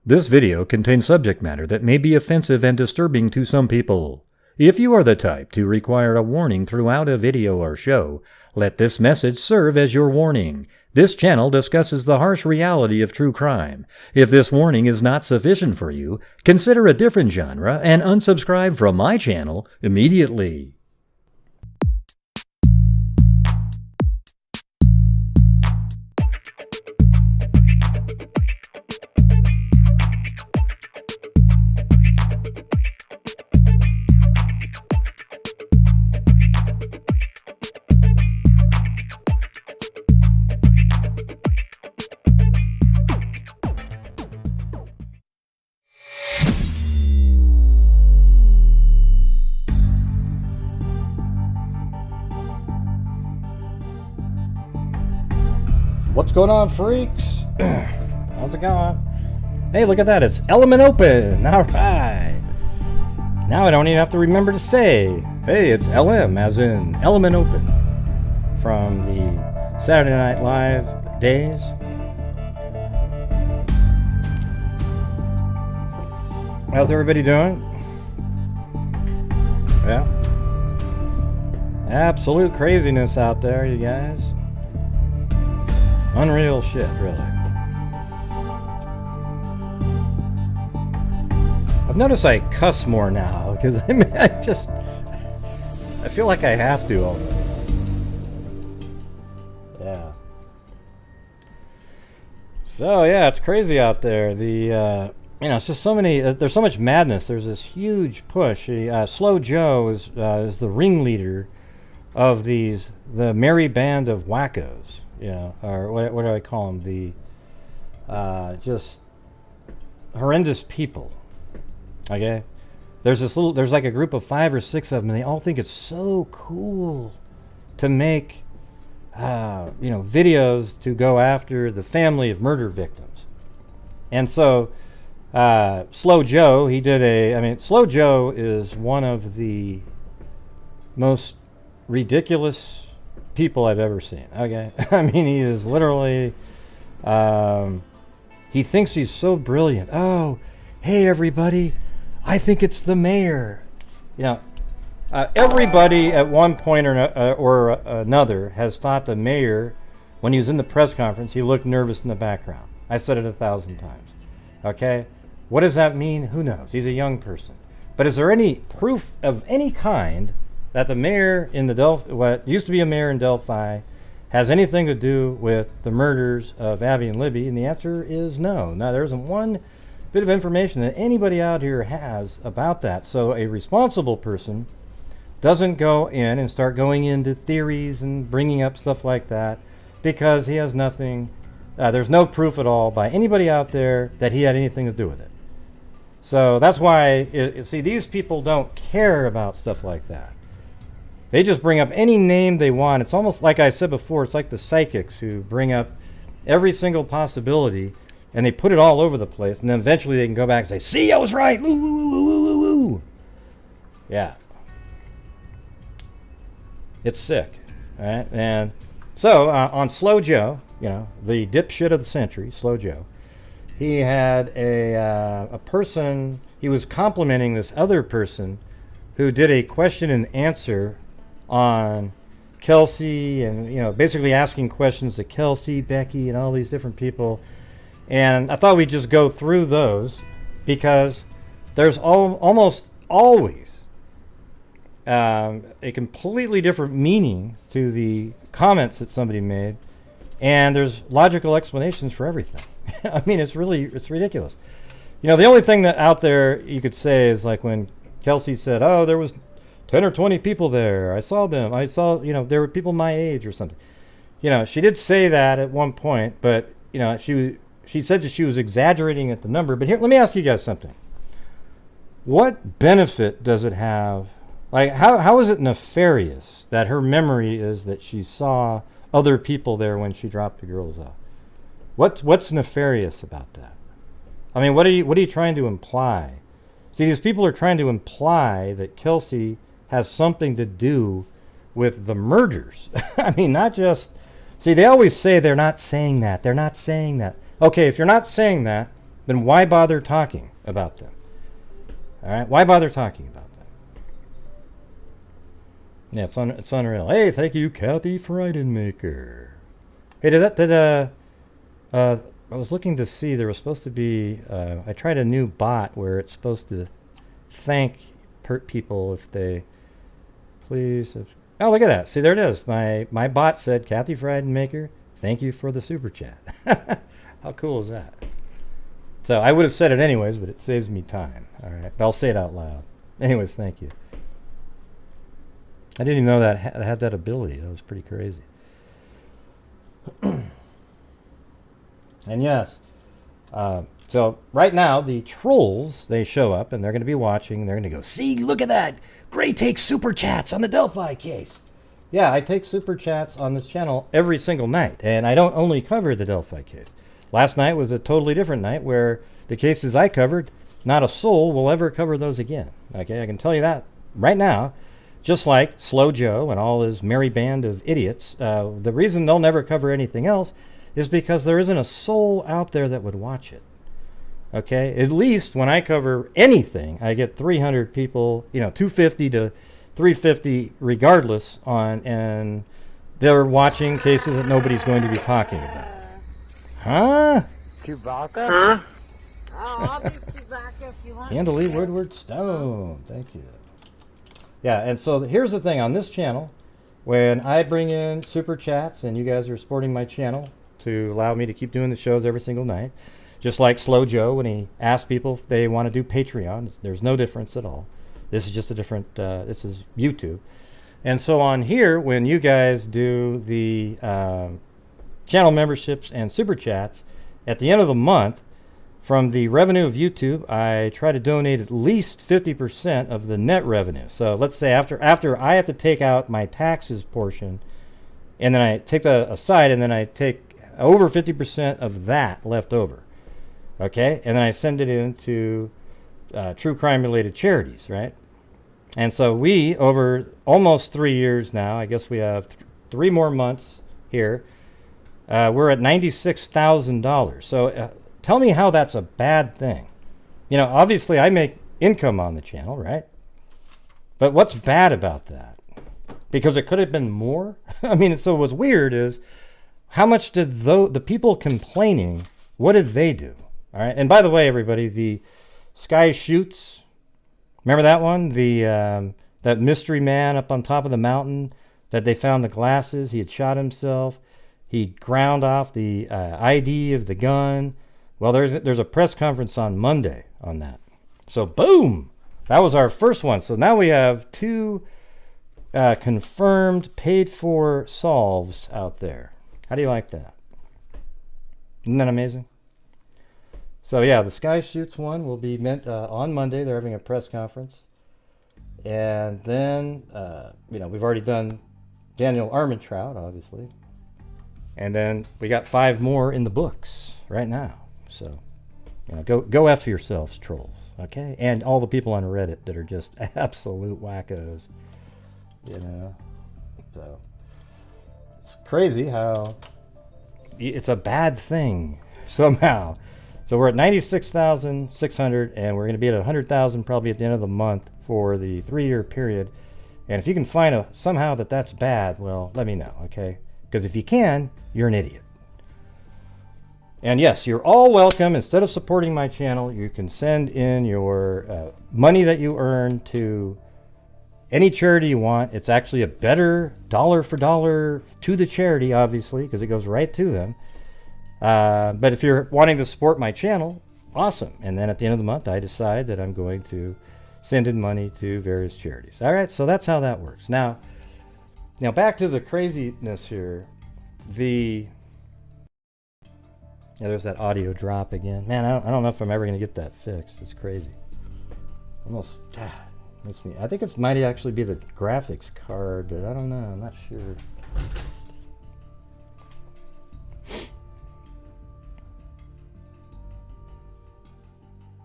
This video contains subject matter that may be offensive and disturbing to some people. If you are the type to require a warning throughout a video or show, let this message serve as your warning. This channel discusses the harsh reality of true crime. If this warning is not sufficient for you, consider a different genre and unsubscribe from my channel immediately. What's going on, freaks? How's it going? Hey, look at that. It's Element Open. All right. Now I don't even have to remember to say, hey, it's LM, as in Element Open, from the Saturday Night Live days. How's everybody doing? Yeah. Absolute craziness out there, you guys. Unreal shit, really. I've noticed I cuss more now because I feel like I have to already. Yeah. So yeah, it's crazy out there. It's just so many. There's so much madness. There's this huge push. Slow Joe is the ringleader of the merry band of wackos. Or what do I call them? The just horrendous people. Okay, there's like a group of 5 or 6 of them, and they all think it's so cool to make videos to go after the family of murder victims. And so Slow Joe, Slow Joe is one of the most ridiculous people I've ever seen. Okay. He is literally he thinks he's so brilliant. Hey everybody, I think it's the mayor. Everybody at one point or another has thought the mayor, when he was in the press conference, he looked nervous in the background. I said it 1,000 times. Okay, what does that mean? Who knows? He's a young person. But is there any proof of any kind that the mayor in what used to be a mayor in Delphi has anything to do with the murders of Abby and Libby? And the answer is no. Now, there isn't one bit of information that anybody out here has about that. So a responsible person doesn't go in and start going into theories and bringing up stuff like that because he has nothing, there's no proof at all by anybody out there that he had anything to do with it. So that's why, these people don't care about stuff like that. They just bring up any name they want. It's almost like I said before, it's like the psychics who bring up every single possibility and they put it all over the place, and then eventually they can go back and say, see, I was right. Woo, woo, woo, woo, woo, woo. Yeah. It's sick. All right? And so on Slow Joe, the dipshit of the century, Slow Joe, he had a person, he was complimenting this other person who did a question and answer on Kelsi, and basically asking questions to Kelsi, Becky, and all these different people. And I thought we'd just go through those because there's almost always a completely different meaning to the comments that somebody made, and there's logical explanations for everything. It's ridiculous. The only thing that out there you could say is like when Kelsi said, oh, there was 10 or 20 people there. I saw them. There were people my age or something. She did say that at one point, but, she said that she was exaggerating at the number. But here, let me ask you guys something. What benefit does it have? Like, how is it nefarious that her memory is that she saw other people there when she dropped the girls off? What's nefarious about that? What are you trying to imply? See, these people are trying to imply that Kelsi has something to do with the murders. Not just... See, they always say they're not saying that. They're not saying that. Okay, if you're not saying that, then why bother talking about them? All right, why bother talking about them? Yeah, it's unreal. Hey, thank you, Kathy Freidenmaker. Hey, I was looking to see, there was supposed to be, I tried a new bot where it's supposed to thank people if they, please, oh, look at that. See, there it is. My bot said, Kathy Freidenmaker, thank you for the super chat. How cool is that? So I would have said it anyways, but it saves me time. All right, but I'll say it out loud. Anyways, thank you. I didn't even know that had that ability. That was pretty crazy. And yes, so right now the trolls, they show up and they're going to be watching. They're going to go, see, look at that. Gray takes super chats on the Delphi case. Yeah, I take super chats on this channel every single night. And I don't only cover the Delphi case. Last night was a totally different night where the cases I covered, not a soul will ever cover those again. Okay, I can tell you that right now. Just like Slow Joe and all his merry band of idiots, the reason they'll never cover anything else is because there isn't a soul out there that would watch it. Okay, at least when I cover anything, I get 300 people, 250 to 350 regardless on, and they're watching cases that nobody's going to be talking about. Huh? Chewbacca? Huh? Oh, I'll do Chewbacca if you want. Candelie Woodward Stone. Thank you. Yeah, and so here's the thing on this channel. When I bring in super chats and you guys are supporting my channel to allow me to keep doing the shows every single night, just like Slow Joe when he asked people if they want to do Patreon, there's no difference at all. This is just a different, this is YouTube. And so on here, when you guys do the channel memberships and super chats, at the end of the month, from the revenue of YouTube, I try to donate at least 50% of the net revenue. So let's say after I have to take out my taxes portion, and then I take that aside, and then I take over 50% of that left over. Okay? And then I send it into true crime-related charities, right? And so we, over almost 3 years now, I guess we have 3 more months here, we're at $96,000. So tell me how that's a bad thing. Obviously I make income on the channel, right? But what's bad about that? Because it could have been more? I mean, so what's weird is, how much did the people complaining, what did they do? All right. And by the way, everybody, the Sky Shoots, remember that one? That mystery man up on top of the mountain that they found the glasses. He had shot himself. He ground off the ID of the gun. Well, there's a press conference on Monday on that. So boom, that was our first one. So now we have 2 confirmed, paid-for solves out there. How do you like that? Isn't that amazing? So yeah, the Sky Shoots one will be meant on Monday. They're having a press conference. And then, we've already done Daniel Armentrout, obviously. And then we got 5 more in the books right now. So, go F yourselves, trolls, okay? And all the people on Reddit that are just absolute wackos, So, it's crazy how it's a bad thing somehow. So we're at 96,600, and we're going to be at 100,000 probably at the end of the month for the 3-year period. And if you can find somehow that's bad, well, let me know, okay? Because if you can, you're an idiot. And yes, you're all welcome. Instead of supporting my channel, you can send in your money that you earn to any charity you want. It's actually a better dollar for dollar to the charity, obviously, because it goes right to them. But if you're wanting to support my channel, awesome. And then at the end of the month, I decide that I'm going to send in money to various charities. All right, so that's how that works. Now back to the craziness here. There's that audio drop again. Man, I don't know if I'm ever going to get that fixed. It's crazy. Almost makes me. I think it might actually be the graphics card, but I don't know. I'm not sure.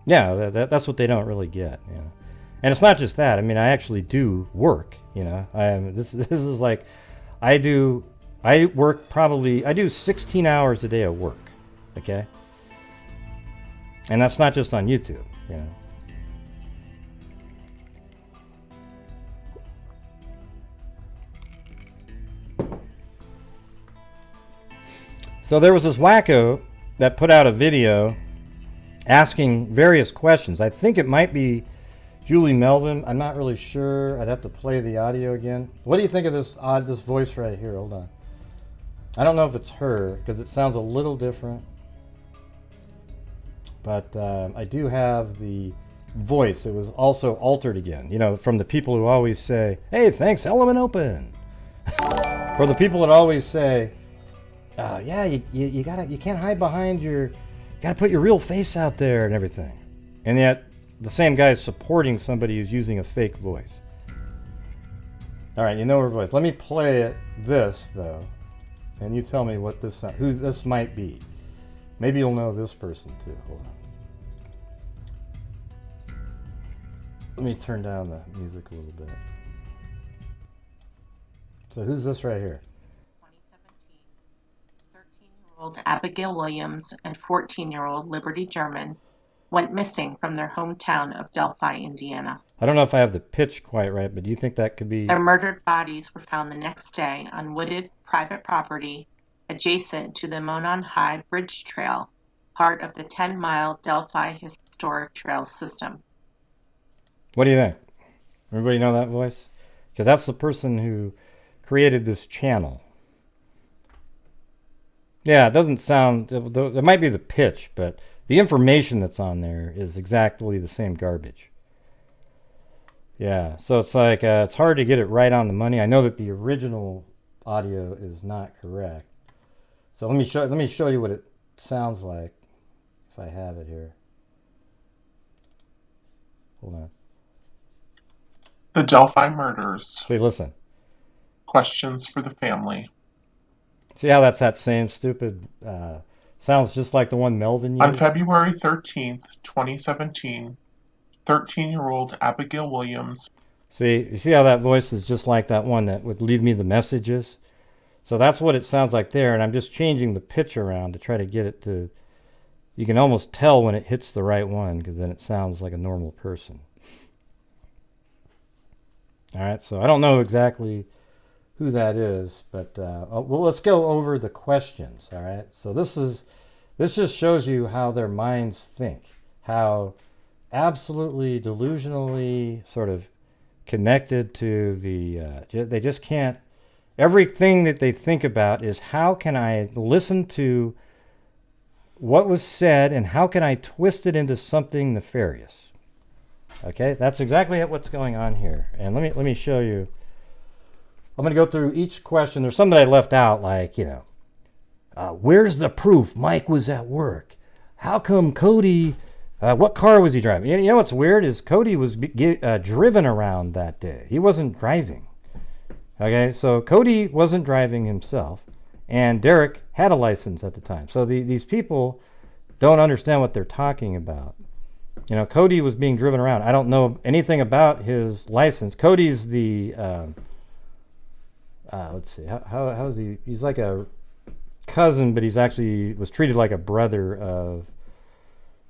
Yeah, that's what they don't really get. And it's not just that. I mean, I actually do work. This is like, I do 16 hours a day of work. Okay. And that's not just on YouTube, you know. So there was this wacko that put out a video asking various questions. I think it might be Julie Melvin. I'm not really sure. I'd have to play the audio again. What do you think of this this voice right here? Hold on. I don't know if it's her because it sounds a little different. But I do have the voice. It was also altered again. You know, from the people who always say, "Hey, thanks, Element Open." For the people that always say, yeah, you can't hide behind you gotta put your real face out there and everything. And yet, the same guy is supporting somebody who's using a fake voice. All right, you know her voice. Let me play this though, and you tell me what this who this might be. Maybe you'll know this person too. Hold on. Let me turn down the music a little bit. So who's this right here? 13-year-old Abigail Williams and 14-year-old Liberty German went missing from their hometown of Delphi, Indiana. I don't know if I have the pitch quite right, but do you think that could be... Their murdered bodies were found the next day on wooded private property adjacent to the Monon High Bridge Trail, part of the 10-mile Delphi Historic Trails system. What do you think? Everybody know that voice? Because that's the person who created this channel. Yeah, it doesn't sound... It might be the pitch, but the information that's on there is exactly the same garbage. Yeah, so it's like it's hard to get it right on the money. I know that the original audio is not correct. So let me show you what it sounds like if I have it here. Hold on. The Delphi murders. See, listen. Questions for the family. See how that's that same stupid... sounds just like the one Melvin used? On February 13th, 2017, 13-year-old Abigail Williams. See, you see how that voice is just like that one that would leave me the messages? So that's what it sounds like there, and I'm just changing the pitch around to try to get it to... You can almost tell when it hits the right one, because then it sounds like a normal person. All right, so I don't know exactly who that is, but well, let's go over the questions. All right, so this just shows you how their minds think, how absolutely delusionally sort of connected to the they just can't... Everything that they think about is, how can I listen to what was said and how can I twist it into something nefarious? Okay, that's exactly what's going on here. And let me show you. I'm going to go through each question. There's some that I left out, like, you know, where's the proof Mike was at work? How come Cody, what car was he driving? You know what's weird is Cody was driven around that day. He wasn't driving. Okay, so Cody wasn't driving himself, and Derek had a license at the time. So these people don't understand what they're talking about. You know, Cody was being driven around. I don't know anything about his license. Cody's the, let's see, how is he? He's like a cousin, but he's actually was treated like a brother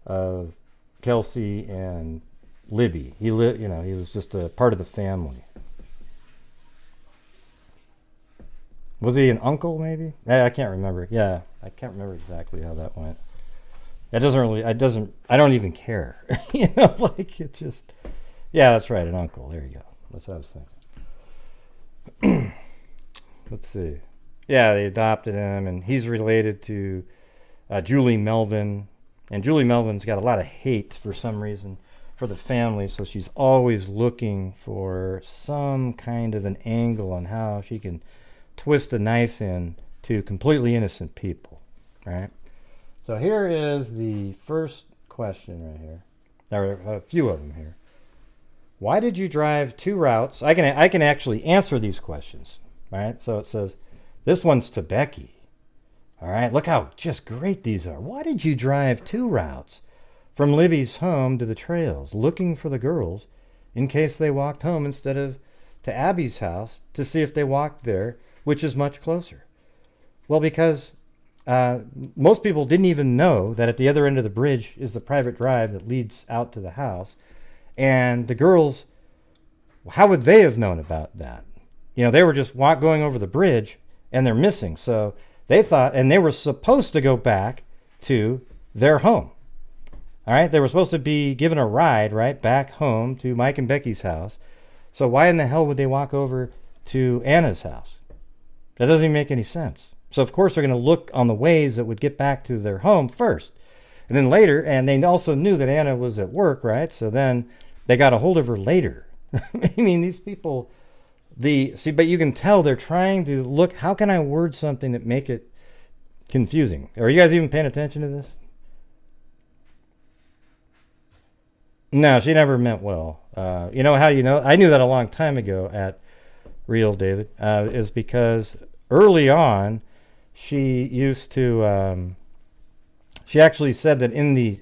of Kelsi and Libby. He was just a part of the family. Was he an uncle, maybe? I can't remember. Yeah, I can't remember exactly how that went. It doesn't really, I don't even care. You know, like it just, yeah, that's right, an uncle. There you go. That's what I was thinking. Let's see. Yeah, they adopted him, and he's related to Julie Melvin. And Julie Melvin's got a lot of hate for some reason for the family, so she's always looking for some kind of an angle on how she can twist a knife in to completely innocent people, right? So here is the first question right here. There are a few of them here. Why did you drive two routes? I can actually answer these questions, right? So it says, this one's to Becky. All right, look how just great these are. Why did you drive two routes from Libby's home to the trails, looking for the girls in case they walked home instead of to Abby's house to see if they walked there, which is much closer? Well, because most people didn't even know that at the other end of the bridge is the private drive that leads out to the house. And the girls, how would they have known about that? You know, they were just going over the bridge and they're missing. So they thought, and they were supposed to go back to their home. All right, they were supposed to be given a ride, right, back home to Mike and Becky's house. So why in the hell would they walk over to Anna's house? That doesn't even make any sense. So of course they're going to look on the ways that would get back to their home first. And then later, and they also knew that Anna was at work, right? So then they got a hold of her later. I mean, these people, but you can tell they're trying to look, how can I word something that make it confusing? Are you guys even paying attention to this? No, she never meant well. You know how you know? I knew that a long time ago at Real David, is because early on, she used to, she actually said that in the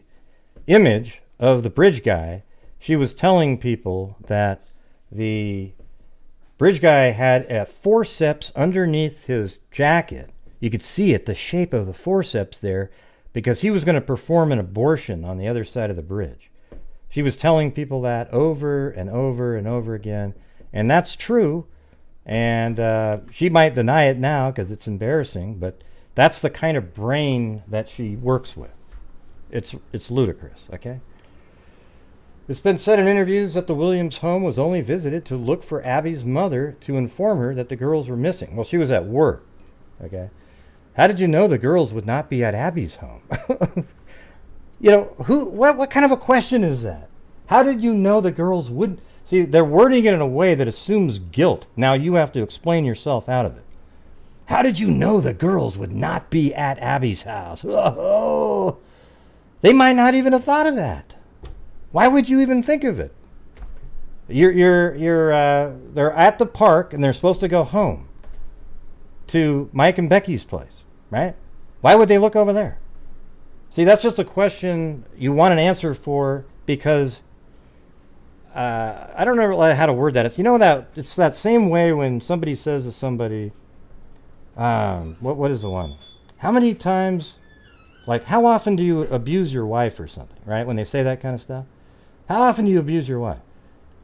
image of the bridge guy, she was telling people that the bridge guy had a forceps underneath his jacket. You could see it, the shape of the forceps there, because he was going to perform an abortion on the other side of the bridge. She was telling people that over and over and over again, and that's true. And she might deny it now because it's embarrassing, but that's the kind of brain that she works with. It's ludicrous, okay? It's been said in interviews that the Williams home was only visited to look for Abby's mother to inform her that the girls were missing. Well, she was at work, okay? How did you know the girls would not be at Abby's home? You know, what kind of a question is that? How did you know the girls wouldn't? See, they're wording it in a way that assumes guilt. Now you have to explain yourself out of it. How did you know the girls would not be at Abby's house? Oh, they might not even have thought of that. Why would you even think of it? They're at the park and they're supposed to go home to Mike and Becky's place, right? Why would they look over there? See, that's just a question you want an answer for because I don't know how to word that. It's that same way when somebody says to somebody, what is the one? How many times, like how often do you abuse your wife or something, right? When they say that kind of stuff. How often do you abuse your wife?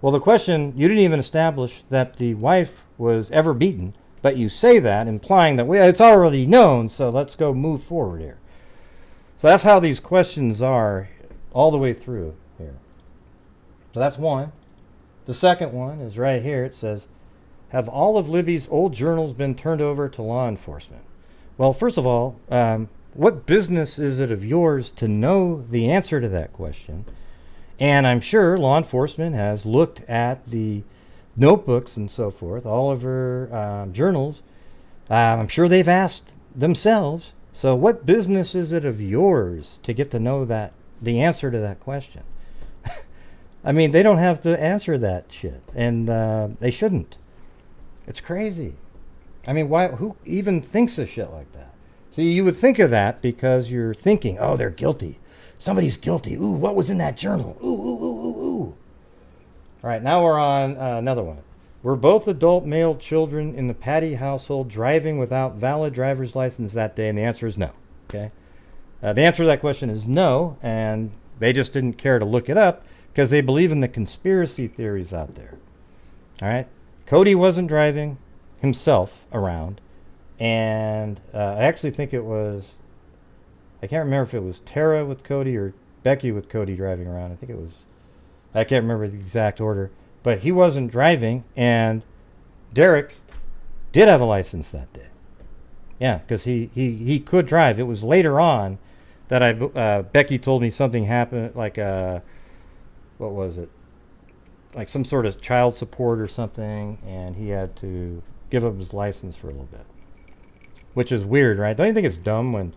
Well, the question, you didn't even establish that the wife was ever beaten, but you say that implying that, well, it's already known, so let's go move forward here. So that's how these questions are all the way through here. So that's one. The second one is right here. It says, have all of Libby's old journals been turned over to law enforcement? Well, first of all, what business is it of yours to know the answer to that question? And I'm sure law enforcement has looked at the notebooks and so forth, all of her journals. I'm sure they've asked themselves, so what business is it of yours to get to know the answer to that question? I mean, they don't have to answer that shit, and they shouldn't. It's crazy. I mean, who even thinks of shit like that? See, you would think of that because you're thinking, oh, they're guilty. Somebody's guilty. Ooh, what was in that journal? Ooh, ooh, ooh, ooh, ooh. All right, now we're on another one. Were both adult male children in the Patty household driving without valid driver's license that day? And the answer is no. Okay. The answer to that question is no, and they just didn't care to look it up because they believe in the conspiracy theories out there. All right. Cody wasn't driving himself around, and I actually think it was, I can't remember if it was Tara with Cody or Becky with Cody driving around. I think it was, I can't remember the exact order, but he wasn't driving, and Derek did have a license that day. Yeah, because he could drive. It was later on that Becky told me something happened, like what was it? Like some sort of child support or something, and he had to give up his license for a little bit, which is weird, right? Don't you think it's dumb when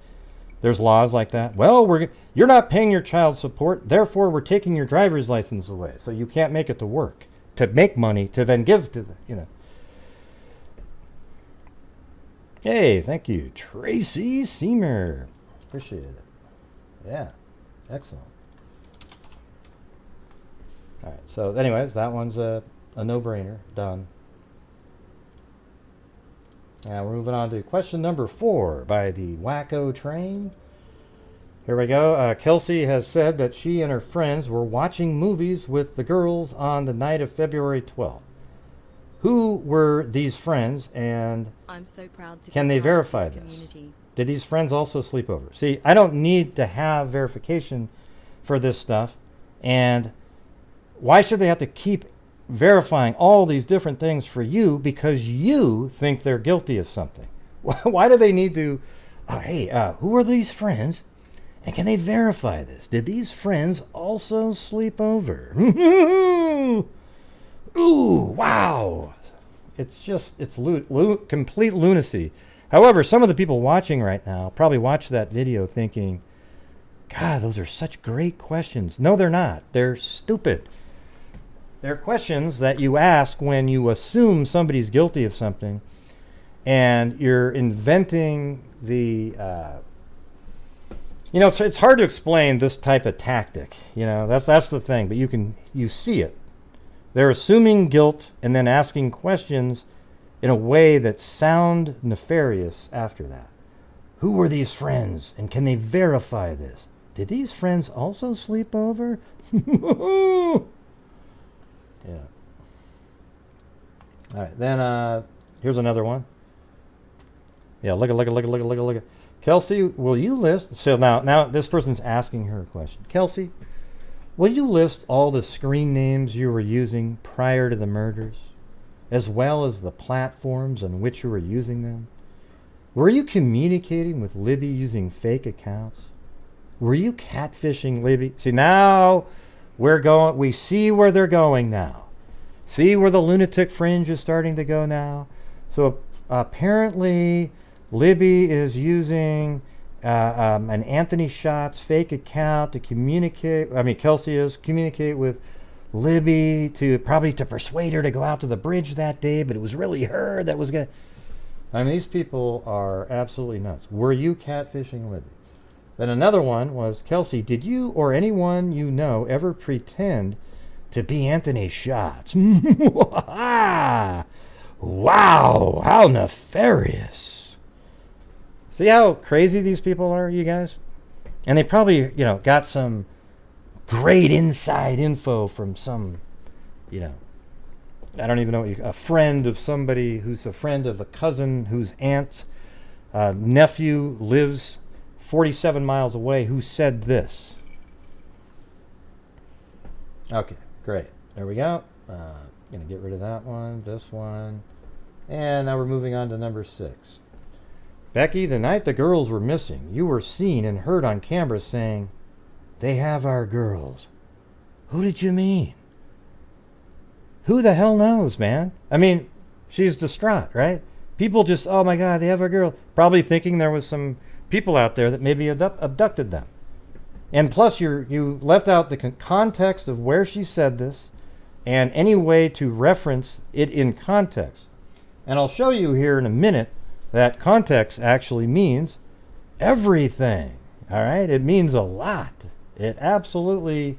there's laws like that? Well, you're not paying your child support, therefore we're taking your driver's license away, so you can't make it to work, to make money, to then give to the, you know. Hey, thank you, Tracy Seamer. Appreciate it. Yeah, excellent. All right, so anyways, that one's a no-brainer, done. Now we're moving on to question number 4 by the Wacko Train. Here we go. Kelsi has said that she and her friends were watching movies with the girls on the night of February 12th. Who were these friends, and I'm so proud to can be they part of verify this this? community. Did these friends also sleep over? See, I don't need to have verification for this stuff. And why should they have to keep verifying all these different things for you because you think they're guilty of something? Why do they need to, who are these friends? And can they verify this? Did these friends also sleep over? Ooh, wow. It's complete lunacy. However, some of the people watching right now probably watched that video thinking, God, those are such great questions. No, they're not. They're stupid. They're questions that you ask when you assume somebody's guilty of something and you're inventing the... it's hard to explain this type of tactic. That's the thing, but you see it. They're assuming guilt and then asking questions in a way that sound nefarious after that. Who were these friends, and can they verify this? Did these friends also sleep over? Yeah. All right, then here's another one. Yeah, look at. Kelsi, will you list? So now this person's asking her a question. Kelsi, will you list all the screen names you were using prior to the murders, as well as the platforms on which you were using them? Were you communicating with Libby using fake accounts? Were you catfishing Libby? See, now we see where they're going now. See where the lunatic fringe is starting to go now? So apparently Libby is using an Anthony Schatz fake account to communicate. Kelsi is communicate with Libby to persuade her to go out to the bridge that day, but it was really her that was going to... these people are absolutely nuts. Were you catfishing Libby? Then another one was, Kelsi, did you or anyone you know ever pretend to be Anthony Schatz? Wow, how nefarious. See how crazy these people are, you guys? And they probably, got some great inside info from some, I don't even know, a friend of somebody who's a friend of a cousin whose aunt's nephew lives 47 miles away who said this. Okay, great. There we go. Gonna get rid of that one, this one. And now we're moving on to number 6. Becky, the night the girls were missing, you were seen and heard on camera saying, "They have our girls." Who did you mean? Who the hell knows, man? She's distraught, right? People just, oh my God, they have our girl. Probably thinking there was some people out there that maybe abducted them. And plus, you left out the context of where she said this and any way to reference it in context. And I'll show you here in a minute that context actually means everything. All right? It means a lot. It absolutely,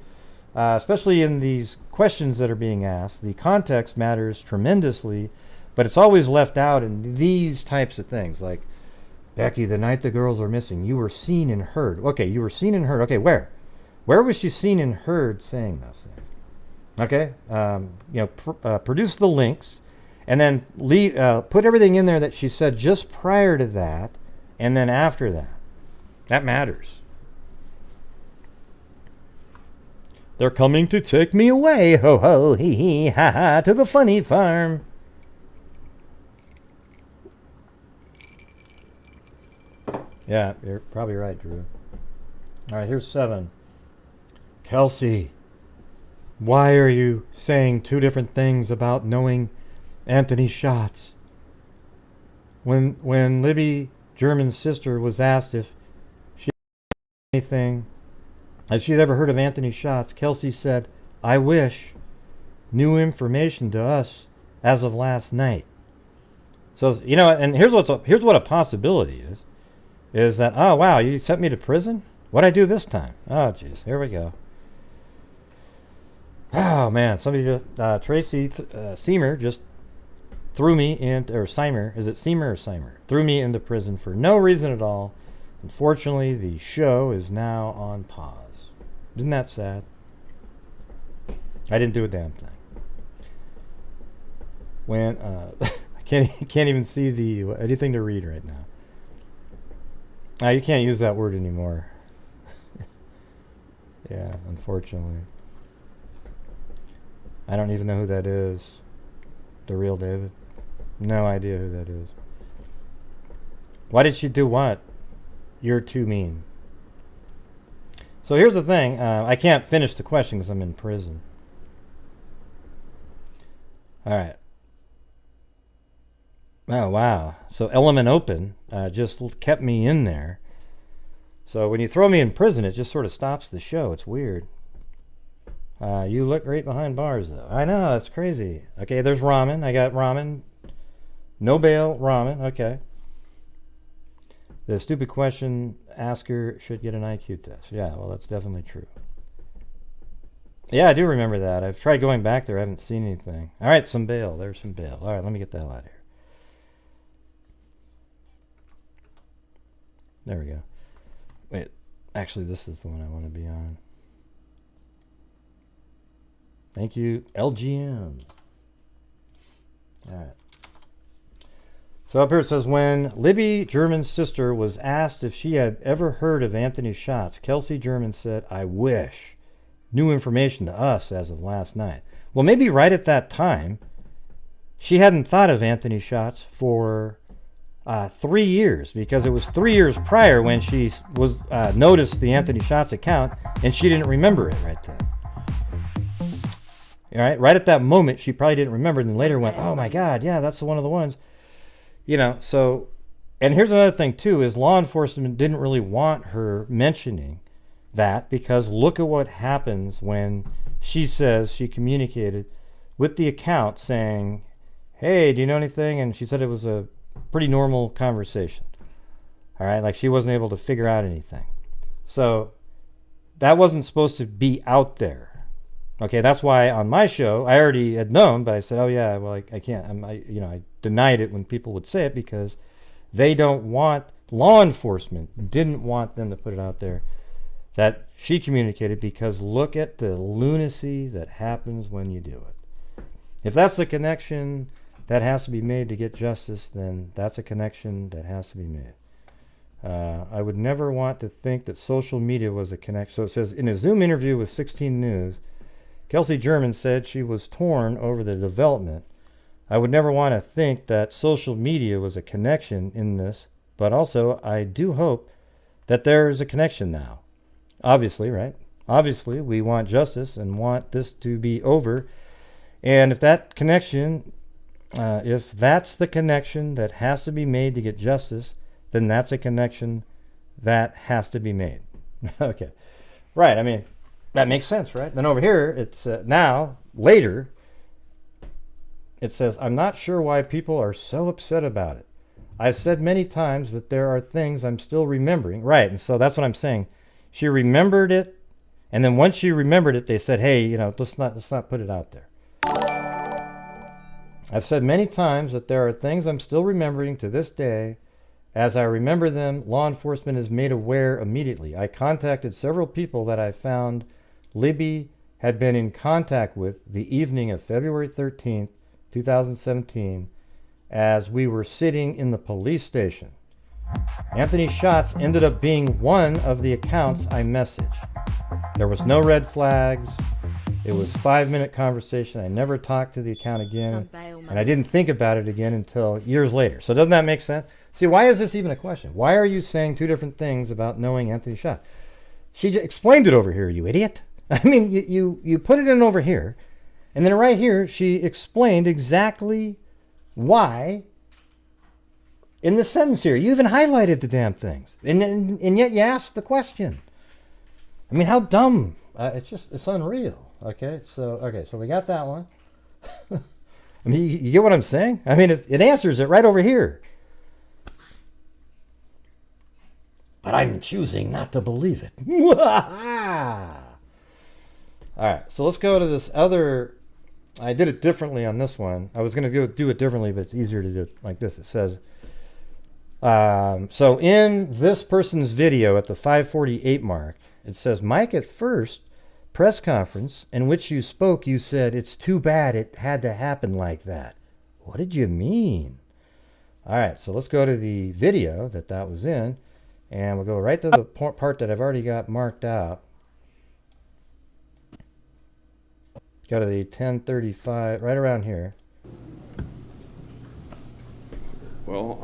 especially in these questions that are being asked, the context matters tremendously, but it's always left out in these types of things. Like, Becky, the night the girls were missing, you were seen and heard. Okay, you were seen and heard. Okay, where? Where was she seen and heard saying those things? Okay, produce the links, and then put everything in there that she said just prior to that, and then after that. That matters. They're coming to take me away, ho ho, hee hee, ha ha, to the funny farm. Yeah, you're probably right, Drew. All right, here's 7. Kelsi, why are you saying 2 different things about knowing Anthony Schatz? When Libby German's sister was asked if she had anything, if she'd ever heard of Anthony Schatz, Kelsi said, "I wish. New information to us as of last night." So, and here's what a possibility is that, oh, wow, you sent me to prison? What'd I do this time? Oh, jeez, here we go. Oh, man, somebody just, Tracy Seamer just threw me into, or Seymour, is it Seymour or Seymour? Threw me into prison for no reason at all. Unfortunately, the show is now on pause. Isn't that sad? I didn't do a damn thing. When, I can't even see the, anything to read right now. You can't use that word anymore. Yeah, unfortunately. I don't even know who that is. The real David? No idea who that is. Why did she do what? You're too mean. So here's the thing. I can't finish the question because I'm in prison. All right. Oh, wow. So Element Open just kept me in there. So when you throw me in prison, it just sort of stops the show. It's weird. You look great behind bars, though. I know, it's crazy. Okay, there's ramen. I got ramen. No bail ramen. Okay. The stupid question asker should get an IQ test. Yeah, well, that's definitely true. Yeah, I do remember that. I've tried going back there. I haven't seen anything. All right, some bail. There's some bail. All right, let me get the hell out of here. There we go. Wait, actually, this is the one I want to be on. Thank you, LGM. All right. So up here it says, when Libby German's sister was asked if she had ever heard of Anthony Schatz, Kelsi German said, I wish. New information to us as of last night. Well, maybe right at that time, she hadn't thought of Anthony Schatz for 3 years, because it was 3 years prior when she was noticed the Anthony Schatz account, and she didn't remember it right then. All right, right at that moment, she probably didn't remember, and then later went, oh my God, yeah, that's one of the ones. You know, so, and here's another thing too, is law enforcement didn't really want her mentioning that, because look at what happens when she says she communicated with the account saying, hey, do you know anything? And she said it was a pretty normal conversation. All right, like she wasn't able to figure out anything. So that wasn't supposed to be out there. Okay, that's why on my show, I already had known, but I said, oh yeah, well, I can't, I denied it when people would say it, because they don't want, law enforcement didn't want them to put it out there that she communicated, because look at the lunacy that happens when you do it. If that's the connection that has to be made to get justice, then that's a connection that has to be made. I would never want to think that social media was a connection. So it says, in a Zoom interview with 16 News, Kelsi German said she was torn over the development. I would never want to think that social media was a connection in this, but also I do hope that there is a connection now. Obviously, right? Obviously, we want justice and want this to be over. And if that connection, if that's the connection that has to be made to get justice, then that's a connection that has to be made. Okay. Right, I mean, that makes sense, right? Then over here, it's now, later, it says, I'm not sure why people are so upset about it. I've said many times that there are things I'm still remembering. Right, and so that's what I'm saying. She remembered it, and then once she remembered it, they said, hey, you know, let's not put it out there. I've said many times that there are things I'm still remembering to this day. As I remember them, law enforcement is made aware immediately. I contacted several people that I found Libby had been in contact with the evening of February 13th, 2017, as we were sitting in the police station. Anthony Schatz ended up being one of the accounts I messaged. There was no red flags. It was a 5-minute conversation. I never talked to the account again, and I didn't think about it again until years later. So doesn't that make sense? See, why is this even a question? Why are you saying two different things about knowing Anthony Schatz? She just explained it over here, you idiot. I mean, you put it in over here, and then right here, she explained exactly why in the sentence here. You even highlighted the damn things, and yet you asked the question. I mean, how dumb. It's unreal. Okay, so we got that one. I mean, you get what I'm saying? I mean, it answers it right over here. But I'm choosing not to believe it. All right, so let's go to this other I did it differently on this one. I was going to go do it differently, but it's easier to do it like this. It says, so in this person's video at the 5:48 mark, it says, Mike, at first press conference in which you spoke, you said, it's too bad it had to happen like that. What did you mean? All right, so let's go to the video that was in, and we'll go right to the part that I've already got marked out. Go to the 1035, right around here. Well,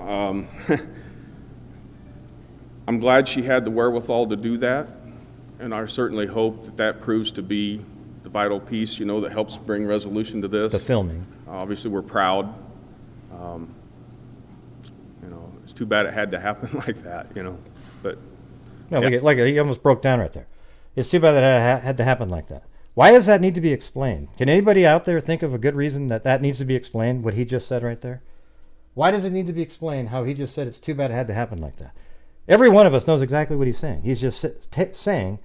I'm glad she had the wherewithal to do that, and I certainly hope that that proves to be the vital piece, you know, that helps bring resolution to this. The filming. Obviously, we're proud. You know, it's too bad it had to happen like that, you know, but. No, yeah. look, he almost broke down right there. It's too bad that it had to happen like that. Why does that need to be explained? Can anybody out there think of a good reason that needs to be explained, what he just said right there? Why does it need to be explained how he just said it's too bad it had to happen like that? Every one of us knows exactly what he's saying. He's just saying,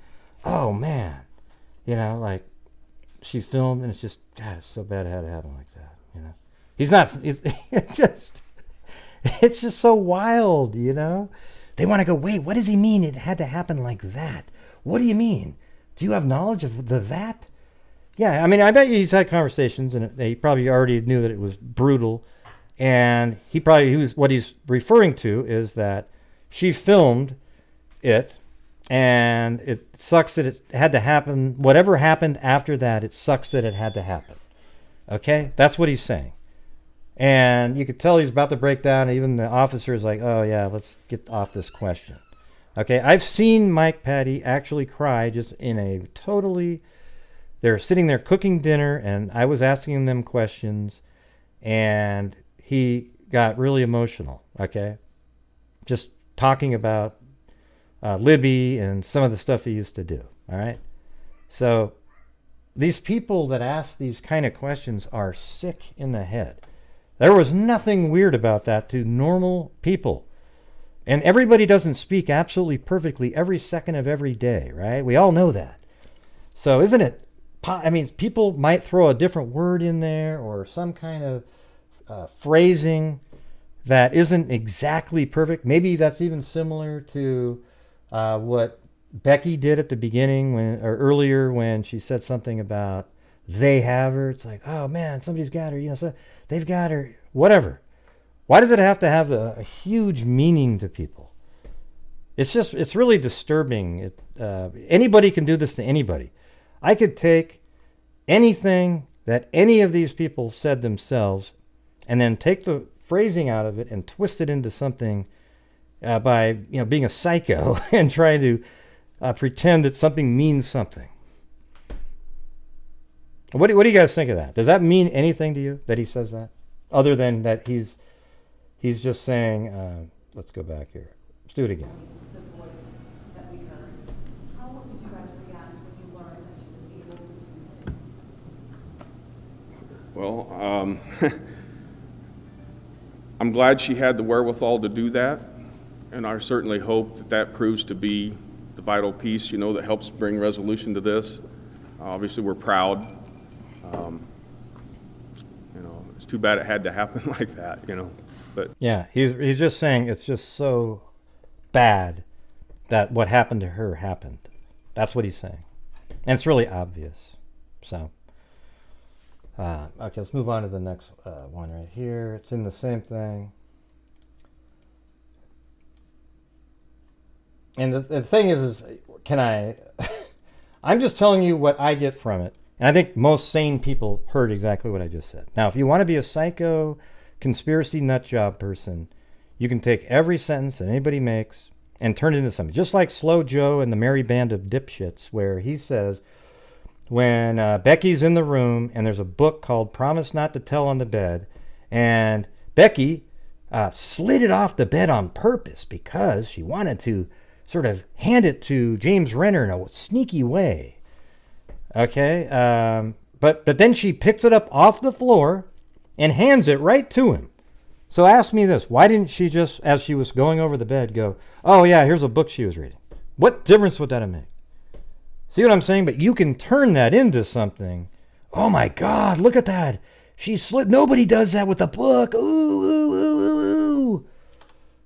oh man, you know, like she filmed and it's just, God, it's so bad it had to happen like that, you know. He's not, it's just so wild, you know. They want to go, wait, what does he mean it had to happen like that? What do you mean? Do you have knowledge of that? Yeah, I mean, I bet he's had conversations, and he probably already knew that it was brutal. And what he's referring to is that she filmed it, and it sucks that it had to happen. Whatever happened after that, it sucks that it had to happen. Okay? That's what he's saying. And you could tell he's about to break down. Even the officer is like, oh, yeah, let's get off this question. Okay, I've seen Mike Patty actually cry just in a totally, they're sitting there cooking dinner and I was asking them questions and he got really emotional, okay? Just talking about Libby and some of the stuff he used to do, all right? So these people that ask these kind of questions are sick in the head. There was nothing weird about that to normal people. And everybody doesn't speak absolutely perfectly every second of every day, right? We all know that. So isn't it, I mean, people might throw a different word in there or some kind of phrasing that isn't exactly perfect. Maybe that's even similar to what Becky did at the beginning or earlier when she said something about they have her. It's like, oh man, somebody's got her, you know, so they've got her, whatever. Why does it have to have a huge meaning to people? It's really disturbing. Anybody can do this to anybody. I could take anything that any of these people said themselves and then take the phrasing out of it and twist it into something by being a psycho and trying to pretend that something means something. What do you guys think of that? Does that mean anything to you that he says that? Other than that he's just saying, let's go back here. Let's do it again. The voice that we heard. How did you guys react when you learned that she was able to do this? Well, I'm glad she had the wherewithal to do that, and I certainly hope that that proves to be the vital piece, you know, that helps bring resolution to this. Obviously, we're proud. You know, it's too bad it had to happen like that, you know. But yeah, he's just saying it's just so bad that what happened to her happened. That's what he's saying. And it's really obvious. So, okay, let's move on to the next one right here. It's in the same thing. And the thing is can I... I'm just telling you what I get from it. And I think most sane people heard exactly what I just said. Now, if you want to be a psycho conspiracy nut job person, you can take every sentence that anybody makes and turn it into something. Just like Slow Joe and the Merry Band of Dipshits, where he says, when Becky's in the room and there's a book called Promise Not to Tell on the bed, and Becky slid it off the bed on purpose because she wanted to sort of hand it to James Renner in a sneaky way. Okay, but then she picks it up off the floor and hands it right to him. So ask me this, why didn't she just, as she was going over the bed, go, oh yeah, here's a book she was reading? What difference would that have made? See what I'm saying? But you can turn that into something. oh my God, look at that. She slid. Nobody does that with a book. Ooh, ooh, ooh, ooh, ooh.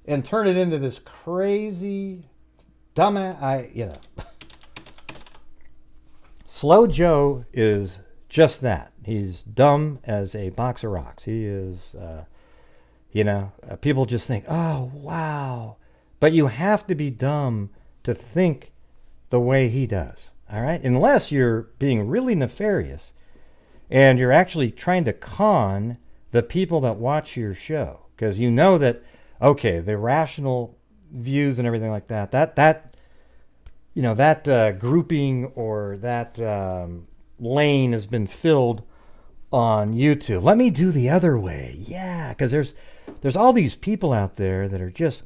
And turn it into this crazy, dumb, Slow Joe is just that. He's dumb as a box of rocks. He is, people just think, oh, wow. But you have to be dumb to think the way he does, all right? Unless you're being really nefarious and you're actually trying to con the people that watch your show. Because you know that, okay, the rational views and everything like that grouping or that lane has been filled on YouTube. Let me do the other way. Yeah, because there's all these people out there that are just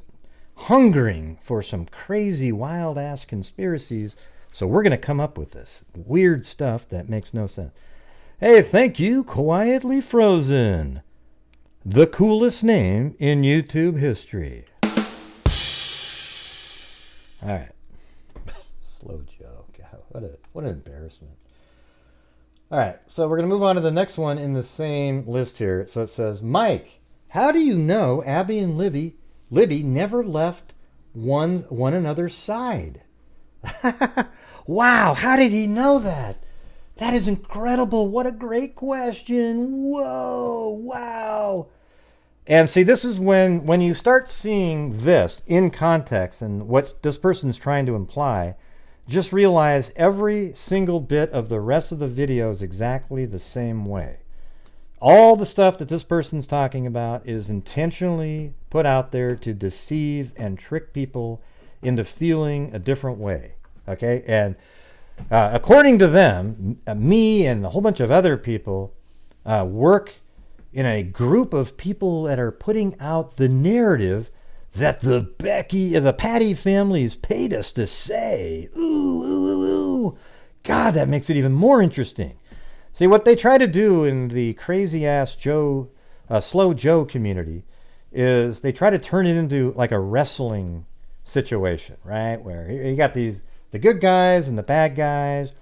hungering for some crazy wild ass conspiracies. So we're going to come up with this weird stuff that makes no sense. Hey, thank you, Quietly Frozen. The coolest name in YouTube history. All right. Slow Joe. God, what an embarrassment. All right, so we're going to move on to the next one in the same list here. So it says, Mike, how do you know Abby and Libby never left one another's side? Wow, how did he know that? That is incredible. What a great question. Whoa, wow. And see, this is when you start seeing this in context and what this person's trying to imply, just realize every single bit of the rest of the video is exactly the same way. All the stuff that this person's talking about is intentionally put out there to deceive and trick people into feeling a different way. Okay? And according to them, me and a whole bunch of other people work in a group of people that are putting out the narrative that the Patty families paid us to say. Ooh, ooh, ooh, ooh. God, that makes it even more interesting. See, what they try to do in the crazy-ass Slow Joe community is they try to turn it into like a wrestling situation, right? Where you got the good guys and the bad guys,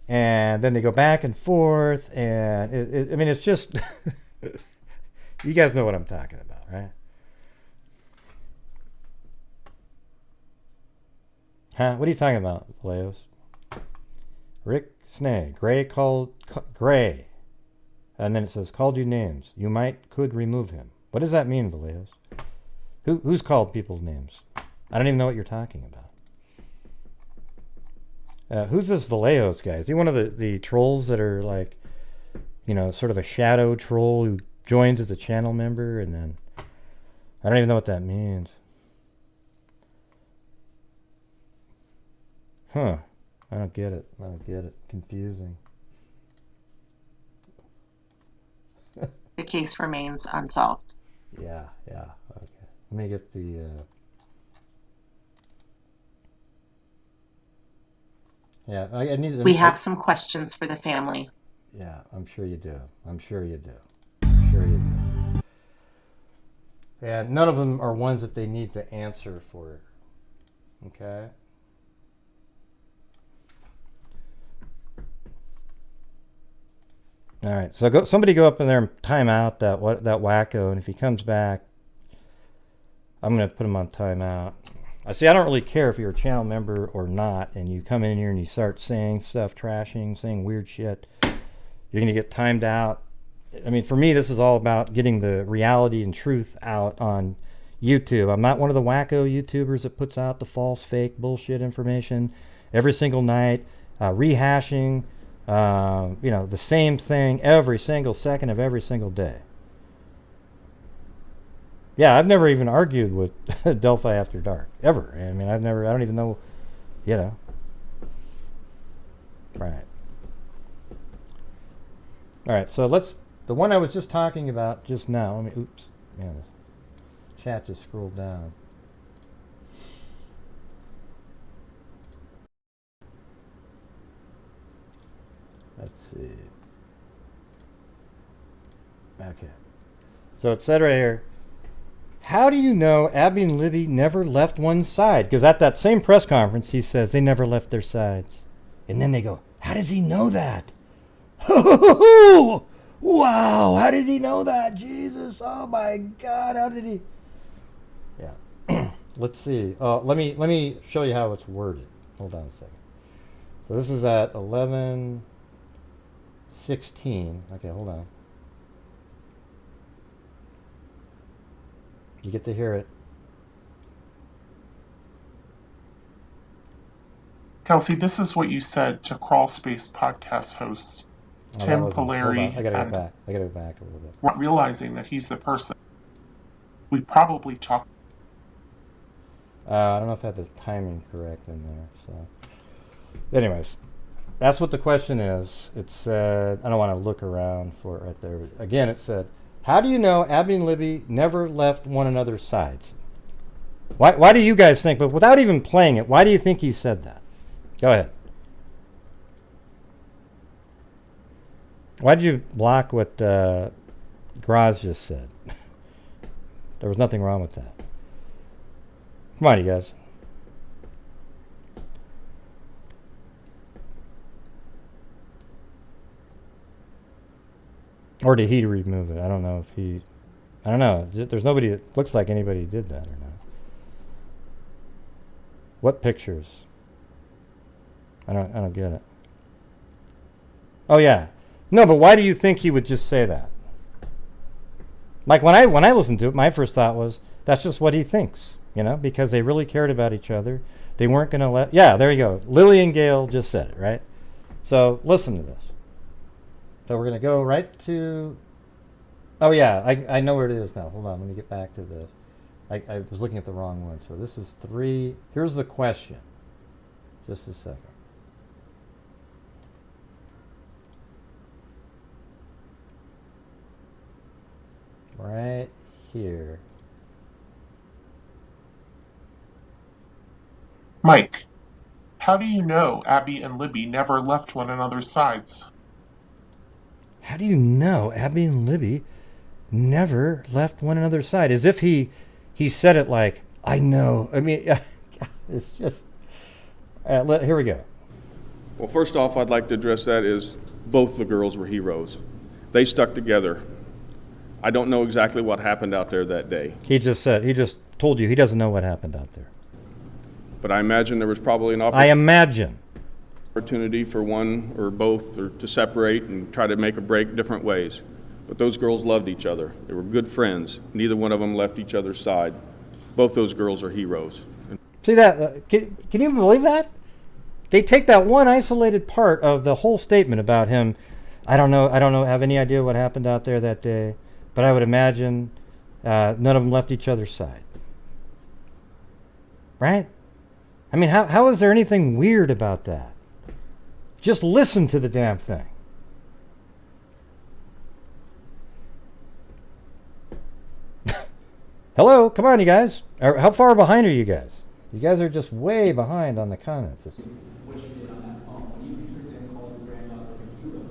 and then they go back and forth, and it's just... You guys know what I'm talking about, right? Huh? What are you talking about, Leos? Rick Snay. Gray. And then it says, called you names. You could remove him. What does that mean, Valeos? Who's called people's names? I don't even know what you're talking about. Who's this Valeos guy? Is he one of the trolls that are like, sort of a shadow troll who joins as a channel member and then... I don't even know what that means. Huh. I don't get it. Confusing. The case remains unsolved. Yeah. Okay. Let me get the... Yeah, I need to... We have some questions for the family. Yeah, I'm sure you do. And none of them are ones that they need to answer for. Okay? All right, so somebody go up in there and time out that wacko, and if he comes back, I'm going to put him on timeout. I don't really care if you're a channel member or not, and you come in here and you start saying stuff, trashing, saying weird shit, you're going to get timed out. I mean, for me, this is all about getting the reality and truth out on YouTube. I'm not one of the wacko YouTubers that puts out the false, fake, bullshit information every single night, rehashing, the same thing every single second of every single day. Yeah, I've never even argued with Delphi After Dark, ever. I mean, I don't even know, Right. All right, so the one I was just talking about just now, oops, man, the chat just scrolled down. Let's see. Okay. So it said right here, how do you know Abby and Libby never left one side? Because at that same press conference, he says they never left their sides. And then they go, how does he know that? Wow, how did he know that? Jesus, oh my God, how did he? Yeah. Let's see. Let me show you how it's worded. Hold on a second. So this is at 11:16. Okay, hold on. You get to hear it. Kelsi, this is what you said to Crawl Space podcast hosts Tim Polari I gotta go back a little bit. realizing that he's the person. We probably talked. I don't know if I had the timing correct in there. So, anyways, that's what the question is. It said, I don't want to look around for it right there. Again, it said, how do you know Abby and Libby never left one another's sides? Why do you guys think, but without even playing it, why do you think he said that? Go ahead. Why did you block what Graz just said? There was nothing wrong with that. Come on, you guys. Or did he remove it? I don't know if he... I don't know. There's nobody that looks like anybody did that or not. What pictures? I don't get it. Oh, yeah. No, but why do you think he would just say that? Like, when I listened to it, my first thought was, that's just what he thinks, you know, because they really cared about each other. They weren't going to let... Yeah, there you go. Lily and Gail just said it, right? So, listen to this. So, we're going to go right to... Oh, yeah, I know where it is now. Hold on, let me get back to this. I was looking at the wrong one. So, this is 3... Here's the question. Just a second. Right here. Mike, how do you know Abby and Libby never left one another's sides? How do you know Abby and Libby never left one another's side? As if he said it like, I know. I mean, it's just... here we go. Well, first off, I'd like to address that is both the girls were heroes. They stuck together. I don't know exactly what happened out there that day. He just told you he doesn't know what happened out there. But I imagine there was probably an opportunity for one or both or to separate and try to make a break different ways. But those girls loved each other. They were good friends. Neither one of them left each other's side. Both those girls are heroes. See that? Can you believe that? They take that one isolated part of the whole statement about him. I don't know, have any idea what happened out there that day. But I would imagine none of them left each other's side. Right? I mean, how is there anything weird about that? Just listen to the damn thing. Hello, come on, you guys. How far behind are you guys? You guys are just way behind on the comments.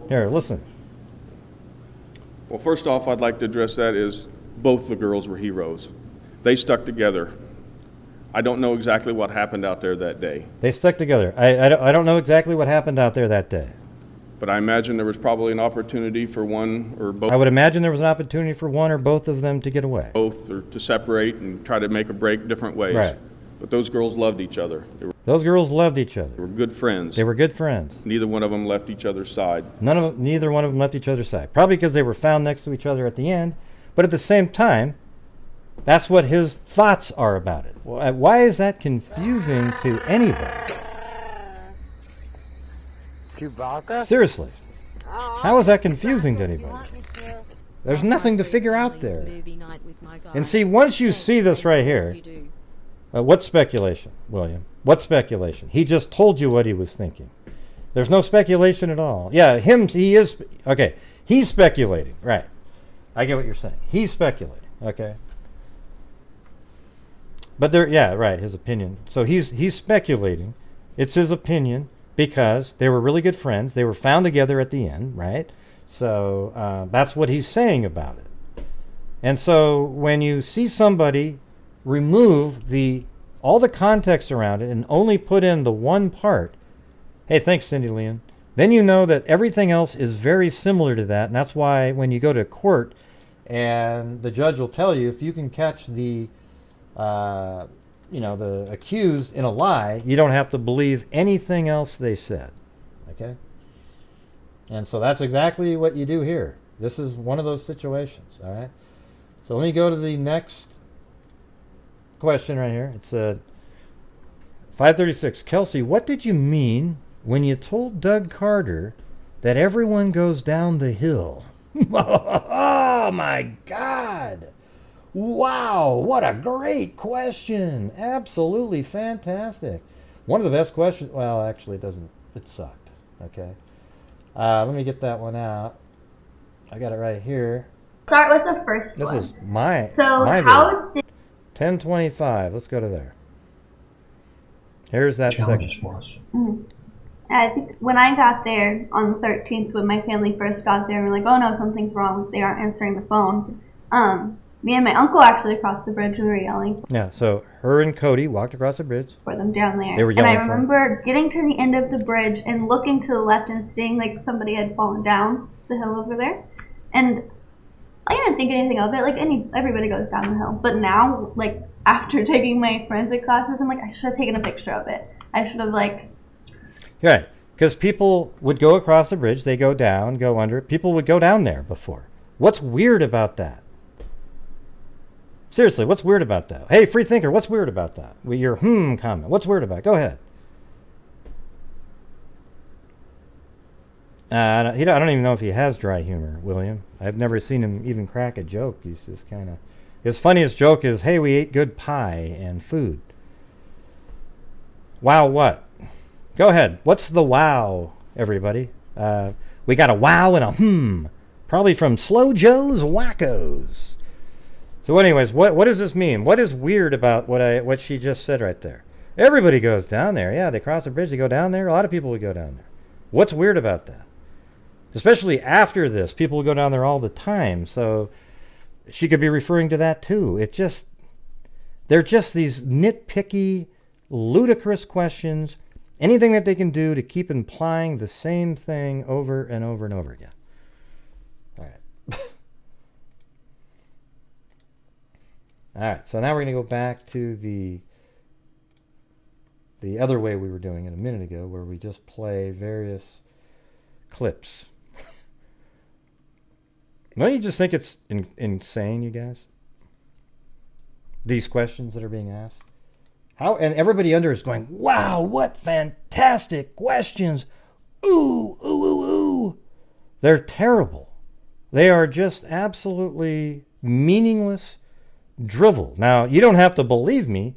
Here, listen. Well, first off, I'd like to address that is both the girls were heroes. They stuck together. I don't know exactly what happened out there that day. They stuck together. I don't know exactly what happened out there that day. But I imagine there was probably an opportunity for one or both. I would imagine there was an opportunity for one or both of them to get away. Both or to separate and try to make a break different ways. Right. But those girls loved each other. Those girls loved each other. They were good friends. They were good friends. Neither one of them left each other's side. Neither one of them left each other's side. Probably because they were found next to each other at the end. But at the same time, that's what his thoughts are about it. Why is that confusing to anybody? Chewbacca? Seriously. How is that confusing to anybody? There's nothing to figure out there. And see, once you see this right here, what speculation, William? What speculation? He just told you what he was thinking. There's no speculation at all. Yeah, he is, okay, he's speculating, right. I get what you're saying. He's speculating, okay. But yeah, right, his opinion. So he's speculating. It's his opinion because they were really good friends. They were found together at the end, right? So that's what he's saying about it. And so when you see somebody remove all the context around it and only put in the one part, hey, thanks, Cindy Leon, then you know that everything else is very similar to that, and that's why when you go to court and the judge will tell you if you can catch the the accused in a lie, you don't have to believe anything else they said. Okay? And so that's exactly what you do here. This is one of those situations, all right? So let me go to the next question right here. It's 536. Kelsi, what did you mean when you told Doug Carter that everyone goes down the hill? Oh my God! Wow, what a great question! Absolutely fantastic. One of the best questions. Well, actually, it sucked. Okay. Let me get that one out. I got it right here. Start with the first This one. is my how video. did 1025. Let's go to there. Here's that challenges section. for us. I think when I got there on the 13th, when my family first got there, we were like, oh no, something's wrong. They aren't answering the phone. Me and my uncle actually crossed the bridge and we were yelling Yeah, so her and Cody walked across the bridge. for them down there. They were and I yelling for 'em. remember getting to the end of the bridge and looking to the left and seeing like somebody had fallen down the hill over there. And I didn't think anything of it. Like everybody goes down the hill. But now, like after taking my forensic classes, I'm like, I should have taken a picture of it. I should have Right, because people would go across the bridge, they go down, go under. People would go down there before. What's weird about that? Seriously, what's weird about that? Hey, free thinker, what's weird about that? With your comment. What's weird about it? Go ahead. I don't even know if he has dry humor, William. I've never seen him even crack a joke. He's just kind of... His funniest joke is, hey, we ate good pie and food. Wow, what? Go ahead. What's the wow, everybody? We got a wow and a Probably from Slow Joe's Wackos. So anyways, what does this mean? What is weird about what she just said right there? Everybody goes down there. Yeah, they cross the bridge, they go down there. A lot of people would go down there. What's weird about that? Especially after this, people would go down there all the time. So she could be referring to that too. They're just these nitpicky, ludicrous questions. Anything that they can do to keep implying the same thing over and over and over again. All right. All right, so now we're going to go back to the other way we were doing it a minute ago, where we just play various clips. Don't you just think it's insane, you guys? These questions that are being asked. And everybody under is going, wow, what fantastic questions. Ooh, ooh, ooh, ooh. They're terrible. They are just absolutely meaningless drivel. Now, you don't have to believe me,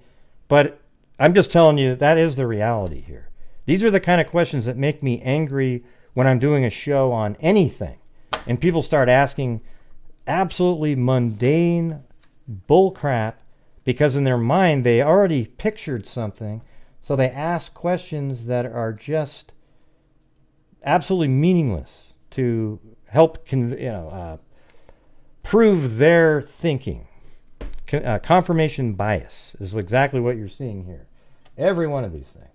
but I'm just telling you that is the reality here. These are the kind of questions that make me angry when I'm doing a show on anything. And people start asking absolutely mundane bullcrap because in their mind they already pictured something. So they ask questions that are just absolutely meaningless to help prove their thinking. Confirmation bias is exactly what you're seeing here. Every one of these things.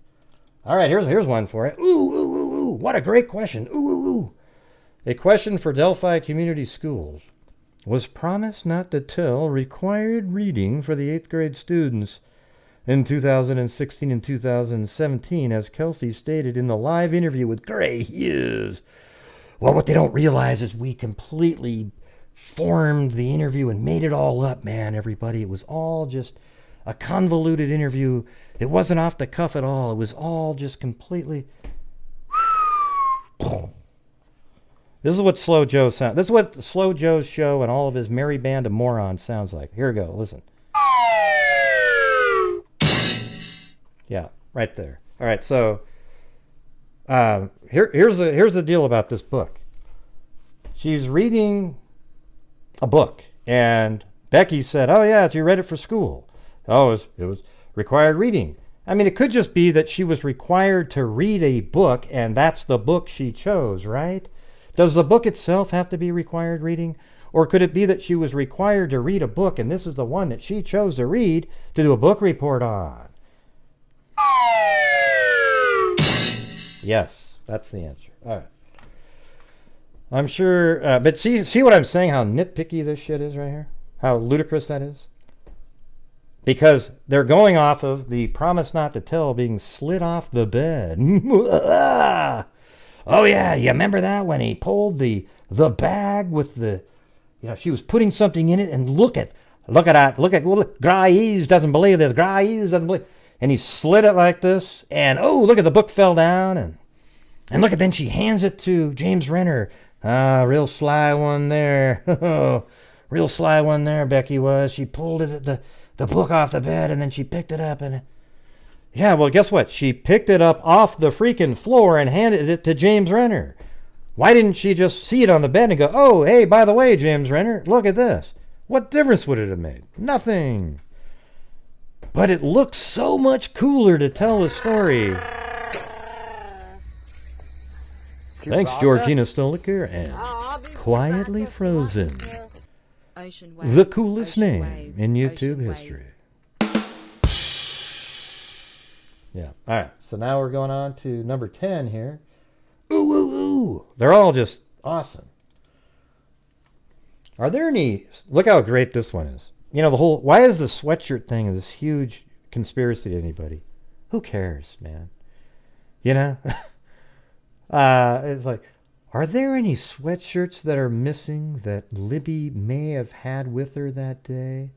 All right, here's one for it. Ooh, ooh, ooh, ooh. What a great question. Ooh, ooh, ooh. A question for Delphi Community Schools. Was promised not to tell required reading for the 8th grade students in 2016 and 2017, as Kelsi stated in the live interview with Grant Hughes. Well, what they don't realize is we completely formed the interview and made it all up, man, everybody. It was all just a convoluted interview. It wasn't off the cuff at all. It was all just completely... This is what Slow Joe sounds. This is what Slow Joe's show and all of his merry band of morons sounds like. Here we go. Listen. Yeah, right there. All right, so here's the deal about this book. She's reading a book, and Becky said, "Oh yeah, you read it for school." Oh, it was required reading. I mean, it could just be that she was required to read a book, and that's the book she chose, right? Does the book itself have to be required reading? Or could it be that she was required to read a book and this is the one that she chose to read to do a book report on? Yes. That's the answer. All right. I'm sure, but see what I'm saying? How nitpicky this shit is right here? How ludicrous that is? Because they're going off of the promise not to tell being slid off the bed. Oh yeah, you remember that when he pulled the bag with the, she was putting something in it, and look at Graves doesn't believe this. Graves doesn't believe, and he slid it like this, and look at the book fell down, and look at, then she hands it to James Renner. Real sly one there. Real sly one there, Becky was. She pulled the book off the bed, and then she picked it up, and yeah, well, guess what? She picked it up off the freaking floor and handed it to James Renner. Why didn't she just see it on the bed and go, oh, hey, by the way, James Renner, look at this? What difference would it have made? Nothing. But it looks so much cooler to tell a story. Thanks, Georgina Stoliker and Quietly Frozen. The coolest name in YouTube history. Yeah. All right. So now we're going on to number 10 here. Ooh, ooh, ooh. They're all just awesome. Are there any... Look how great this one is. The whole... Why is the sweatshirt thing this huge conspiracy to anybody? Who cares, man? It's like, are there any sweatshirts that are missing that Libby may have had with her that day?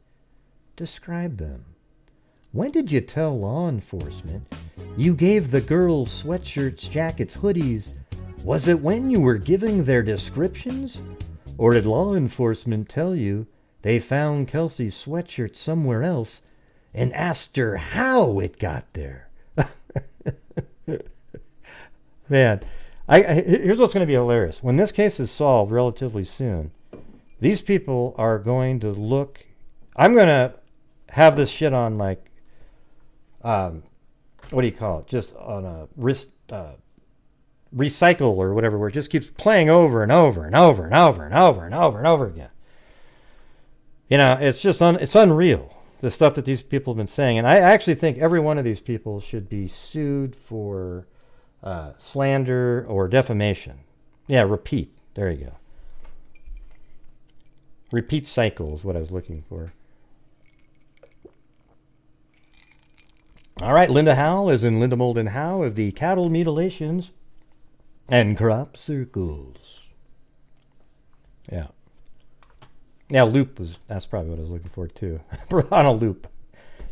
Describe them. When did you tell law enforcement you gave the girls sweatshirts, jackets, hoodies? Was it when you were giving their descriptions? Or did law enforcement tell you they found Kelsi's sweatshirt somewhere else and asked her how it got there? Man, here's what's going to be hilarious. When this case is solved relatively soon, these people are going to look... I'm going to have this shit on, like, what do you call it? Just on a wrist... recycle or whatever, where it just keeps playing over and over and over and over and over and over and over again. It's just it's unreal, the stuff that these people have been saying. And I actually think every one of these people should be sued for slander or defamation. Yeah, repeat. There you go. Repeat cycle is what I was looking for. All right, Linda Howe is in Linda Molden Howe of the Cattle Mutilations and Crop Circles. Yeah. Yeah, loop that's probably what I was looking for too. On a loop.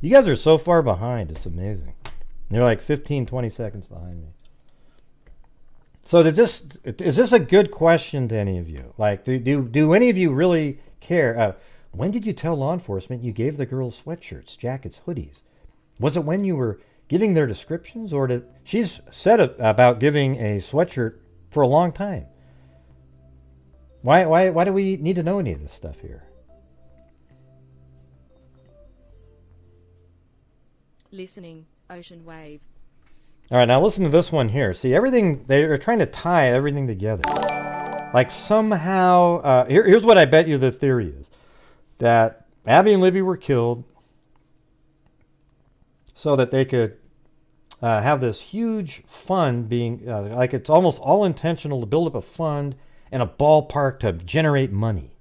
You guys are so far behind, it's amazing. You're like 15, 20 seconds behind me. So is this a good question to any of you? Like, do any of you really care? When did you tell law enforcement you gave the girls sweatshirts, jackets, hoodies? Was it when you were giving their descriptions, or she's said about giving a sweatshirt for a long time? Why do we need to know any of this stuff here? Listening, Ocean Wave. All right, now listen to this one here. See, everything, they're trying to tie everything together. Like somehow, here's what I bet you the theory is. That Abby and Libby were killed so that they could have this huge fund being, like it's almost all intentional to build up a fund and a ballpark to generate money.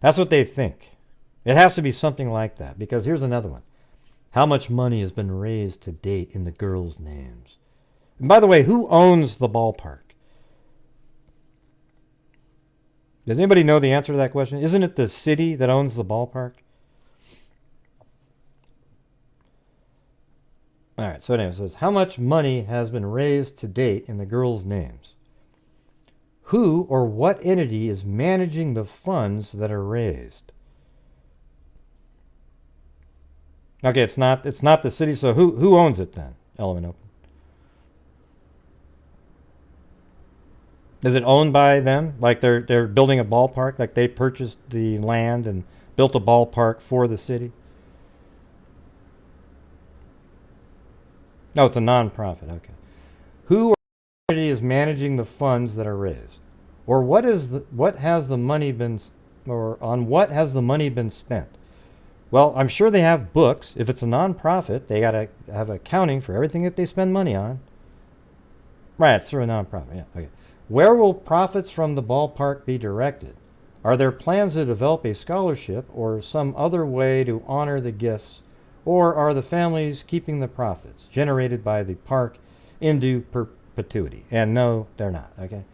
That's what they think. It has to be something like that, because here's another one. How much money has been raised to date in the girls' names? And by the way, who owns the ballpark? Does anybody know the answer to that question? Isn't it the city that owns the ballpark? All right, so anyway, it says, how much money has been raised to date in the girls' names? Who or what entity is managing the funds that are raised? Okay, it's not the city, so who owns it then? Element open. Is it owned by them? Like they're building a ballpark, like they purchased the land and built a ballpark for the city? No, it's a non-profit. Okay. Who or entity is managing the funds that are raised? Or on what has the money been spent? Well, I'm sure they have books. If it's a non-profit, they got to have accounting for everything that they spend money on. Right, it's through a nonprofit. Yeah, okay. Where will profits from the ballpark be directed? Are there plans to develop a scholarship or some other way to honor the gifts, or are the families keeping the profits generated by the park into perpetuity? And no, they're not. Okay.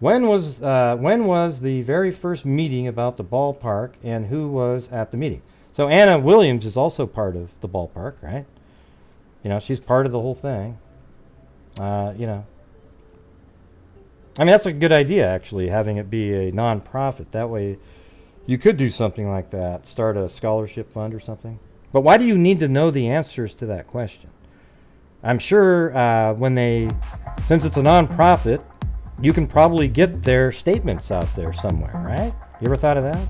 When was the very first meeting about the ballpark, and who was at the meeting? So Anna Williams is also part of the ballpark, right? You know, she's part of the whole thing. You know, I mean, that's a good idea, actually, having it be a non-profit. That way, you could do something like that, start a scholarship fund or something. But why do you need to know the answers to that question? I'm sure since it's a non-profit, you can probably get their statements out there somewhere, right? You ever thought of that?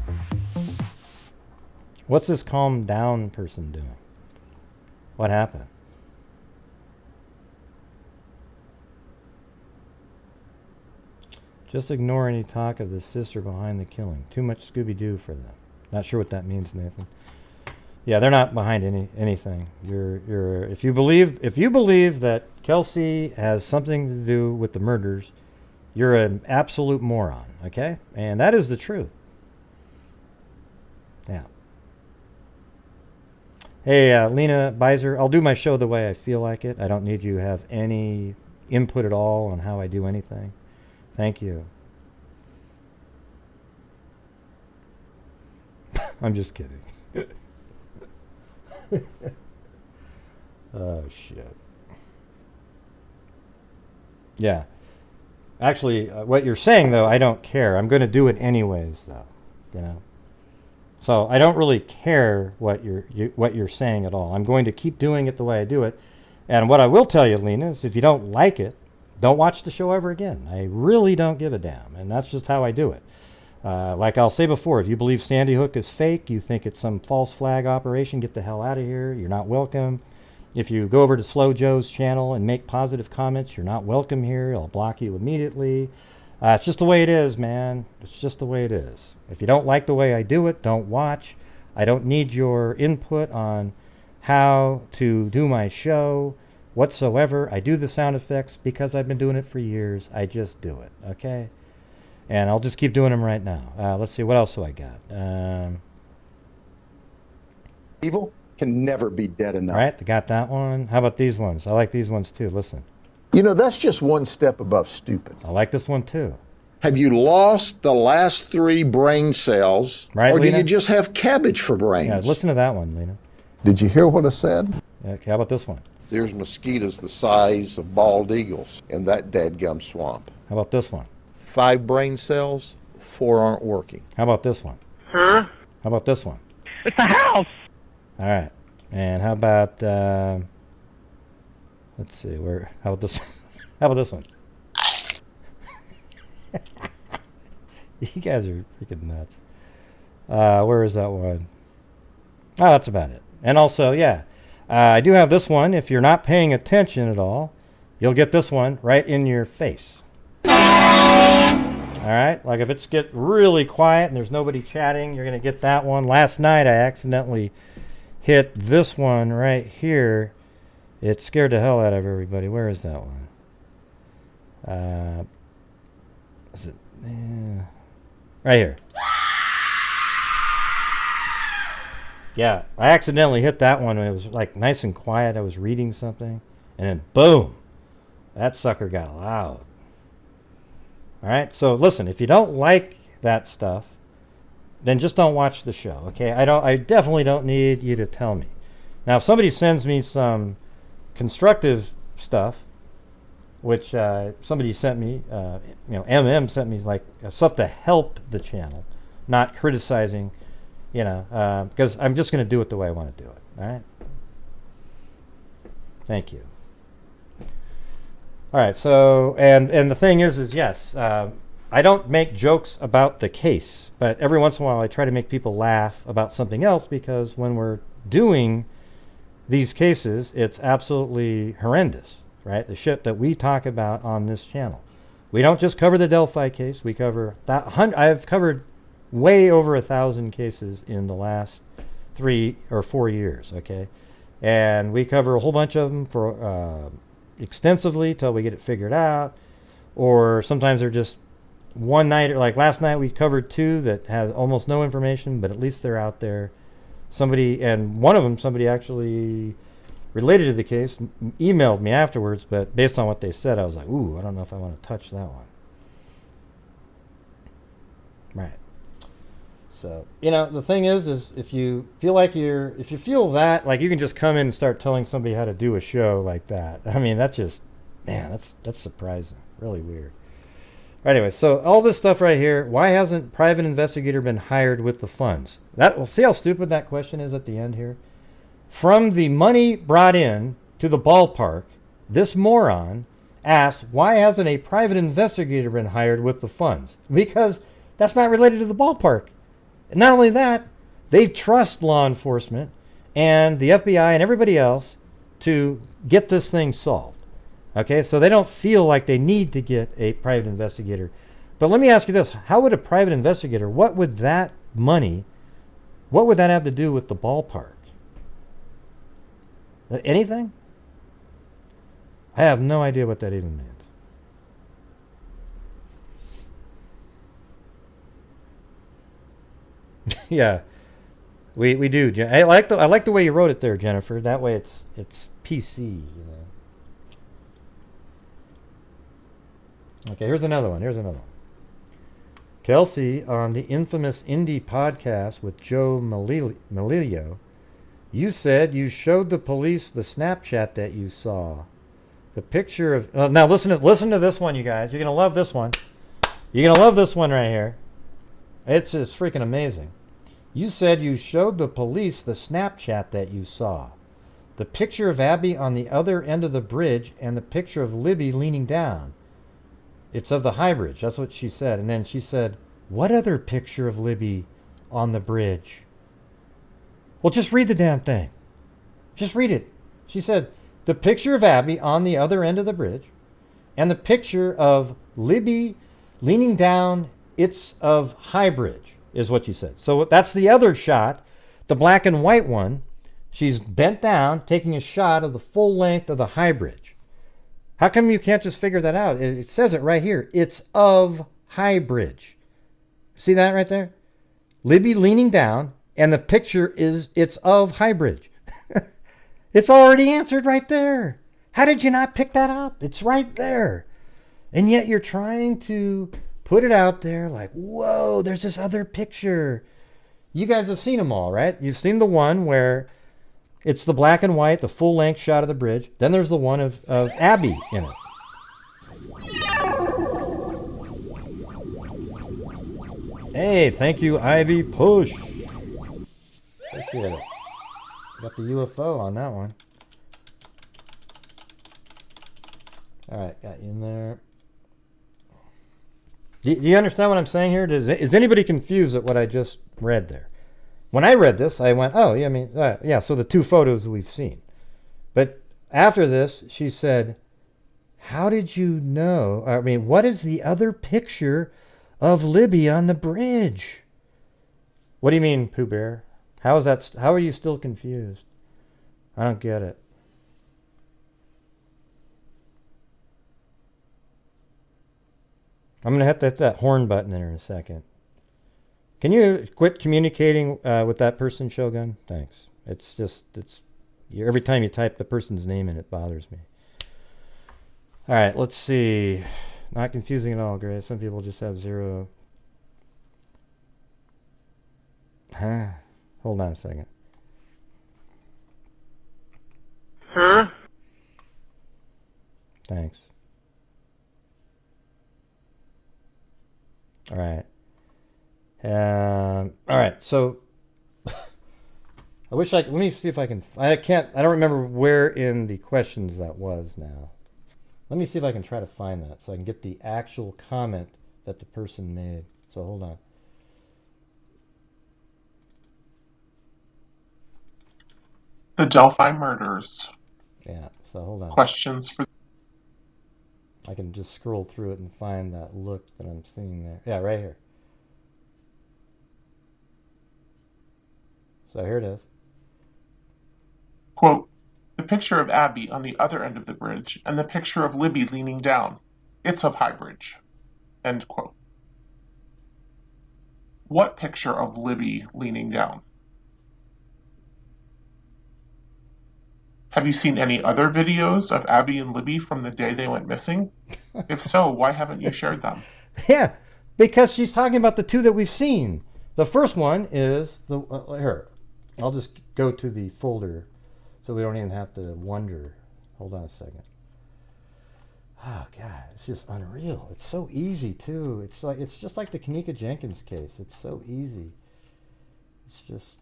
What's this calm down person doing? What happened? Just ignore any talk of the sister behind the killing. Too much Scooby-Doo for them. Not sure what that means, Nathan. Yeah, they're not behind anything. If you believe that Kelsi has something to do with the murders, you're an absolute moron, okay? And that is the truth. Yeah. Hey, Lena Beiser, I'll do my show the way I feel like it. I don't need you to have any input at all on how I do anything. Thank you. I'm just kidding. Oh, shit. Yeah. Actually, what you're saying, though, I don't care. I'm going to do it anyways, though. You know. So I don't really care what you're saying at all. I'm going to keep doing it the way I do it. And what I will tell you, Lena, is if you don't like it, don't watch the show ever again. I really don't give a damn, and that's just how I do it. Like I'll say before, if you believe Sandy Hook is fake, you think it's some false flag operation, get the hell out of here. You're not welcome. If you go over to Slow Joe's channel and make positive comments, you're not welcome here. I'll block you immediately. It's just the way it is, man. It's just the way it is. If you don't like the way I do it, don't watch. I don't need your input on how to do my show whatsoever. I do the sound effects because I've been doing it for years. I just do it, okay? And I'll just keep doing them right now. Let's see, what else do I got? Evil can never be dead enough. All right, I got that one. How about these ones? I like these ones too. Listen. You know, that's just one step above stupid. I like this one too. Have you lost the last 3 brain cells, right, or Lena? do you just have cabbage for brains? Yeah, listen to that one, Lena. Did you hear what I said? Okay, how about this one? There's mosquitoes the size of bald eagles in that dadgum swamp. How about this one? 5 brain cells, 4 aren't working. How about this one? Huh? How about this one? It's a house! All right. And how about, let's see, how about this? How about this one? You guys are freaking nuts. Where is that one? Oh, that's about it. And also, yeah, I do have this one. If you're not paying attention at all, you'll get this one right in your face. All right? Like if it's get really quiet and there's nobody chatting, you're going to get that one. Last night I accidentally hit this one right here. It scared the hell out of everybody. Where is that one? Is it? Right here. Yeah, I accidentally hit that one when it was like nice and quiet. I was reading something, and then boom, that sucker got loud. All right, so listen, if you don't like that stuff, then just don't watch the show, okay? I definitely don't need you to tell me. Now, if somebody sends me some constructive stuff, which somebody sent me, MM sent me like stuff to help the channel, not criticizing, because I'm just going to do it the way I want to do it. All right. Thank you. All right. So, and the thing is yes, I don't make jokes about the case, but every once in a while I try to make people laugh about something else, because when we're doing these cases, it's absolutely horrendous, right? The shit that we talk about on this channel. We don't just cover the Delphi case. We cover I've covered way over 1,000 cases in the last 3 or 4 years, okay? And we cover a whole bunch of them for extensively till we get it figured out, or sometimes they're just one night. Like last night, we covered 2 that have almost no information, but at least they're out there. And one of them, somebody actually related to the case, emailed me afterwards, but based on what they said, I was like, ooh, I don't know if I want to touch that one. Right. So, the thing is if you feel that, like you can just come in and start telling somebody how to do a show like that. I mean, that's surprising. Really weird. Anyway, so all this stuff right here, why hasn't private investigator been hired with the funds? See how stupid that question is at the end here? From the money brought in to the ballpark, this moron asks, why hasn't a private investigator been hired with the funds? Because that's not related to the ballpark. And not only that, they trust law enforcement and the FBI and everybody else to get this thing solved. Okay, so they don't feel like they need to get a private investigator. But let me ask you this. How would a private investigator, what would that have to do with the ballpark? Anything? I have no idea what that even means. Yeah, we do. I like the way you wrote it there, Jennifer. That way it's PC. Okay, here's another one. Kelsi, on the infamous Indie podcast with Joe Melilio, you said you showed the police the Snapchat that you saw. The picture of... now listen to this one, you guys. You're going to love this one. You're going to love this one right here. It's just freaking amazing. You said you showed the police the Snapchat that you saw. The picture of Abby on the other end of the bridge and the picture of Libby leaning down. It's of the High Bridge. That's what she said. And then she said, what other picture of Libby on the bridge? Well, just read the damn thing. Just read it. She said, the picture of Abby on the other end of the bridge and the picture of Libby leaning down, it's of High Bridge, is what she said. So that's the other shot, the black and white one. She's bent down, taking a shot of the full length of the High Bridge. How come you can't just figure that out? It says it right here. It's of High Bridge. See that right there? Libby leaning down, and the picture it's of High Bridge. It's already answered right there. How did you not pick that up? It's right there. And yet you're trying to put it out there like, whoa, there's this other picture. You guys have seen them all, right? You've seen the one where it's the black and white, the full-length shot of the bridge. Then there's the one of Abby in it. Hey, thank you, Ivy Push. Appreciate it. Got the UFO on that one. All right, got you in there. Do you understand what I'm saying here? Is anybody confused at what I just read there? When I read this, I went, oh, yeah, I mean, yeah, so the 2 photos we've seen. But after this, she said, how did you know? I mean, what is the other picture of Libby on the bridge? What do you mean, Pooh Bear? How are you still confused? I don't get it. I'm going to have to hit that horn button there in a second. Can you quit communicating with that person, Shogun? Thanks. Every time you type the person's name in, it bothers me. All right, let's see. Not confusing at all, Grace. Some people just have 0. Huh? Hold on a second. Huh? Thanks. All right. All right. So let me see if I can. I don't remember where in the questions that was now. Let me see if I can try to find that so I can get the actual comment that the person made. So hold on. The Delphi murders. Yeah, so hold on. Questions for... I can just scroll through it and find that look that I'm seeing there. Yeah, right here. So here it is. Quote, The picture of Abby on the other end of the bridge, and the picture of Libby leaning down. It's of High Bridge. End quote. What picture of Libby leaning down? Have you seen any other videos of Abby and Libby from the day they went missing? If so, why haven't you shared them? Yeah, because she's talking about the two that we've seen. The first one is the here. I'll just go to the folder so we don't even have to wonder. Hold on a second. Oh God, it's just unreal. It's so easy too. It's just like the Kanika Jenkins case. It's so easy. It's just.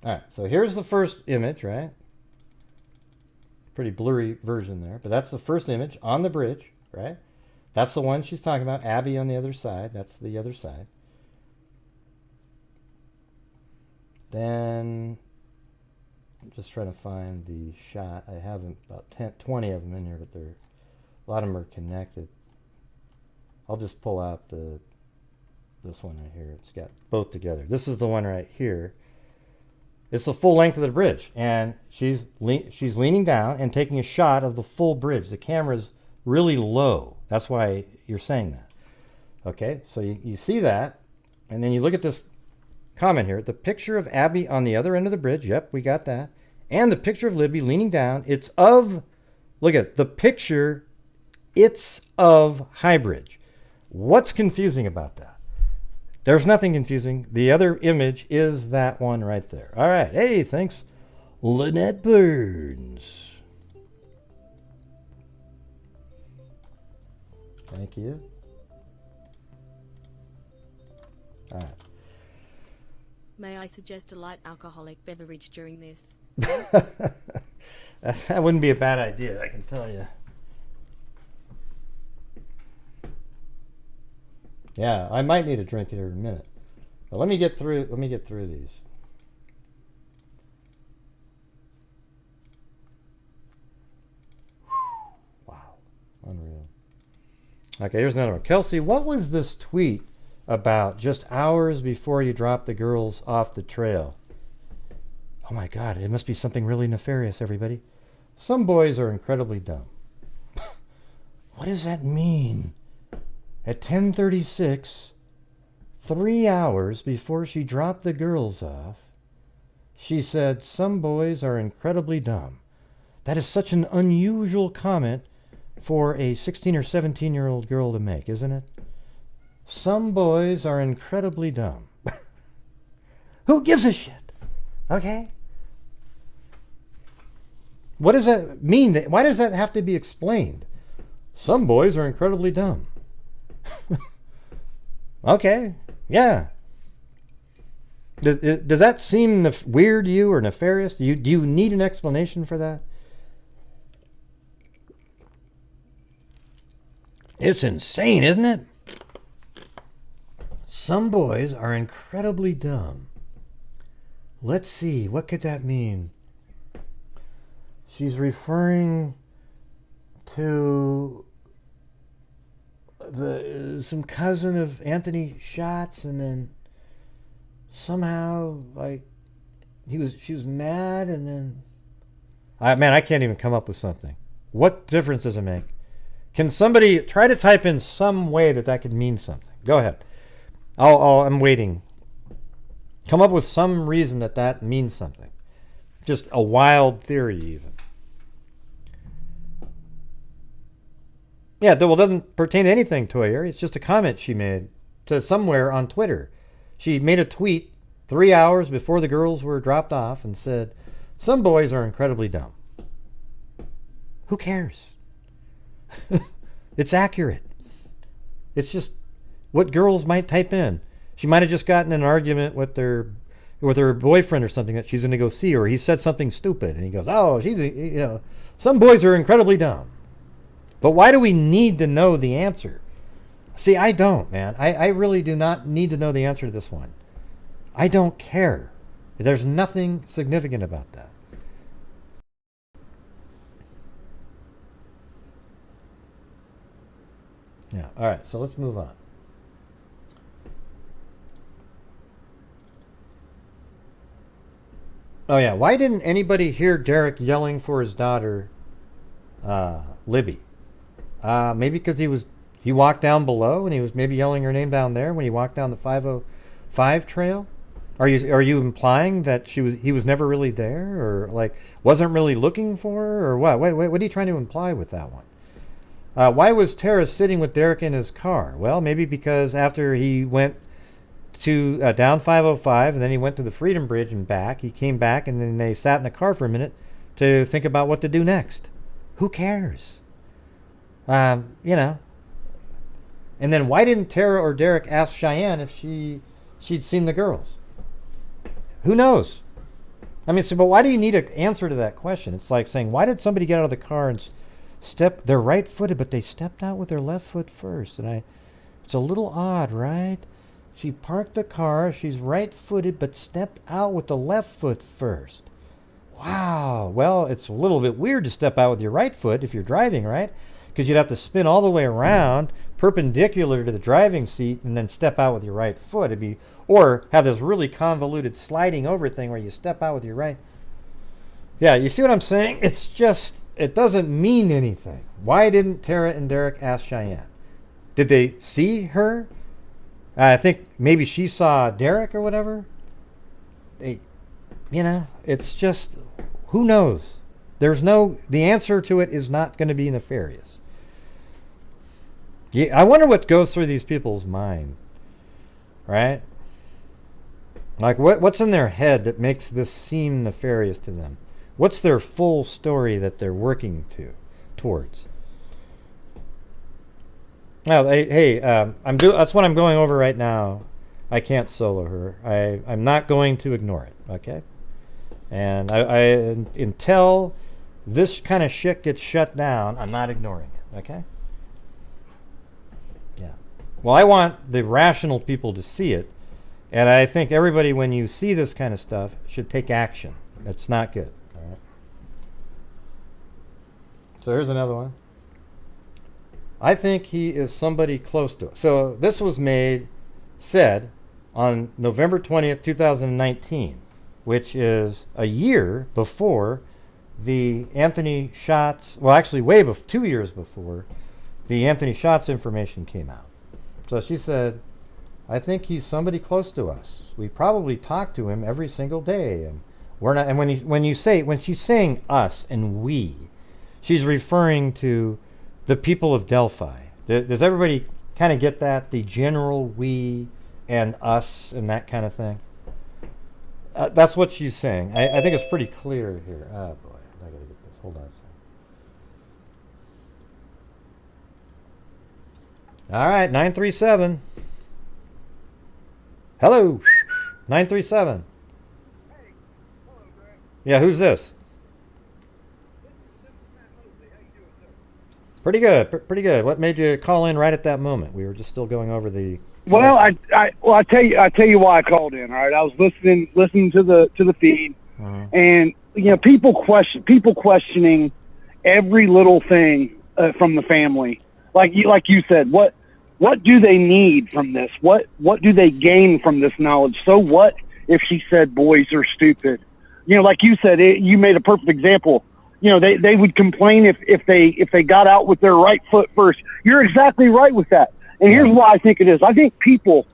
All right, so here's the first image, right? Pretty blurry version there, but that's the first image on the bridge, right? That's the one she's talking about. Abby on the other side. That's the other side. Then I'm just trying to find the shot. I have about 20 of them in here, but a lot of them are connected. I'll just pull out this one right here. It's got both together. This is the one right here. It's the full length of the bridge, and she's leaning down and taking a shot of the full bridge. The camera's really low. That's why you're saying that. Okay, so you see that, and then you look at this comment here. The picture of Abby on the other end of the bridge. Yep, we got that. And the picture of Libby leaning down. It's of, look at the picture. It's of High Bridge. What's confusing about that? There's nothing confusing. The other image is that one right there. All right. Hey, thanks, Lynette Burns. Thank you. All right. May I suggest a light alcoholic beverage during this? That wouldn't be a bad idea, I can tell you. Yeah, I might need a drink here in a minute. But let me get through these. Wow. Unreal. Okay, here's another one. Kelsi, what was this tweet about just hours before you dropped the girls off the trail? Oh my God, it must be something really nefarious, everybody. Some boys are incredibly dumb. What does that mean? At 10:36, 3 hours before she dropped the girls off, she said, "Some boys are incredibly dumb." That is such an unusual comment for a 16 or 17-year-old girl to make, isn't it? Some boys are incredibly dumb. Who gives a shit? Okay? What does that mean? Why does that have to be explained? Some boys are incredibly dumb. Okay, yeah. Does that seem weird to you or nefarious? Do you need an explanation for that? It's insane, isn't it? Some boys are incredibly dumb. Let's see, what could that mean? She's referring to some cousin of Anthony Schatz, and then somehow like she was mad, and then I can't even come up with something. What difference does it make? Can somebody try to type in some way that could mean something? Go ahead. I'm waiting. Come up with some reason that means something. Just a wild theory, even. Yeah, well, it doesn't pertain to anything, Toyer. It's just a comment she made to somewhere on Twitter. She made a tweet 3 hours before the girls were dropped off and said, "Some boys are incredibly dumb." Who cares? It's accurate. It's just what girls might type in. She might have just gotten in an argument with her boyfriend or something that she's going to go see, or he said something stupid, and he goes, "Oh, some boys are incredibly dumb." But why do we need to know the answer? See, I don't, man. I really do not need to know the answer to this one. I don't care. There's nothing significant about that. Yeah, all right, so let's move on. Oh yeah, why didn't anybody hear Derek yelling for his daughter, Libby? Maybe because he walked down below and he was maybe yelling her name down there when he walked down the 505 trail. Are you implying that he was never really there, or like wasn't really looking for her, or what? Wait, what are you trying to imply with that one? Why was Tara sitting with Derek in his car? Well, maybe because after he went to down 505 and then he went to the Freedom Bridge and back, he came back and then they sat in the car for a minute to think about what to do next. Who cares? And then why didn't Tara or Derek ask Cheyenne if she'd seen the girls? Who knows? I mean, but why do you need an answer to that question? It's like saying, why did somebody get out of the car and they're right-footed, but they stepped out with their left foot first? And it's a little odd, right? She parked the car, she's right-footed, but stepped out with the left foot first. Wow. Well, it's a little bit weird to step out with your right foot if you're driving, right? Because you'd have to spin all the way around, perpendicular to the driving seat, and then step out with your right foot. Or have this really convoluted sliding over thing where you step out with your right. Yeah, you see what I'm saying? It's just, it doesn't mean anything. Why didn't Tara and Derek ask Cheyenne? Did they see her? I think maybe she saw Derek or whatever. It's just, who knows? The answer to it is not going to be nefarious. Yeah, I wonder what goes through these people's mind, right? Like, what's in their head that makes this seem nefarious to them? What's their full story that they're working towards? Well, hey, that's what I'm going over right now. I can't solo her. I'm not going to ignore it, okay? And I until this kind of shit gets shut down, I'm not ignoring it, okay? Yeah. Well, I want the rational people to see it, and I think everybody, when you see this kind of stuff, should take action. That's not good, all right? So here's another one. I think he is somebody close to it. So this was said on November 20th, 2019, which is a year before the Anthony Schatz, well, actually 2 years before the Anthony Schatz information came out. So she said, I think he's somebody close to us. We probably talk to him every single day, and we're not. And when she's saying us and we, she's referring to the people of Delphi. Does everybody kind of get that? The general we and us and that kind of thing? That's what she's saying. I think it's pretty clear here. Oh boy, I gotta get this. Hold on a second. All right, 937. Hello, 937. Hey, hello, Grant. Yeah, who's this? How you doing, sir? Pretty good. What made you call in right at that moment? We were just still going over the. Well, I tell you why I called in. All right, I was listening to the feed, and people questioning every little thing from the family. Like you said, what do they need from this? What do they gain from this knowledge? So what if she said boys are stupid? Like you said, you made a perfect example. They would complain if they got out with their right foot first. You're exactly right with that. And here's why I think it is. I think people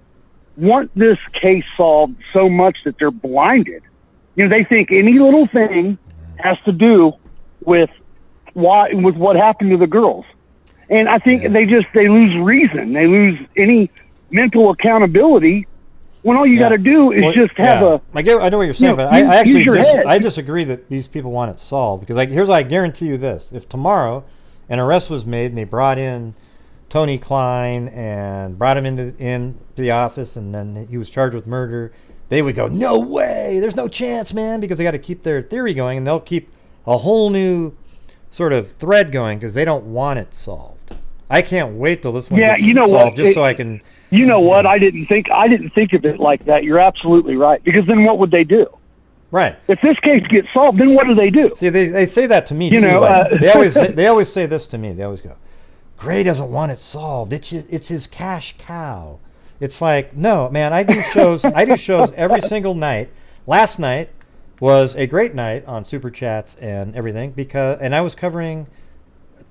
want this case solved so much that they're blinded. They think any little thing has to do with what happened to the girls. And I think they lose reason. They lose any mental accountability when all you got to do is just have a. I know what you're saying, but I actually I disagree that these people want it solved, because here's I guarantee you this: if tomorrow an arrest was made and they brought in Tony Klein and brought him into the office, and then he was charged with murder, they would go, no way, there's no chance, man, because they got to keep their theory going, and they'll keep a whole new sort of thread going because they don't want it solved. I can't wait till this one gets solved, just so I can. You know what? I didn't think of it like that. You're absolutely right. Because then what would they do? Right. If this case gets solved, then what do they do? See, they say that to me too. They always say this to me. They always go, Gray doesn't want it solved. It's his cash cow. It's like, no, man, I do shows every single night. Last night, was a great night on Super Chats and everything, and I was covering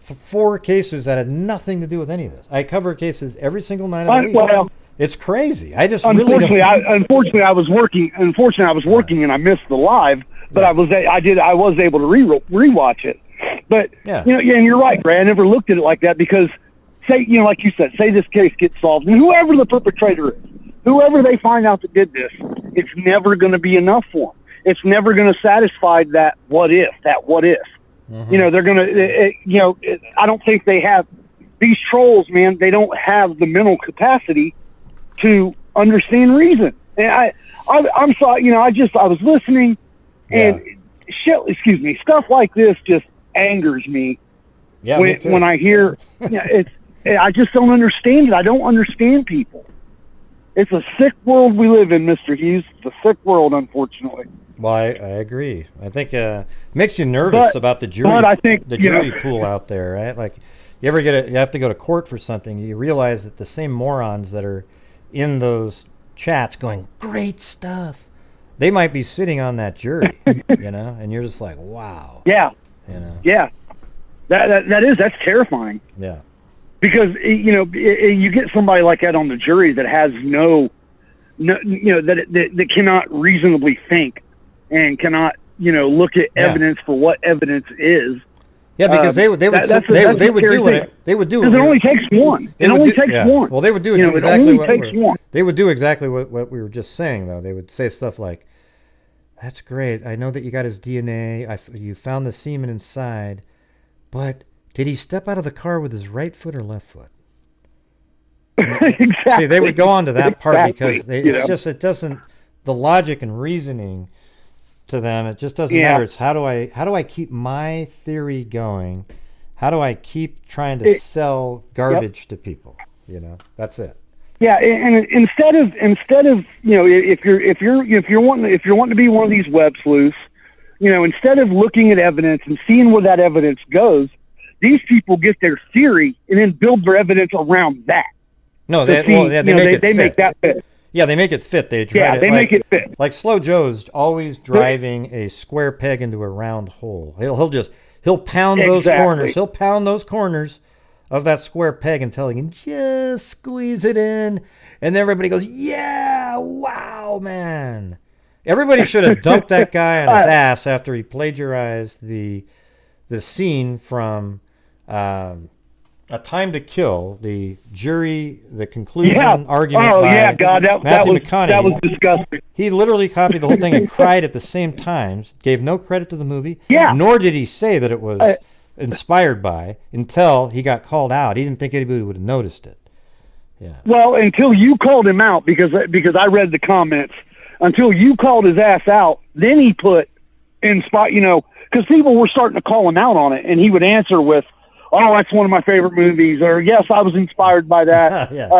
4 cases that had nothing to do with any of this. I cover cases every single night of the week. Well, it's crazy. I just unfortunately, I was working. Unfortunately, I was working and I missed the live. But I was able to rewatch it. But and you're right, Ray. I never looked at it like that because, like you said, say this case gets solved, and whoever the perpetrator is, whoever they find out that did this, it's never going to be enough for them. It's never going to satisfy that what if. Mm-hmm. They're going to. I don't think they have these trolls, man. They don't have the mental capacity to understand reason. And I'm sorry. I was listening. And stuff like this just angers me. Yeah, when I hear, I just don't understand it. I don't understand people. It's a sick world we live in, Mr. Hughes. It's a sick world, unfortunately. Well, I agree. I think it makes you nervous about the jury. But I think the jury pool out there, right? Like, you have to go to court for something. You realize that the same morons that are in those chats going, great stuff, they might be sitting on that jury, and you're just like, wow. Yeah. Yeah. That's terrifying. Yeah. Because, you get somebody like that on the jury that has that cannot reasonably think and cannot, look at evidence for what evidence is. Yeah, because they would do what it only takes one. It only takes one. Well, they would do They would do exactly what we were just saying, though. They would say stuff like, "That's great. I know that you got his DNA. You found the semen inside, but did he step out of the car with his right foot or left foot?" Exactly. See, they would go on to that part because it doesn't, the logic and reasoning to them, it just doesn't matter. It's how do I keep my theory going? How do I keep trying to sell garbage to people? That's it. Yeah, and instead of if you're wanting to be one of these web sleuths, instead of looking at evidence and seeing where that evidence goes, these people get their theory and then build their evidence around that. No, they make that fit. Yeah, they make it fit. They make it fit. Like Slow Joe's always driving a square peg into a round hole. He'll pound those corners. He'll pound those corners of that square peg until he can just squeeze it in, and then everybody goes, "Yeah, wow, man!" Everybody should have dumped that guy on his ass after he plagiarized the scene from A Time to Kill, the jury, the conclusion argument. Oh, by God, that was disgusting. He literally copied the whole thing and cried at the same time, gave no credit to the movie, nor did he say that it was inspired by until he got called out. He didn't think anybody would have noticed it. Yeah. Well, until you called him out, because I read the comments, until you called his ass out, then he put in spot, because people were starting to call him out on it, and he would answer with, "Oh, that's one of my favorite movies," or "Yes, I was inspired by that." Yes,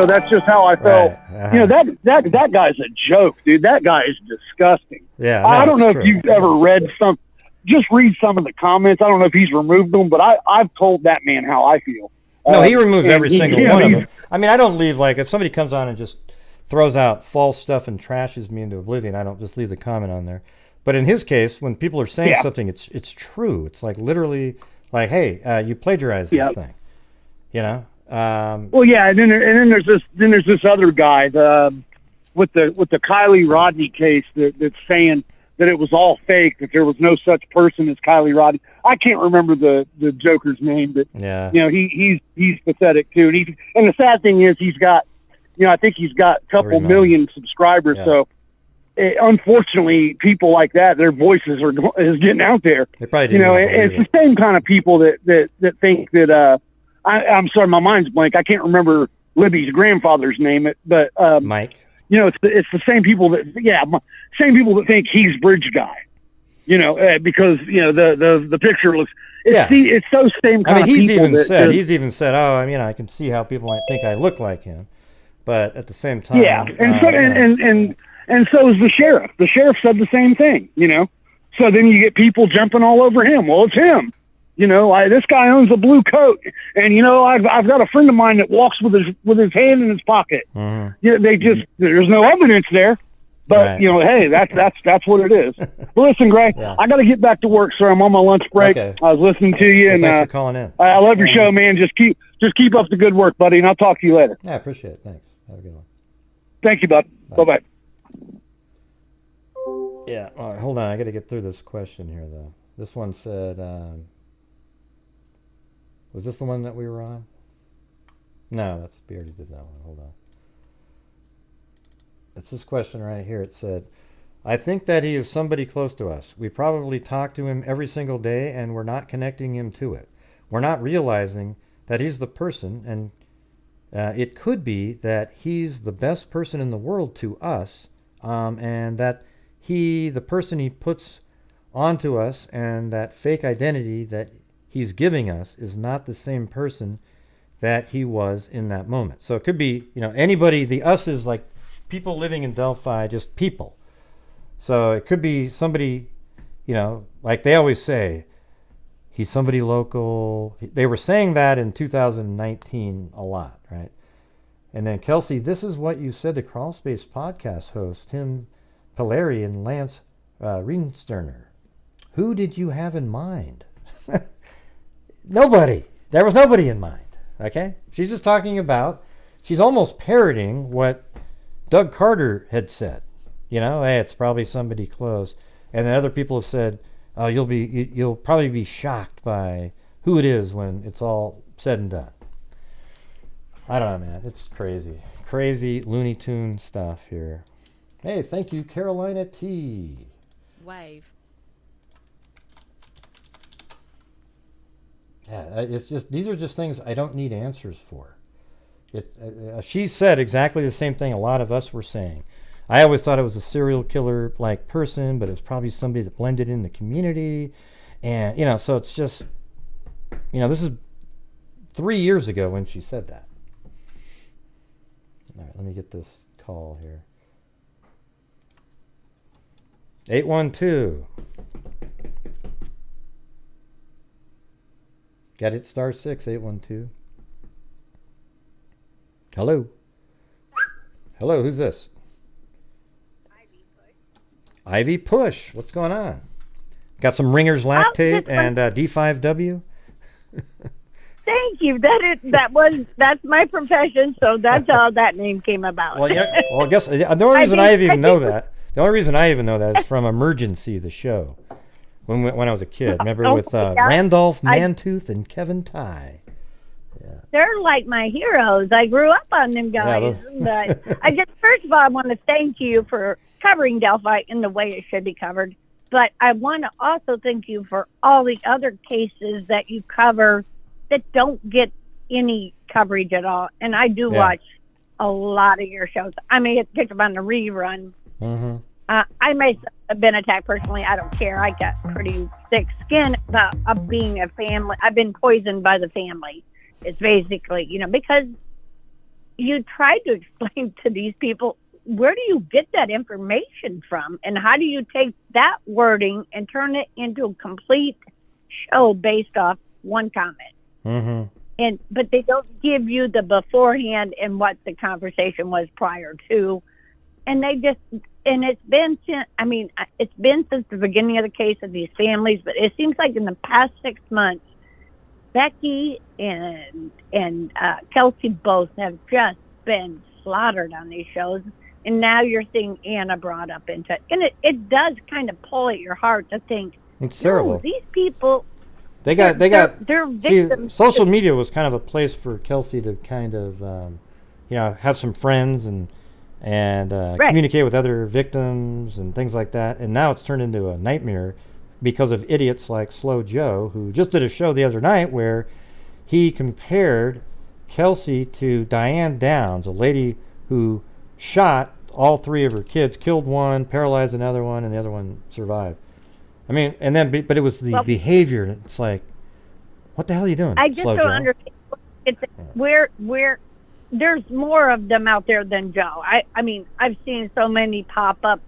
that's just how I felt. Right. That guy's a joke, dude. That guy is disgusting. Yeah, I don't know if you've ever read just read some of the comments. I don't know if he's removed them, but I've told that man how I feel. No, he removes every single one of them. I mean, I don't leave, like, if somebody comes on and just throws out false stuff and trashes me into oblivion, I don't just leave the comment on there. But in his case, when people are saying something, it's true. It's like literally like, "Hey, you plagiarized this thing," Well, yeah, and then there's this other guy with the Kylie Rodney case that's saying that it was all fake, that there was no such person as Kylie Rodney. I can't remember the Joker's name, but he's pathetic too. And the sad thing is he's got, I think he's got a couple million subscribers. Yeah. So unfortunately, people like that, their voices is getting out there. They probably it's the same kind of people that think that. I'm sorry, my mind's blank. I can't remember Libby's grandfather's name, but Mike. It's the same people that think he's Bridge Guy. Because the picture looks. It's those same kind of people. He's even said, "Oh, I mean, I can see how people might think I look like him," but at the same time, and so is the sheriff. The sheriff said the same thing. So then you get people jumping all over him. Well, it's him. This guy owns a blue coat, and I've got a friend of mine that walks with his hand in his pocket. Mm-hmm. Yeah, there's no evidence there. But Right. Hey, that's what it is. But listen, Gray, Yeah. I got to get back to work, sir. I'm on my lunch break. Okay. I was listening to you, Well, and thanks for calling in. I love your show, man. Just keep up the good work, buddy, and I'll talk to you later. Yeah, I appreciate it. Thanks. Have a good one. Thank you, bud. Bye-bye. Yeah. All right, hold on. I got to get through this question here, though. This one said, was this the one that we were on? No, we already did that one. Hold on. It's this question right here. It said, I think that he is somebody close to us. We probably talk to him every single day, and we're not connecting him to it. We're not realizing that he's the person, and it could be that he's the best person in the world to us, and that the person he puts onto us, and that fake identity that he's giving us is not the same person that he was in that moment. So it could be, anybody. The us is like people living in Delphi, just people. So it could be somebody, like they always say, he's somebody local. They were saying that in 2019 a lot, right? And then Kelsi, this is what you said to Crawlspace podcast host Tim Polari and Lance Reinsterner. Who did you have in mind? Nobody. There was nobody in mind. Okay? She's just talking about, she's almost parroting what Doug Carter had said. Hey, it's probably somebody close. And then other people have said, oh, you'll probably be shocked by who it is when it's all said and done. I don't know, man. It's crazy. Crazy Looney Tune stuff here. Hey, thank you, Carolina T. Wave. Yeah, it's just, these are just things I don't need answers for. She said exactly the same thing a lot of us were saying. I always thought it was a serial killer like person, but it was probably somebody that blended in the community. And, so it's just, this is 3 years ago when she said that. All right, let me get this call here. 812. Got it, *6, 812. Hello. Hello, who's this? Ivy Push. What's going on? Got some Ringer's lactate and D5W? Thank you. That's my profession, so that's how that name came about. Well, I guess the only reason I even know that is from Emergency, the show, when I was a kid. Remember with Randolph Mantooth and Kevin Tye. Yeah. They're like my heroes. I grew up on them guys. But first of all, I want to thank you for covering Delphi in the way it should be covered. But I want to also thank you for all the other cases that you cover that don't get any coverage at all. And I do watch a lot of your shows. I may have picked up on the rerun. Mm-hmm. I may have been attacked personally. I don't care. I got pretty thick skin of being a family. I've been poisoned by the family. It's basically, because you tried to explain to these people, where do you get that information from? And how do you take that wording and turn it into a complete show based off one comment? Mm-hmm. But they don't give you the beforehand and what the conversation was prior to. And it's been since the beginning of the case of these families, but it seems like in the past 6 months, Becky and Kelsi both have just been slaughtered on these shows. And now you're seeing Anna brought up into it. And it does kind of pull at your heart to think, it's terrible. These people, they're victims. See, social media was kind of a place for Kelsi to kind of, have some friends and communicate with other victims and things like that. And now it's turned into a nightmare because of idiots like Slow Joe, who just did a show the other night where he compared Kelsi to Diane Downs, a lady who shot all 3 of her kids, killed one, paralyzed another one, and the other one survived. I mean, but it was the behavior. It's like, what the hell are you doing? I just Slow don't Joe? understand. It's where there's more of them out there than Joe. I mean, I've seen so many pop up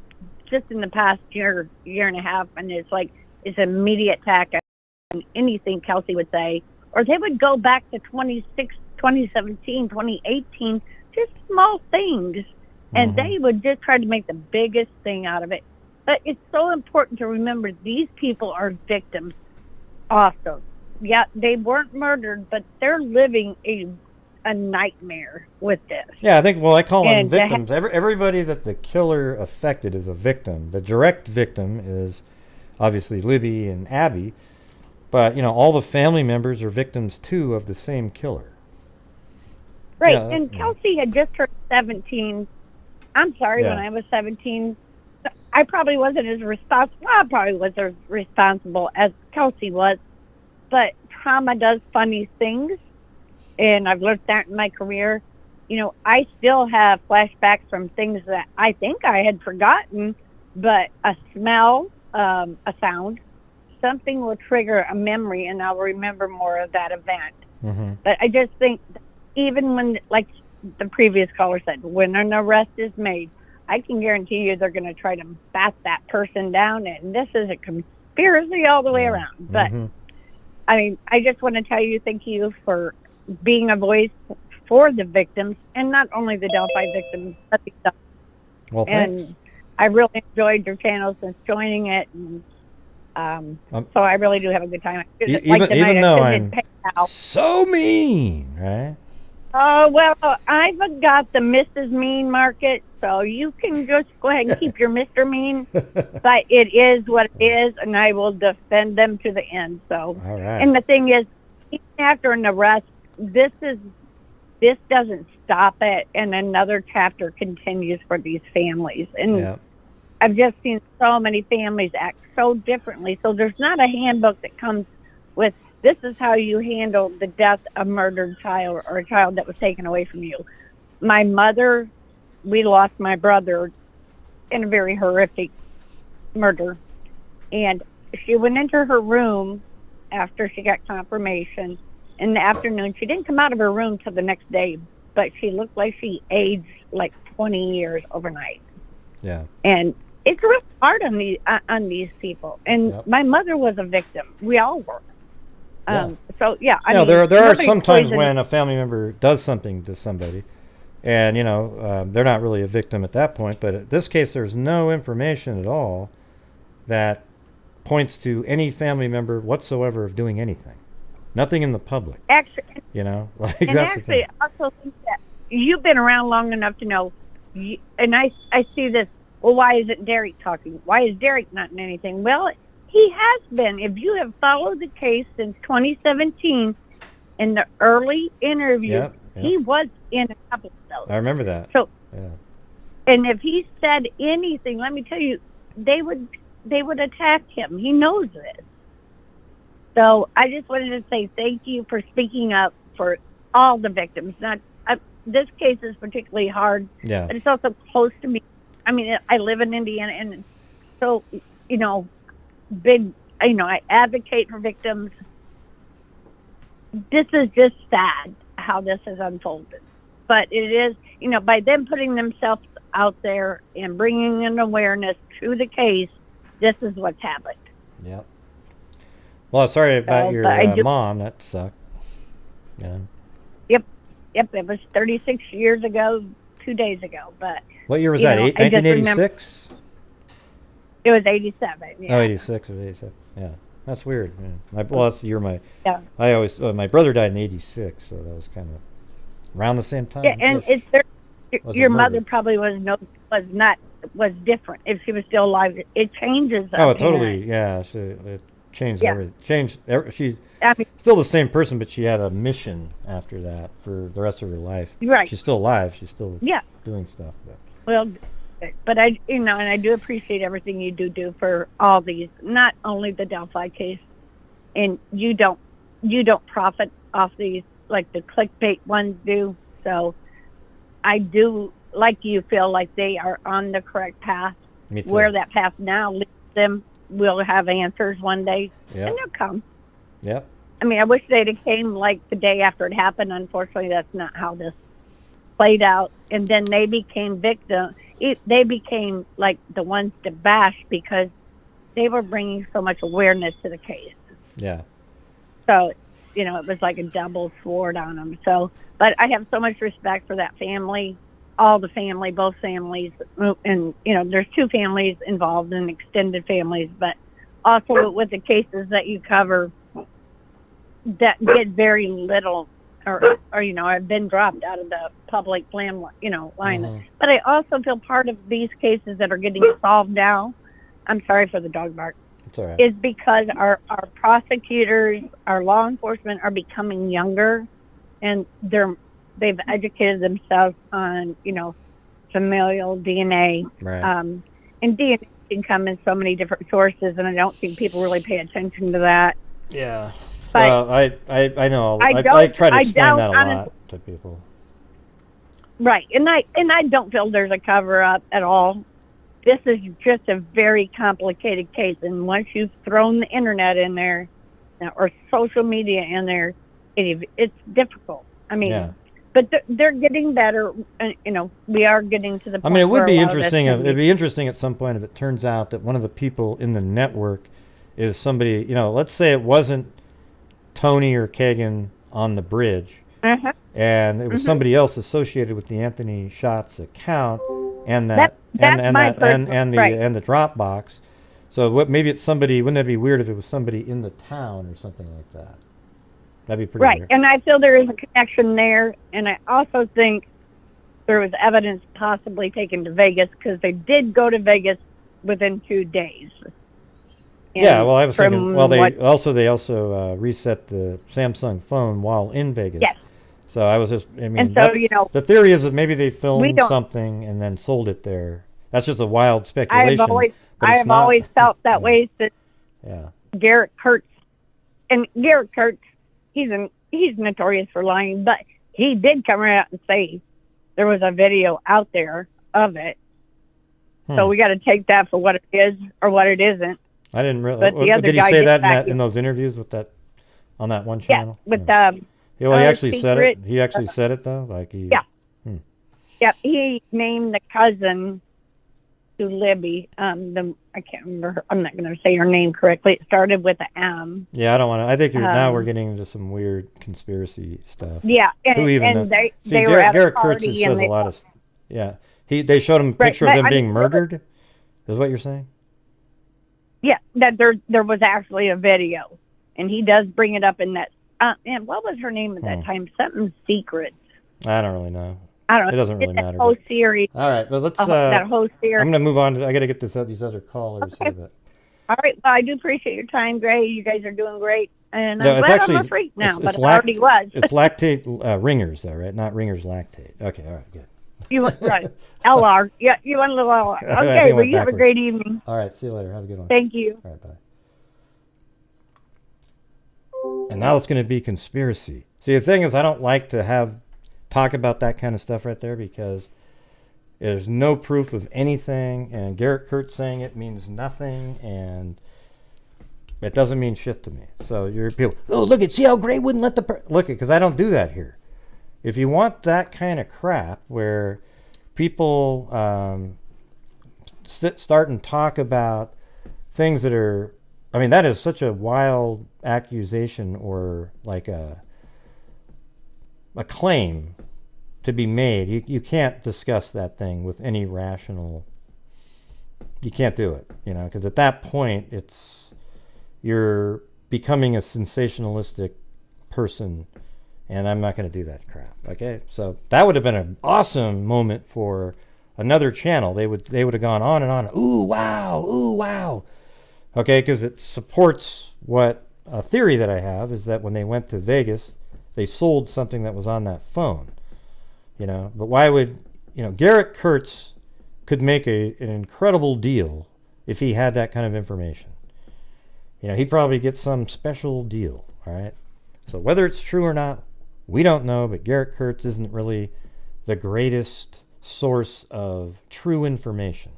just in the past year and a half, and it's like it's an immediate attack on anything Kelsi would say, or they would go back to 2017, 2018, just small things, And they would just try to make the biggest thing out of it. But it's so important to remember these people are victims also. Yeah, they weren't murdered, but they're living a nightmare with this. Yeah, I think, well, I call them And victims. Everybody that the killer affected is a victim. The direct victim is obviously Libby and Abby, but, you know, all the family members are victims, too, of the same killer. Right, Yeah, and Kelsi had just turned 17. I'm sorry, Yeah. when I was 17, I probably wasn't as responsible. Well, I probably was as responsible as Kelsi was, but trauma does funny things, and I've learned that in my career. You know, I still have flashbacks from things that I think I had forgotten, but a smell, a sound, something will trigger a memory, and I'll remember more of that event. But I just think, even when, like the previous caller said, when an arrest is made, I can guarantee you they're going to try to bat that person down, and this is a conspiracy all the way around. But, I mean, I just want to tell you thank you for being a voice for the victims, and not only the Delphi victims, but the others. Well, thanks. And I really enjoyed your channel since joining it, and so I really do have a good time. Even though I'm so mean, right? Oh, well, I've got the Mrs. Mean market, so you can just go ahead and keep your Mr. Mean. But it is what it is, and I will defend them to the end. So, all right. And the thing is, even after an arrest, this doesn't stop it, and another chapter continues for these families. And I've just seen so many families act so differently. So there's not a handbook that comes with, this is how you handle the death of a murdered child or a child that was taken away from you. My mother, we lost my brother in a very horrific murder. And she went into her room after she got confirmation in the afternoon. She didn't come out of her room till the next day, but she looked like she aged like 20 years overnight. Yeah. And it's real hard on these people. And my mother was a victim. We all were. So yeah, I mean, there are some times poisoned. when a family member does something to somebody, and you know they're not really a victim at that point. But in this case, there's no information at all that points to any family member whatsoever of doing anything. Nothing in the public. Actually, you know, like and that's actually, the thing. I also think that you've been around long enough to know. And I see this. Well, why isn't Derek talking? Why is Derek not in anything? Well, he has been. If you have followed the case since 2017, in the early interviews, he was in a couple of those. I remember that. So, and if he said anything, let me tell you, they would attack him. He knows this. So I just wanted to say thank you for speaking up for all the victims. Not this case is particularly hard, but it's also close to me. I mean, I live in Indiana, and so I advocate for victims. This is just sad how this has unfolded, but it is, by them putting themselves out there and bringing an awareness to the case, this is what's happened. Yep. Well, sorry about your mom. That sucked. Yeah. Yep. It was 36 years ago, 2 days ago. But what year was that? 1986. It was 87. Yeah. Oh, 86 or 87. Yeah, that's weird. Yeah. That's the year my brother died in 86, so that was kind of around the same time. Yeah, and your mother probably was different if she was still alive. It changes. Oh, totally. Yeah, it changed everything. She's still the same person, but she had a mission after that for the rest of her life. Right. She's still alive. She's still doing stuff. Well, but and I do appreciate everything you do for all these, not only the Delphi case, and you don't profit off these like the clickbait ones do. So I do, like you, feel like they are on the correct path. Me too. Where that path now leads them, we'll have answers one day, and they'll come. Yep. I mean, I wish they'd have came like the day after it happened. Unfortunately, that's not how this played out. And then they became victims. They became like the ones to bash because they were bringing so much awareness to the case. Yeah. So, it was like a double sword on them. So, but I have so much respect for that family, all the family, both families, and there's 2 families involved in extended families, but also with the cases that you cover that get very little, or have been dropped out of the public line. But I also feel part of these cases that are getting solved now. I'm sorry for the dog bark. It's all right. Is because our prosecutors, our law enforcement are becoming younger, and they've educated themselves on familial DNA. Right. And DNA can come in so many different sources, and I don't think people really pay attention to that. Yeah. But well, I know. I try to explain that a lot to people. Right, and I don't feel there's a cover up at all. This is just a very complicated case, and once you've thrown the internet in there, or social media in there, it's difficult. I mean, yeah. But they're getting better. We are getting to the point. I mean, it would where be a lot of interesting. this It'd be interesting at some point if it turns out that one of the people in the network is somebody. Let's say it wasn't Tony or Kagan on the bridge, and it was somebody else associated with the Anthony Schatz account, and the Dropbox. So maybe it's somebody. Wouldn't that be weird if it was somebody in the town or something like that? That'd be pretty right. weird. And I feel there is a connection there, and I also think there was evidence possibly taken to Vegas, because they did go to Vegas within 2 days. And yeah, well, I was thinking. Well, they also reset the Samsung phone while in Vegas. Yes. So I was just. I mean, and so the theory is that maybe they filmed something and then sold it there. That's just a wild speculation. I have always felt that way. That yeah. Garrett Kurtz, he's notorious for lying, but he did come out and say there was a video out there of it. So we got to take that for what it is or what it isn't. I didn't really. But the other did he guy say that in those interviews with that on that one channel? Yeah, with yeah, well, he actually said it. He actually said it though. Like he. Yeah. Yeah, he named the cousin to Libby. I can't remember her. I'm not going to say her name correctly. It started with an M. Yeah, I don't want to. I think now we're getting into some weird conspiracy stuff. Yeah, and they were at Garrett a party Kurtz says a lot of. Yeah, they showed him a picture of them being murdered. Is what you're saying? Yeah, that there was actually a video, and he does bring it up in that. And what was her name at that time? Something Secret. I don't really know. I don't know. It doesn't really matter. That whole series. All right, but let's. That whole series. I'm going to move on. I got to get these other callers here. But. All right. Well, I do appreciate your time, Gray. You guys are doing great, and I'm glad I'm a freak now, but I already was. It's lactate ringers, though, right? Not ringers lactate. Okay. All right. Good. You want right? LR. Yeah. You want a little LR. Okay. Well, you have a great evening. All right. See you later. Have a good one. Thank you. All right. Bye. And now it's going to be conspiracy. See, the thing is, I don't like to talk about that kind of stuff right there because there's no proof of anything, and Garrett Kurtz saying it means nothing, and it doesn't mean shit to me. So you're people, see how Gray wouldn't let look because I don't do that here. If you want that kind of crap where people start and talk about things that are, I mean, that is such a wild accusation or like a claim to be made. You can't discuss that thing with any rational. You can't do it, because at that point you're becoming a sensationalistic person, and I'm not going to do that crap. Okay, so that would have been an awesome moment for another channel. They would have gone on and on. Ooh wow. Okay, because it supports what a theory that I have is that when they went to Vegas, they sold something that was on that phone. But why would, Garrett Kurtz could make an incredible deal if he had that kind of information. He'd probably get some special deal, all right? So whether it's true or not, we don't know, but Garrett Kurtz isn't really the greatest source of true information.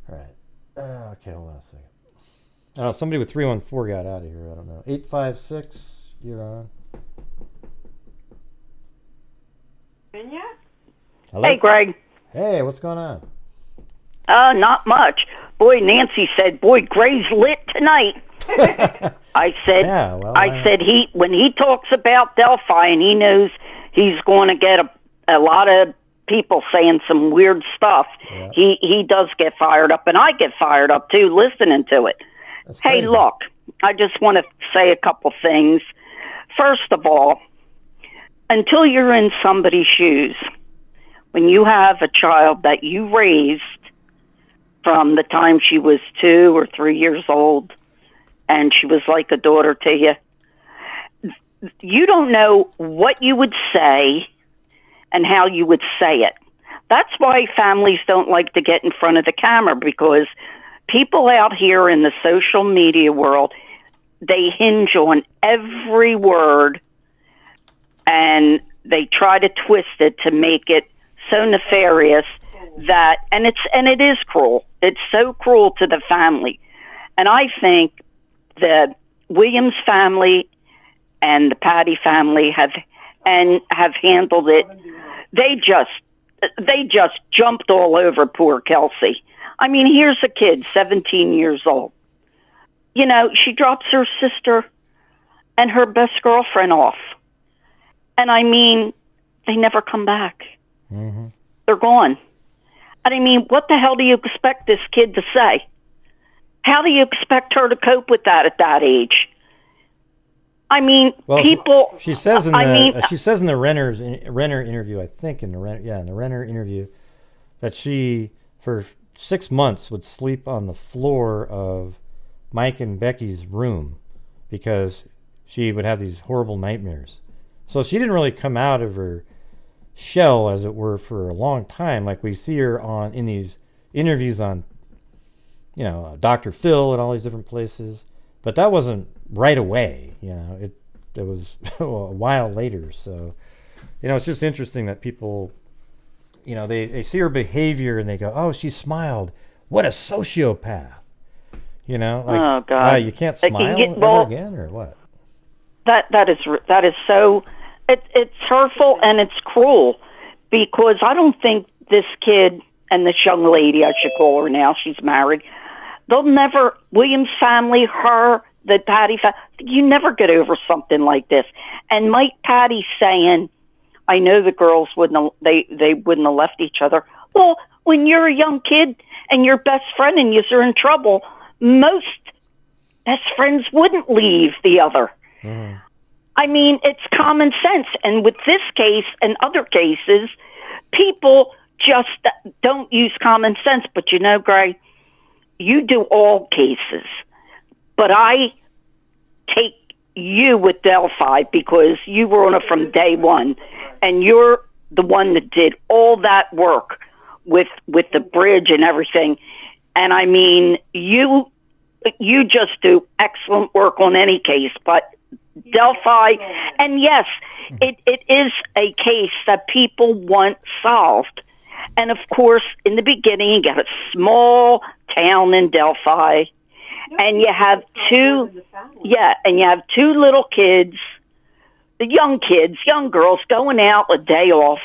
All right. Okay, hold on a second. I don't know, somebody with 314 got out of here. I don't know. 856, you're on. Yeah. Hello? Hey, Greg. Hey, what's going on? Not much. Boy, Nancy said, "Boy, Gray's lit tonight." I said, yeah, well, I said when he talks about Delphi and he knows he's going to get a lot of people saying some weird stuff, he does get fired up, and I get fired up too listening to it. Hey, look, I just want to say a couple things. First of all, until you're in somebody's shoes, when you have a child that you raised from the time she was 2 or 3 years old, and she was like a daughter to you, you don't know what you would say and how you would say it. That's why families don't like to get in front of the camera, because people out here in the social media world, they hinge on every word and they try to twist it to make it so nefarious that, and it is cruel. It's so cruel to the family. And I think the Williams family and the Patty family have handled it. They just jumped all over poor Kelsi. I mean, here's a kid, 17 years old. You know, she drops her sister and her best girlfriend off. And I mean, they never come back. Mm-hmm. They're gone. And I mean, what the hell do you expect this kid to say? How do you expect her to cope with that at that age? I mean, people. She says in the Renner interview, I think in the Renner interview, that she for 6 months would sleep on the floor of Mike and Becky's room because she would have these horrible nightmares. So she didn't really come out of her shell, as it were, for a long time. Like we see her in these interviews on, Dr. Phil and all these different places. But that wasn't right away, it was a while later. So, it's just interesting that people, they see her behavior and they go, oh, she smiled. What a sociopath. Oh, God. You can't smile ever again, or what? That is so, it's hurtful and it's cruel, because I don't think this kid and this young lady, I should call her now, she's married, Williams family, her, the Patty family, you never get over something like this. And Mike Patty saying, I know the girls wouldn't have left each other. Well, when you're a young kid and your best friend and you're in trouble, most best friends wouldn't leave the other. Mm. I mean, it's common sense. And with this case and other cases, people just don't use common sense. But Gray, you do all cases. But I take you with Delphi because you were on it from day one. And you're the one that did all that work with the bridge and everything. And I mean, you just do excellent work on any case, but Delphi, and yes, it is a case that people want solved. And of course, in the beginning, you got a small town in Delphi, and you have two little kids, young girls going out a day off,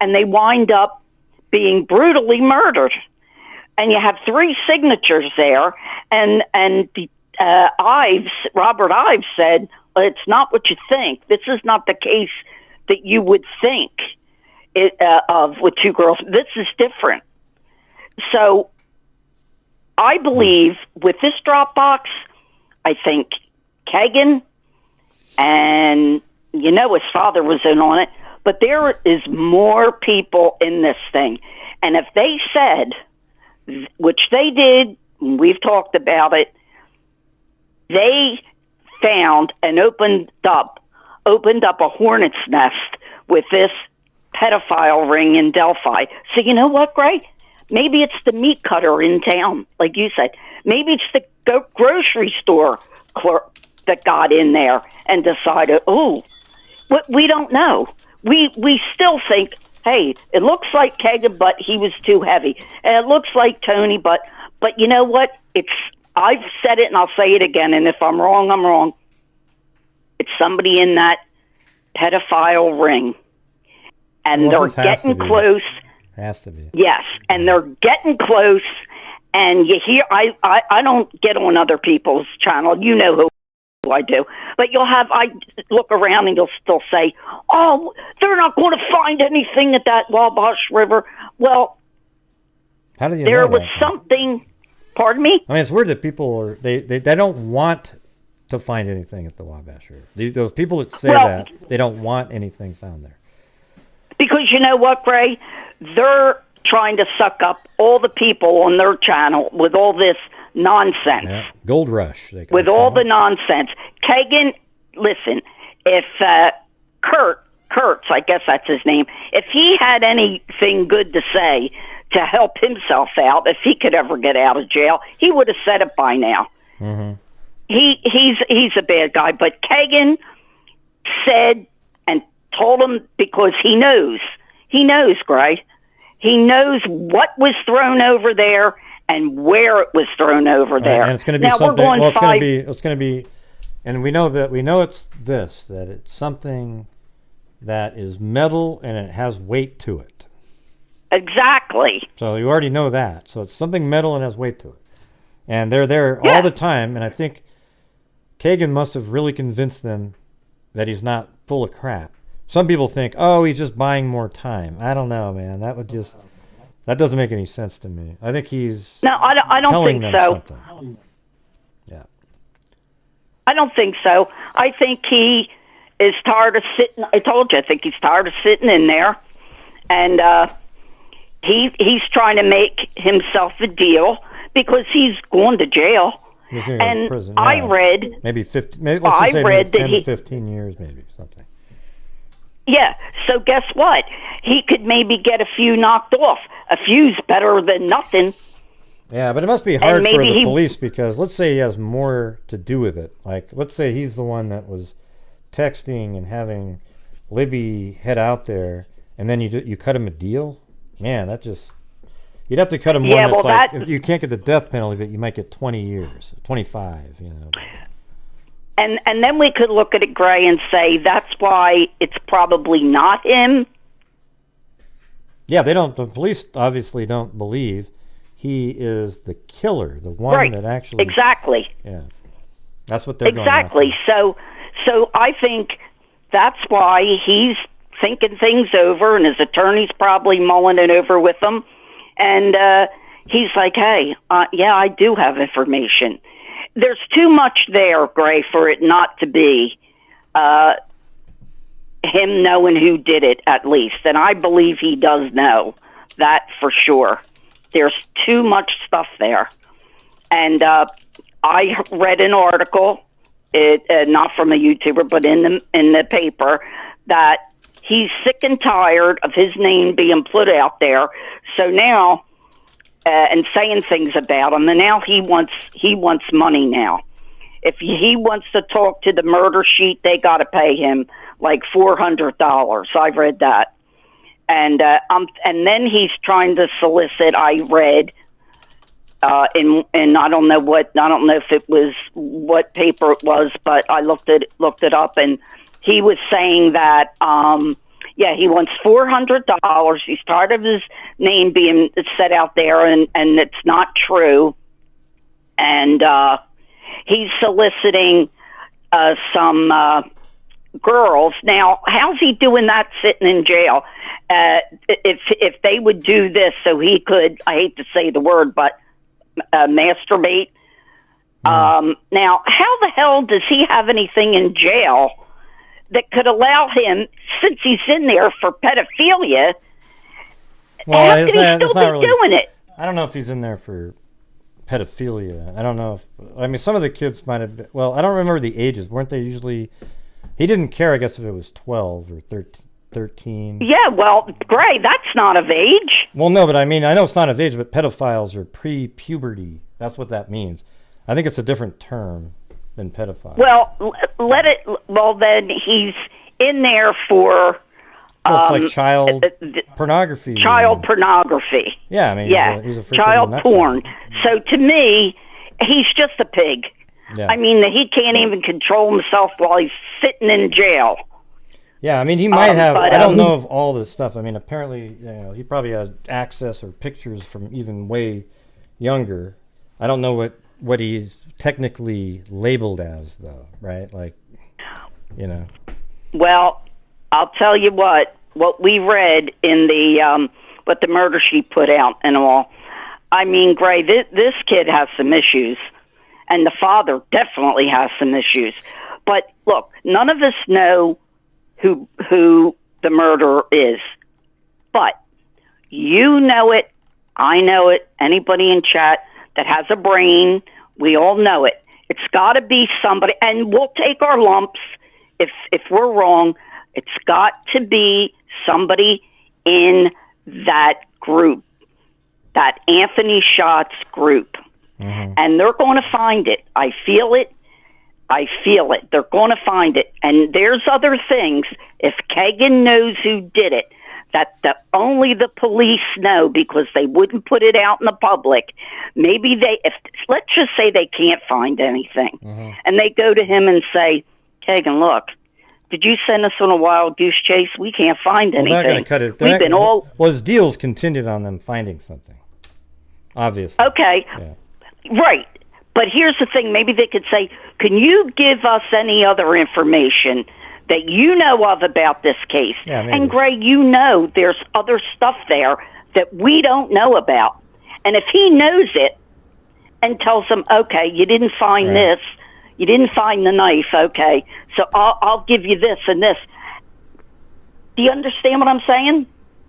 and they wind up being brutally murdered. And you have 3 signatures there, and Robert Ives said, it's not what you think. This is not the case that you would think of with 2 girls. This is different. So I believe with this Dropbox, I think Kagan and, his father was in on it, but there is more people in this thing. And if they said, which they did, we've talked about it, they found and opened up a hornet's nest with this pedophile ring in Delphi. So you know what, Greg? Maybe it's the meat cutter in town, like you said. Maybe it's the grocery store clerk that got in there and decided, we don't know. We still think, hey, it looks like Kagan, but he was too heavy. And it looks like Tony, but you know what? I've said it and I'll say it again, and if I'm wrong, I'm wrong. It's somebody in that pedophile ring. And they're getting close. Has to be. Yes, and they're getting close, and you hear, I don't get on other people's channel. You know who I do. But I look around and you'll still say, oh, they're not going to find anything at that Wabash River. Well, how do you there know was that, something, pardon me? I mean, it's weird that people they don't want to find anything at the Wabash River. Those people that say that, they don't want anything found there. Because you know what, Gray? They're trying to suck up all the people on their channel with all this nonsense. Yeah. Gold rush. With all the nonsense. Kagan, listen, if Kurtz, I guess that's his name, if he had anything good to say to help himself out, if he could ever get out of jail, he would have said it by now. Mm-hmm. He's a bad guy, but Kagan said and told him because he knows, Gray. He knows what was thrown over there and where it was thrown over there. And it's going to be now, something. We're going it's going to be, and we know it's this, that it's something that is metal and it has weight to it. Exactly. So you already know that. So it's something metal and has weight to it, and they're there all the time. And I think Kagan must have really convinced them that he's not full of crap. Some people think, oh, he's just buying more time. I don't know, man. That doesn't make any sense to me. I think he's I don't telling think them so. Something. Yeah. I don't think so. I think he is tired of sitting. I told you, I think he's tired of sitting in there, and he's trying to make himself a deal because he's going to jail. He's going and to prison. I read maybe 50. Maybe, let's just say read 10 to 15 years, maybe something. Yeah, so guess what? He could maybe get a few knocked off. A few's better than nothing. Yeah, but it must be hard for the police because let's say he has more to do with it. Like, let's say he's the one that was texting and having Libby head out there, and then you cut him a deal. Man, that just... You'd have to cut him one that's like... If you can't get the death penalty, but you might get 20 years, 25, you know. And then we could look at it, Gray, and say that's why it's probably not him. Yeah, the police obviously don't believe he is the killer, the one that actually... Exactly. Yeah. That's what they're going Exactly. So I think that's why he's thinking things over, and his attorney's probably mulling it over with him. And he's like, hey, yeah, I do have information. There's too much there, Gray, for it not to be him knowing who did it, at least. And I believe he does know that for sure. There's too much stuff there. And I read an article, not from a YouTuber, but in the paper, that he's sick and tired of his name being put out there. So now... and saying things about him, and now he wants money now. If he wants to talk to the murder sheet, they got to pay him like $400. I've read that, and then he's trying to solicit. I read in I don't know if it was what paper it was, but I looked it up, and he was saying that. Yeah, he wants $400. He's tired of his name being set out there, and it's not true. And he's soliciting some girls. Now, how's he doing that sitting in jail? If they would do this so he could, I hate to say the word, but masturbate. Now, how the hell does he have anything in jail that could allow him, since he's in there for pedophilia, how could he still be doing it? I don't know if he's in there for pedophilia. I don't know if... I mean, some of the kids might have been... Well, I don't remember the ages. Weren't they usually... He didn't care, I guess, if it was 12 or 13. Yeah, well, Gray, that's not of age. Well, no, but I mean, I know it's not of age, but pedophiles are pre-puberty. That's what that means. I think it's a different term than pedophile. Well, then he's in there for... Well, it's like child pornography. Child pornography. Yeah, I mean, he's a child porn. So to me, he's just a pig. Yeah. I mean, he can't even control himself while he's sitting in jail. Yeah, I mean, he might have... I don't know of all this stuff. I mean, apparently, he probably has access or pictures from even way younger. I don't know what what he's technically labeled as, though, right? Like, you know. Well, I'll tell you what we read in the what the murder sheet put out and all. I mean, Gray, this kid has some issues, and the father definitely has some issues. But look, none of us know who the murderer is, but you know it, I know it, anybody in chat that has a brain, we all know it. It's got to be somebody, and we'll take our lumps if we're wrong. It's got to be somebody in that group, that Anthony Schatz group. Mm-hmm. And they're going to find it. I feel it. They're going to find it. And there's other things. If Kagan knows who did it, that only the police know because they wouldn't put it out in the public. Maybe let's just say they can't find anything. Mm-hmm. And they go to him and say, Kagan, look, did you send us on a wild goose chase? We can't find anything. They're not going to cut it. We've been all... Well, his deal's contingent on them finding something, obviously. Okay, yeah. Right. But here's the thing. Maybe they could say, can you give us any other information that you know of about this case? Yeah, maybe. And, Gray, you know there's other stuff there that we don't know about. And if he knows it and tells them, okay, you didn't find this, you didn't find the knife, okay, so I'll give you this and this. Do you understand what I'm saying?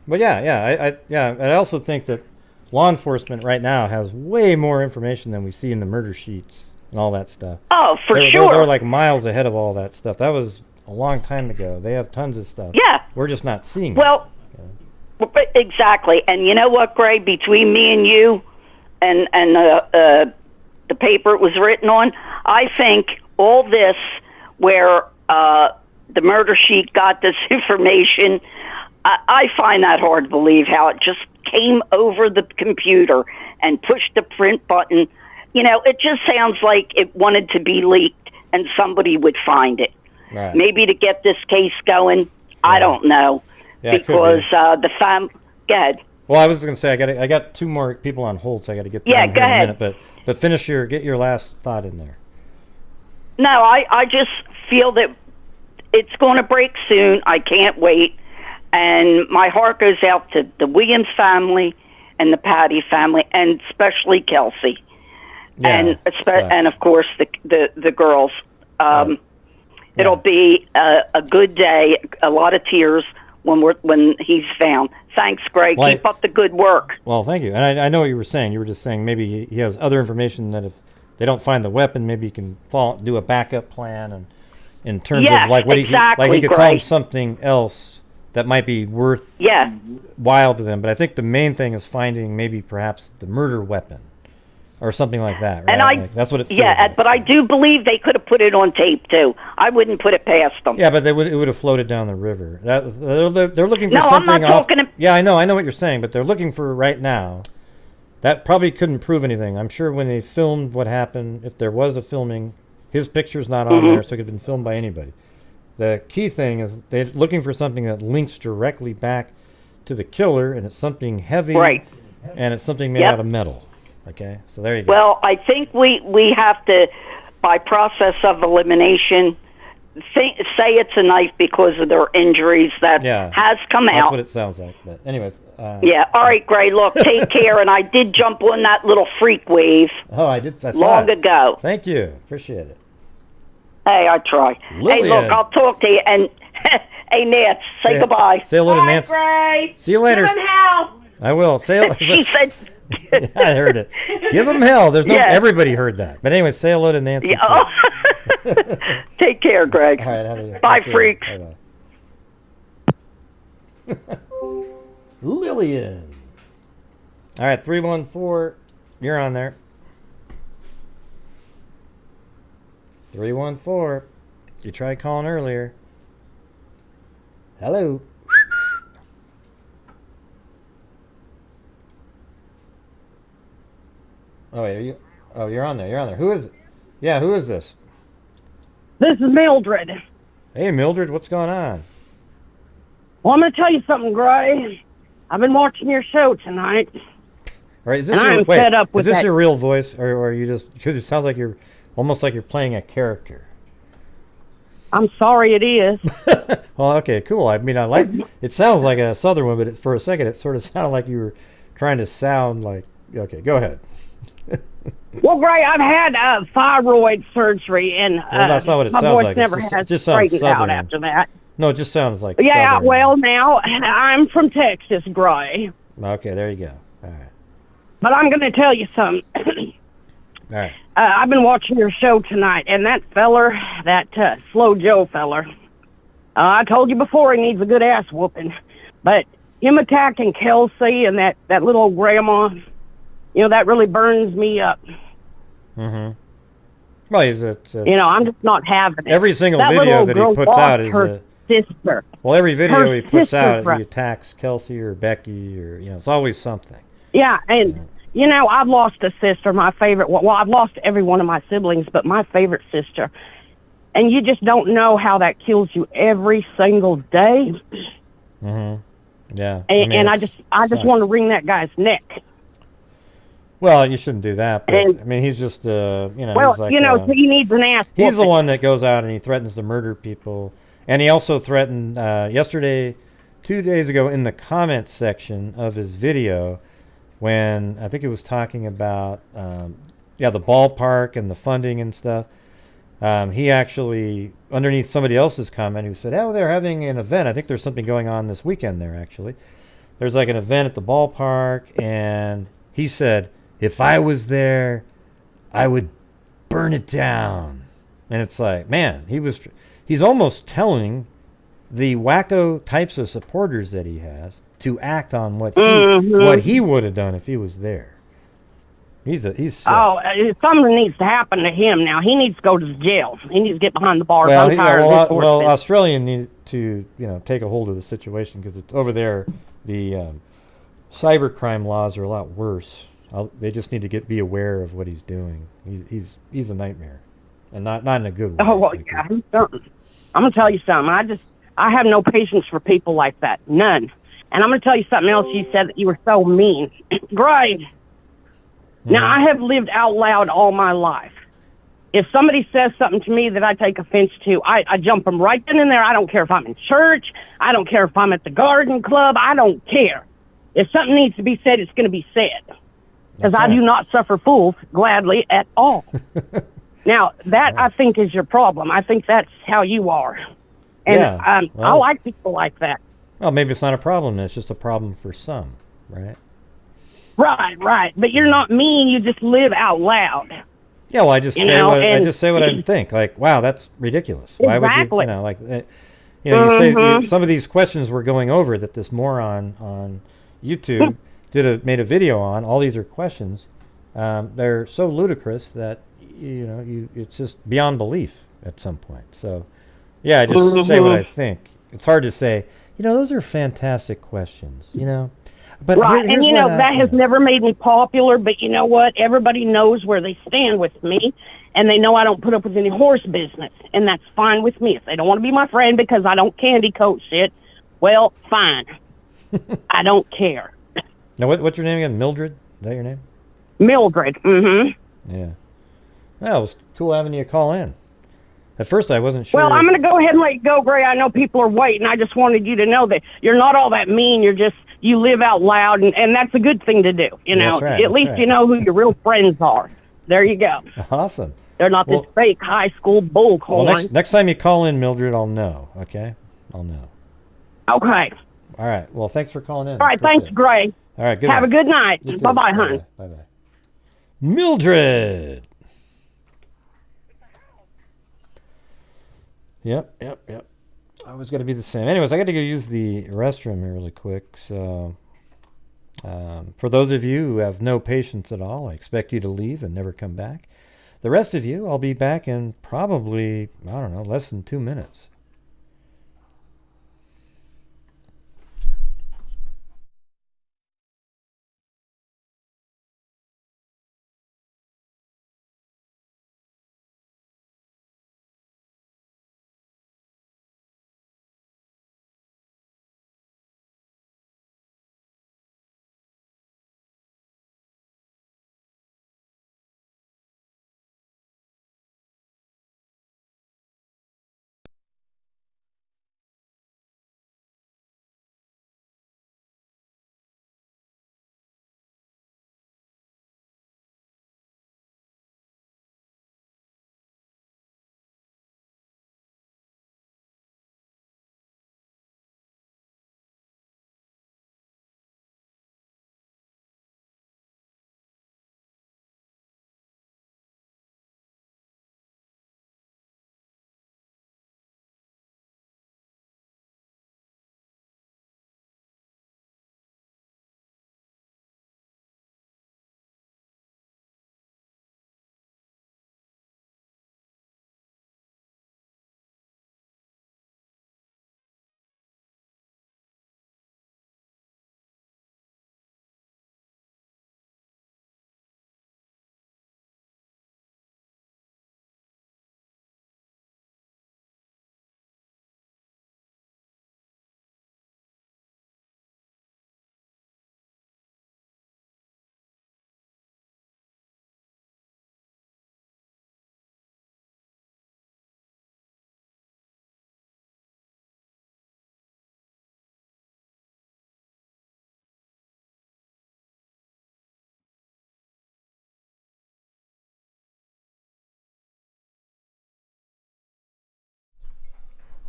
Well, I also think that law enforcement right now has way more information than we see in the murder sheets and all that stuff. Oh, for sure. They're like miles ahead of all that stuff. That was a long time ago. They have tons of stuff. Yeah. We're just not seeing it. Exactly. And you know what, Gray? Between me and you and the paper it was written on, I think all this where the murder sheet got this information, I find that hard to believe how it just came over the computer and pushed the print button. You know, it just sounds like it wanted to be leaked and somebody would find it. Right. Maybe to get this case going. Yeah. I don't know. Yeah, because the go ahead. Well, I was going to say I got two more people on hold, so I got to get to them go in a ahead. minute. But get your last thought in there. No, I just feel that it's going to break soon. I can't wait. And my heart goes out to the Williams family and the Patty family, and especially Kelsi. Yeah, and of course the girls. It'll be a good day, a lot of tears when he's found. Thanks, Greg. Keep up the good work. Well, thank you. And I know what you were saying. You were just saying maybe he has other information that if they don't find the weapon, maybe he can do a backup plan, and in terms of like what he could tell him something else that might be worthwhile to them. But I think the main thing is finding maybe perhaps the murder weapon or something like that, right? And that's what it feels like. But I do believe they could have put it on tape too. I wouldn't put it past them. Yeah, but it would have floated down the river. They're looking for no, something. I'm not talking. Yeah, I know what you're saying, but they're looking for right now. That probably couldn't prove anything. I'm sure when they filmed what happened, if there was a filming, his picture's not on there, so it could have been filmed by anybody. The key thing is they're looking for something that links directly back to the killer, and it's something heavy, and it's something made out of metal. Okay, so there you go. Well, I think we have to, by process of elimination, say it's a knife because of their injuries that has come out. That's what it sounds like. But anyways. Yeah. All right, Gray. Look, take care. And I did jump on that little freak wave. Oh, I did. I saw long it. ago. Thank you. Appreciate it. Hey, I try. Lillian. Hey, look, I'll talk to you. And hey, Nance, say goodbye. Say hello to Nance. Gray. See you later. Give him hell. I will. Say she said. Yeah, I heard it. Give them hell. There's no. Everybody heard that. But anyway, say hello to Nancy. Yeah. Take care, Greg. All right. Bye, freaks. Bye. Lillian. All right, 314. You're on there. 314. You tried calling earlier. Hello. Oh, wait, are you? Oh, you're on there. You're on there. Who is it? Yeah, who is this? This is Mildred. Hey, Mildred, what's going on? Well, I'm going to tell you something, Gray. I've been watching your show tonight. All right, is this And your, I'm wait, fed up with is this that. your real voice, or are you just, because it sounds like you're almost like you're playing a character? I'm sorry, it is. Well, okay, cool. I mean, I like, it sounds like a Southern one, but for a second it sort of sounded like you were trying to sound like, okay, go ahead. Well, Gray, I've had thyroid surgery, and Well, that's not what it my sounds voice like. never It has just sounds straightened out Southern. after that. No, it just sounds like Yeah, Southern. well, now, I'm from Texas, Gray. Okay, there you go. All right. But I'm going to tell you something. All right. I've been watching your show tonight, and that feller, that Slow Joe feller, I told you before he needs a good ass whooping. But him attacking Kelsi and that little old grandma, you know, that really burns me up. Mm-hmm. Well, You know, I'm just not having it. every single that video little that he girl puts out lost is her sister. well, every video Her he puts sister, out, bro. he attacks Kelsi or Becky, or, you know, it's always something. Yeah, and you know, I've lost a sister, my favorite. Well, I've lost every one of my siblings, but my favorite sister. And you just don't know how that kills you every single day. Mm-hmm. Yeah. And I just sucks. want to wring that guy's neck. Well, you shouldn't do that. But, And- I mean, he's just, you know, Well, he's like, you know, he needs an ass. he's the whooping. one that goes out and he threatens to murder people. And he also threatened yesterday, 2 days ago, in the comments section of his video, when I think he was talking about, the ballpark and the funding and stuff. He actually, underneath somebody else's comment, who said, oh, they're having an event. I think there's something going on this weekend there, actually. There's like an event at the ballpark, and he said, if I was there, I would burn it down. And it's like, man, he's almost telling the wacko types of supporters that he has to act on what he would have done if he was there. He's sick. Something needs to happen to him now. He needs to go to jail. He needs to get behind the bars. Well, I'm tired of this well, bullshit. Australia need to, take a hold of the situation, because it's over there. The cybercrime laws are a lot worse. They just need to be aware of what he's doing. He's a nightmare, and not in a good way. Oh, well, yeah, he's something. I'm going to tell you something. I have no patience for people like that. None. And I'm going to tell you something else. You said that you were so mean. Great. Now, I have lived out loud all my life. If somebody says something to me that I take offense to, I jump them right then and there. I don't care if I'm in church. I don't care if I'm at the garden club. I don't care. If something needs to be said, it's going to be said. Because I do not suffer fools gladly at all. Now, that I think is your problem. I think that's how you are. And I like people like that. Well, maybe it's not a problem. It's just a problem for some, right? Right. But you're not mean. You just live out loud. Yeah, well, I just say what I think. Like, wow, that's ridiculous. Why would you, you say some of these questions we're going over that this moron on YouTube made a video on. All these are questions. They're so ludicrous that it's just beyond belief at some point. So, yeah, I just say what I think. It's hard to say, those are fantastic questions, But right, here's and that has never made me popular, but you know what? Everybody knows where they stand with me, and they know I don't put up with any horse business, and that's fine with me. If they don't want to be my friend because I don't candy coat shit, well, fine. I don't care. Now, what's your name again? Mildred? Is that your name? Mildred, Yeah. Well, it was cool having you call in. At first, I wasn't sure. Well, I'm going to go ahead and let you go, Gray. I know people are waiting. I just wanted you to know that you're not all that mean. You live out loud, and that's a good thing to do. That's right, At least you know who your real friends are. There you go. Awesome. They're not this fake high school bullcorn. Well, next time you call in, Mildred, I'll know. Okay, I'll know. Okay. All right. Well, thanks for calling in. All right. Thanks, Gray. All right. Good Have night. a good night. You too. Bye-bye, hon. Bye-bye. Mildred. Yep. Always got to be the same. Anyways, I got to go use the restroom here really quick. So, for those of you who have no patience at all, I expect you to leave and never come back. The rest of you, I'll be back in probably, less than 2 minutes.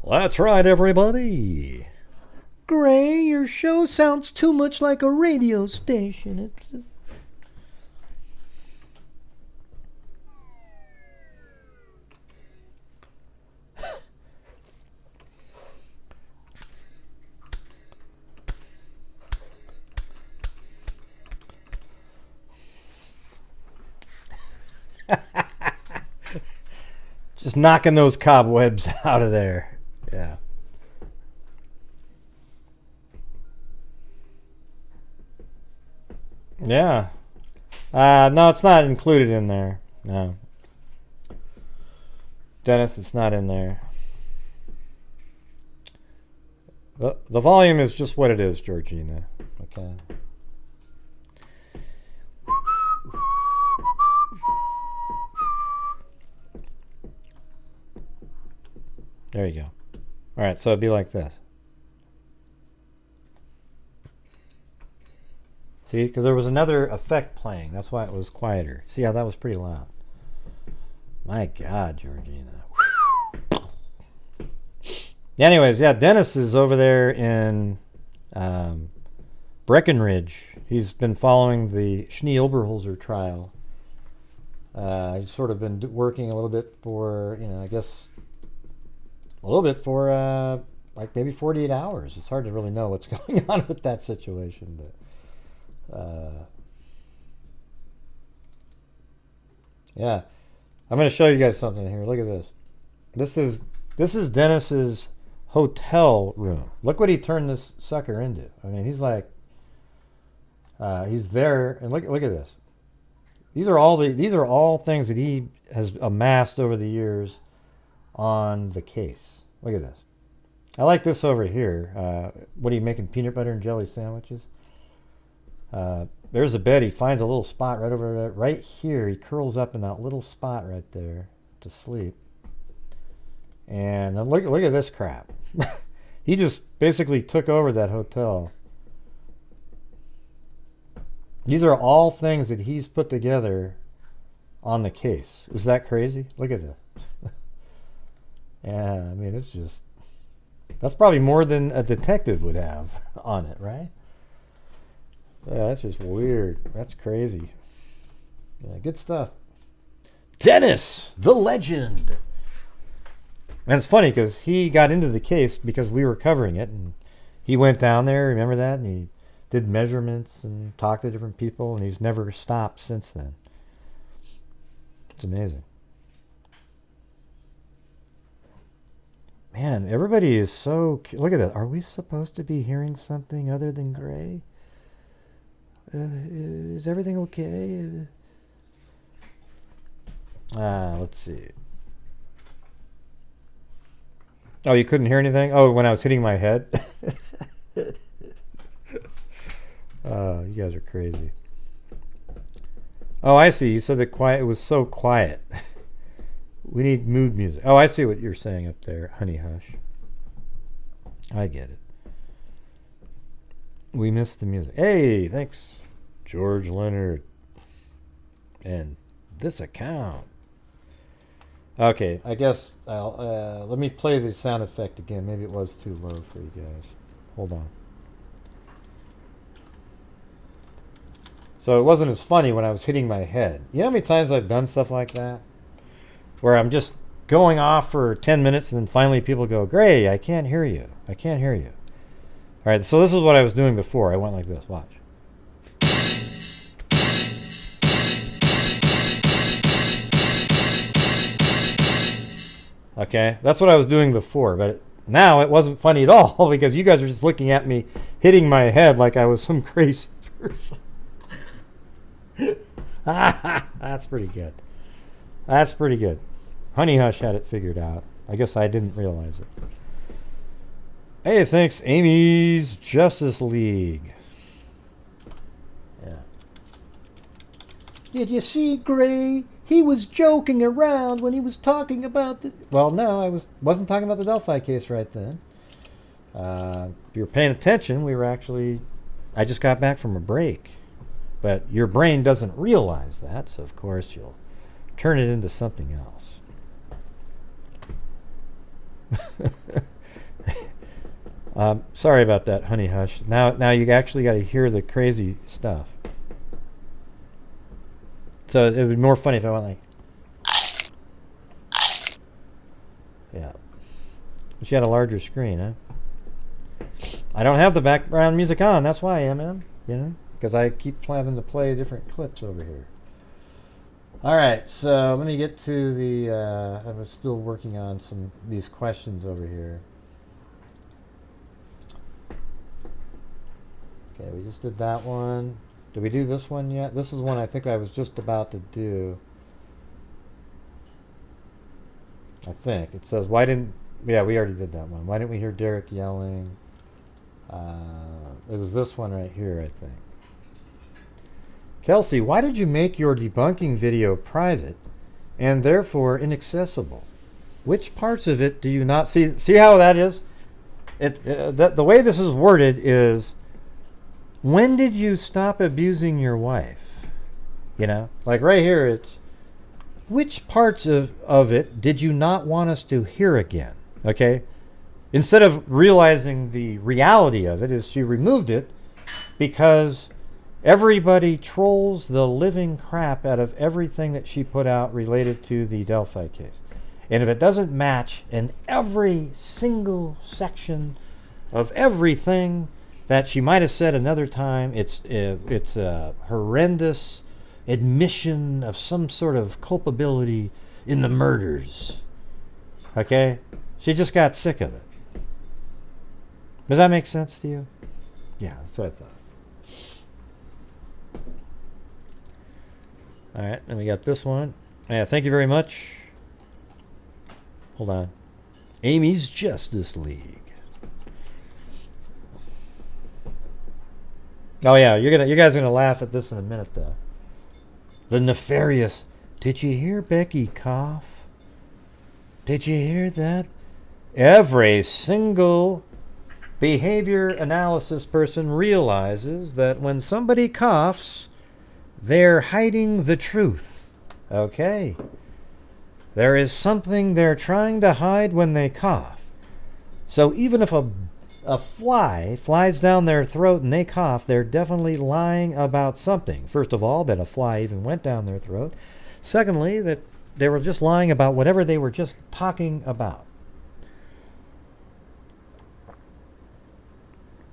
That's right, everybody. Gray, your show sounds too much like a radio station. It's... Just knocking those cobwebs out of there. Yeah. Yeah. No, it's not included in there. No. Dennis, it's not in there. The volume is just what it is, Georgina. Okay. There you go. All right, so it'd be like this. See, because there was another effect playing. That's why it was quieter. See how that was pretty loud. My God, Georgina. Anyways, yeah, Dennis is over there in Breckenridge. He's been following the Schnee-Oberholzer trial. He's sort of been working a little bit for, I guess, a little bit for like maybe 48 hours. It's hard to really know what's going on with that situation, but yeah. I'm going to show you guys something here. Look at this. This is Dennis's hotel room. Look what he turned this sucker into. I mean, he's like he's there, and look at this. These are all things that he has amassed over the years on the case. Look at this. I like this over here. What are you making, peanut butter and jelly sandwiches? There's a bed. He finds a little spot right over there. Right here, he curls up in that little spot right there to sleep. And look at this crap. He just basically took over that hotel. These are all things that he's put together on the case. Is that crazy? Look at this. Yeah, I mean, it's just... That's probably more than a detective would have on it, right? Yeah, that's just weird. That's crazy. Yeah, good stuff. Dennis, the legend. And it's funny because he got into the case because we were covering it, and he went down there, remember that? And he did measurements and talked to different people, and he's never stopped since then. It's amazing. Man, everybody is so... Look at that. Are we supposed to be hearing something other than Gray? Is everything okay? Let's see. Oh, you couldn't hear anything? Oh, when I was hitting my head? Oh, you guys are crazy. Oh, I see. You said that quiet. It was so quiet. We need mood music. Oh, I see what you're saying up there. Honey hush. I get it. We missed the music. Hey, thanks, George Leonard. And this account. Okay, I guess I'll let me play the sound effect again. Maybe it was too low for you guys. Hold on. So it wasn't as funny when I was hitting my head. You know how many times I've done stuff like that? Where I'm just going off for 10 minutes and then finally people go, Gray, I can't hear you. I can't hear you. All right, so this is what I was doing before. I went like this. Watch. Okay, that's what I was doing before, but now it wasn't funny at all because you guys are just looking at me hitting my head like I was some crazy person. That's pretty good. That's pretty good. Honey Hush had it figured out. I guess I didn't realize it. Hey, thanks, Amy's Justice League. Yeah. Did you see Gray? He was joking around when he was talking about the... Well, no, I wasn't talking about the Delphi case right then. If you were paying attention, we were actually... I just got back from a break. But your brain doesn't realize that, so of course you'll turn it into something else. Sorry about that, honey hush. Now you actually got to hear the crazy stuff. So it would be more funny if I went like, yeah. She had a larger screen, huh? I don't have the background music on. That's why I am, man. You know, because I keep having to play different clips over here. All right, so let me get to the. I was still working on these questions over here. Okay, we just did that one. Did we do this one yet? This is one I think I was just about to do. I think it says why didn't. Yeah, we already did that one. Why didn't we hear Derek yelling? It was this one right here, I think. Kelsi, why did you make your debunking video private and therefore inaccessible? Which parts of it do you not see? See how that is? The way this is worded is, when did you stop abusing your wife? You know, like right here, it's which parts of it did you not want us to hear again? Okay? Instead of realizing the reality of it, is she removed it because everybody trolls the living crap out of everything that she put out related to the Delphi case. And if it doesn't match in every single section of everything that she might have said another time, it's a horrendous admission of some sort of culpability in the murders. Okay? She just got sick of it. Does that make sense to you? Yeah, that's what I thought. All right, and we got this one. Yeah, thank you very much. Hold on. Amy's Justice League. Oh yeah, you guys are gonna laugh at this in a minute though. The Nefarious. Did you hear Becky cough? Did you hear that? Every single behavior analysis person realizes that when somebody coughs, they're hiding the truth. Okay? There is something they're trying to hide when they cough. So even if a fly flies down their throat and they cough, they're definitely lying about something. First of all, that a fly even went down their throat. Secondly, that they were just lying about whatever they were just talking about.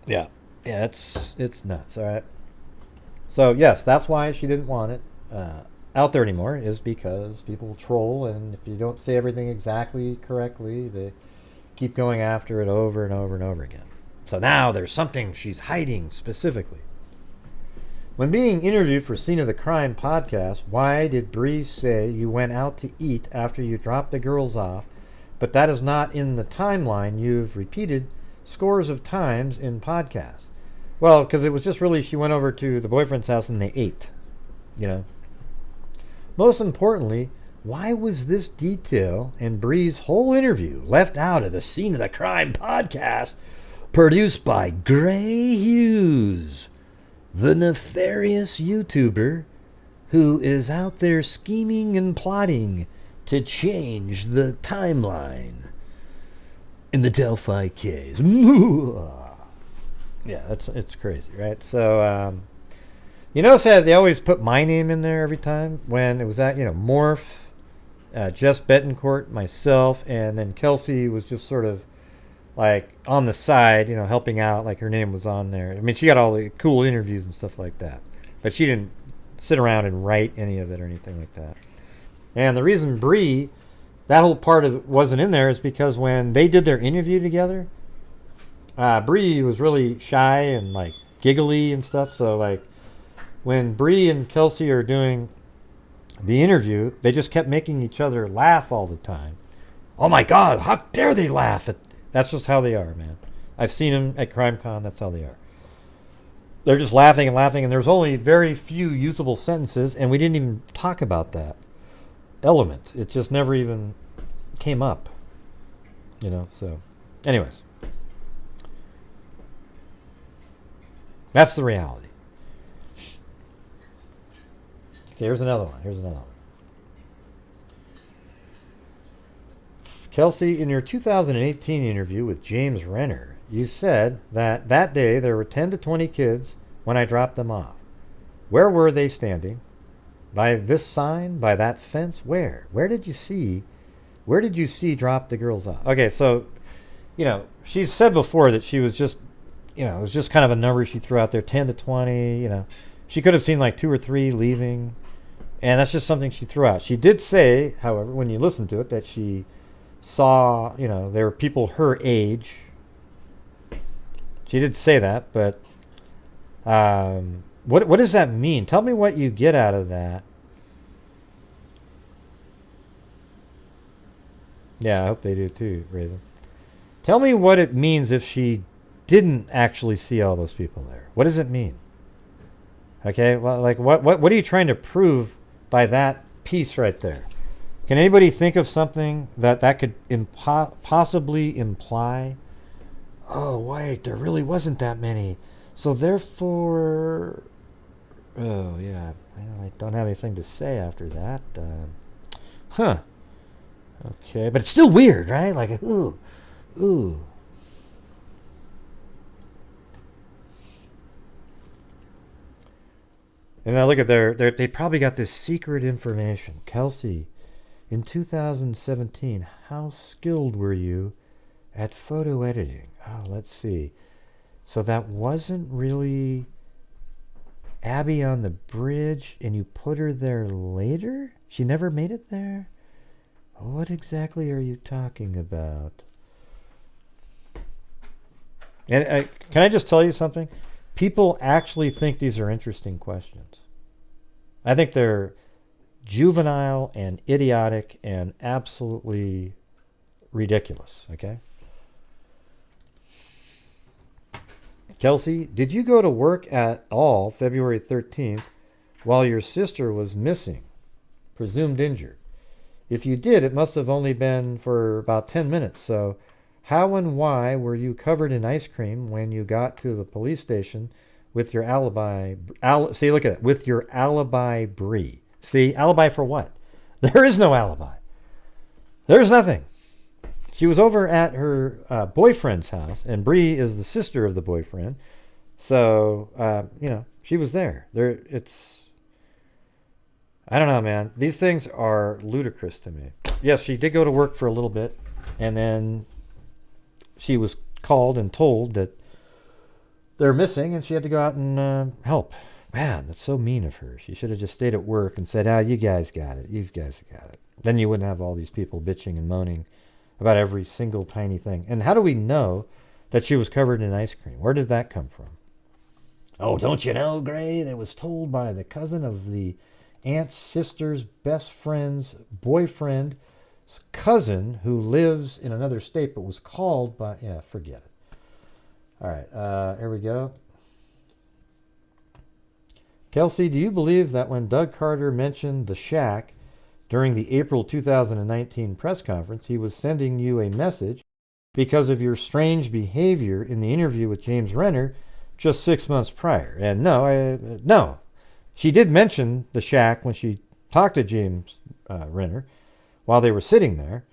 Yeah, it's nuts. All right. So yes, that's why she didn't want it out there anymore, is because people troll, and if you don't say everything exactly correctly, they keep going after it over and over and over again. So now there's something she's hiding specifically. When being interviewed for Scene of the Crime podcast, why did Bree say you went out to eat after you dropped the girls off, but that is not in the timeline you've repeated scores of times in podcasts? Well, because it was just really she went over to the boyfriend's house and they ate, you know. Most importantly, why was this detail in Bree's whole interview left out of the Scene of the Crime podcast produced by Grant Hughes, the nefarious YouTuber who is out there scheming and plotting to change the timeline in the Delphi case? Yeah, it's crazy, right? So, you notice that they always put my name in there every time when it was at, Morph, Jess Betancourt, myself, and then Kelsi was just sort of like on the side, helping out, like her name was on there. I mean, she got all the cool interviews and stuff like that, but she didn't sit around and write any of it or anything like that. And the reason Bree, that whole part of it wasn't in there is because when they did their interview together, Bree was really shy and like giggly and stuff. So like when Bree and Kelsi are doing the interview, they just kept making each other laugh all the time. Oh my God, how dare they laugh at? That's just how they are, man. I've seen them at CrimeCon. That's how they are. They're just laughing and laughing, and there's only very few usable sentences, and we didn't even talk about that element. It just never even came up, so anyways, that's the reality. Okay, here's another one. Kelsi, in your 2018 interview with James Renner, you said that that day there were 10 to 20 kids when I dropped them off. Where were they standing? By this sign? By that fence? Where? Where did you see drop the girls off? Okay, so, she's said before that she was just, it was just kind of a number she threw out there, 10 to 20, She could have seen like 2 or 3 leaving, and that's just something she threw out. She did say, however, when you listen to it, that she saw, there were people her age. She did say that, but what does that mean? Tell me what you get out of that. Yeah, I hope they do too, Raven. Tell me what it means if she didn't actually see all those people there. What does it mean? Okay, well, like what are you trying to prove by that piece right there? Can anybody think of something that could possibly imply? Oh, wait, there really wasn't that many. So therefore, oh yeah, I don't have anything to say after that. Okay, but it's still weird, right? Like, ooh. And now look at they probably got this secret information. Kelsi, in 2017, how skilled were you at photo editing? Oh, let's see. So that wasn't really Abby on the bridge, and you put her there later? She never made it there? What exactly are you talking about? And can I just tell you something? People actually think these are interesting questions. I think they're juvenile and idiotic and absolutely ridiculous, okay? Kelsi, did you go to work at all February 13th while your sister was missing, presumed injured? If you did, it must have only been for about 10 minutes, so how and why were you covered in ice cream when you got to the police station with your alibi? See, look at it. With your alibi Bree. See, alibi for what? There is no alibi. There's nothing. She was over at her boyfriend's house, and Bree is the sister of the boyfriend. So, she was there. I don't know, man. These things are ludicrous to me. Yes, she did go to work for a little bit, and then she was called and told that they're missing, and she had to go out and help. Man, that's so mean of her. She should have just stayed at work and said, you guys got it. You guys got it. Then you wouldn't have all these people bitching and moaning about every single tiny thing. And how do we know that she was covered in ice cream? Where did that come from? Oh, don't you know, Gray? That was told by the cousin of the aunt's sister's best friend's boyfriend's cousin who lives in another state but was called by... Yeah, forget it. All right, here we go. Kelsi, do you believe that when Doug Carter mentioned the shack during the April 2019 press conference, he was sending you a message because of your strange behavior in the interview with James Renner just 6 months prior? And no. She did mention the shack when she talked to James Renner while they were sitting there,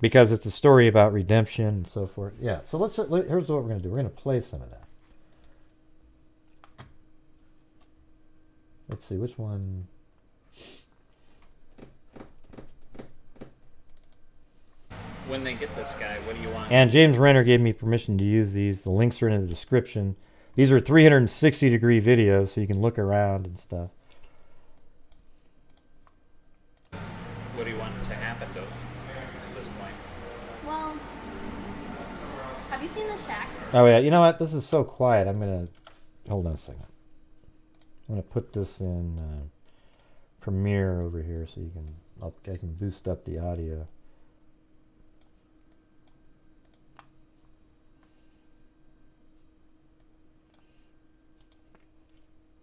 because it's a story about redemption and so forth. Yeah, so here's what we're going to do. We're going to play some of that. Let's see, which one? When they get this guy, what do you want? And James Renner gave me permission to use these. The links are in the description. These are 360-degree videos, so you can look around and stuff. What do you want to happen to him at this point? Well, have you seen the shack? Oh, yeah. You know what? This is so quiet. I'm going to... Hold on a second. I'm going to put this in Premiere over here so you can... I can boost up the audio.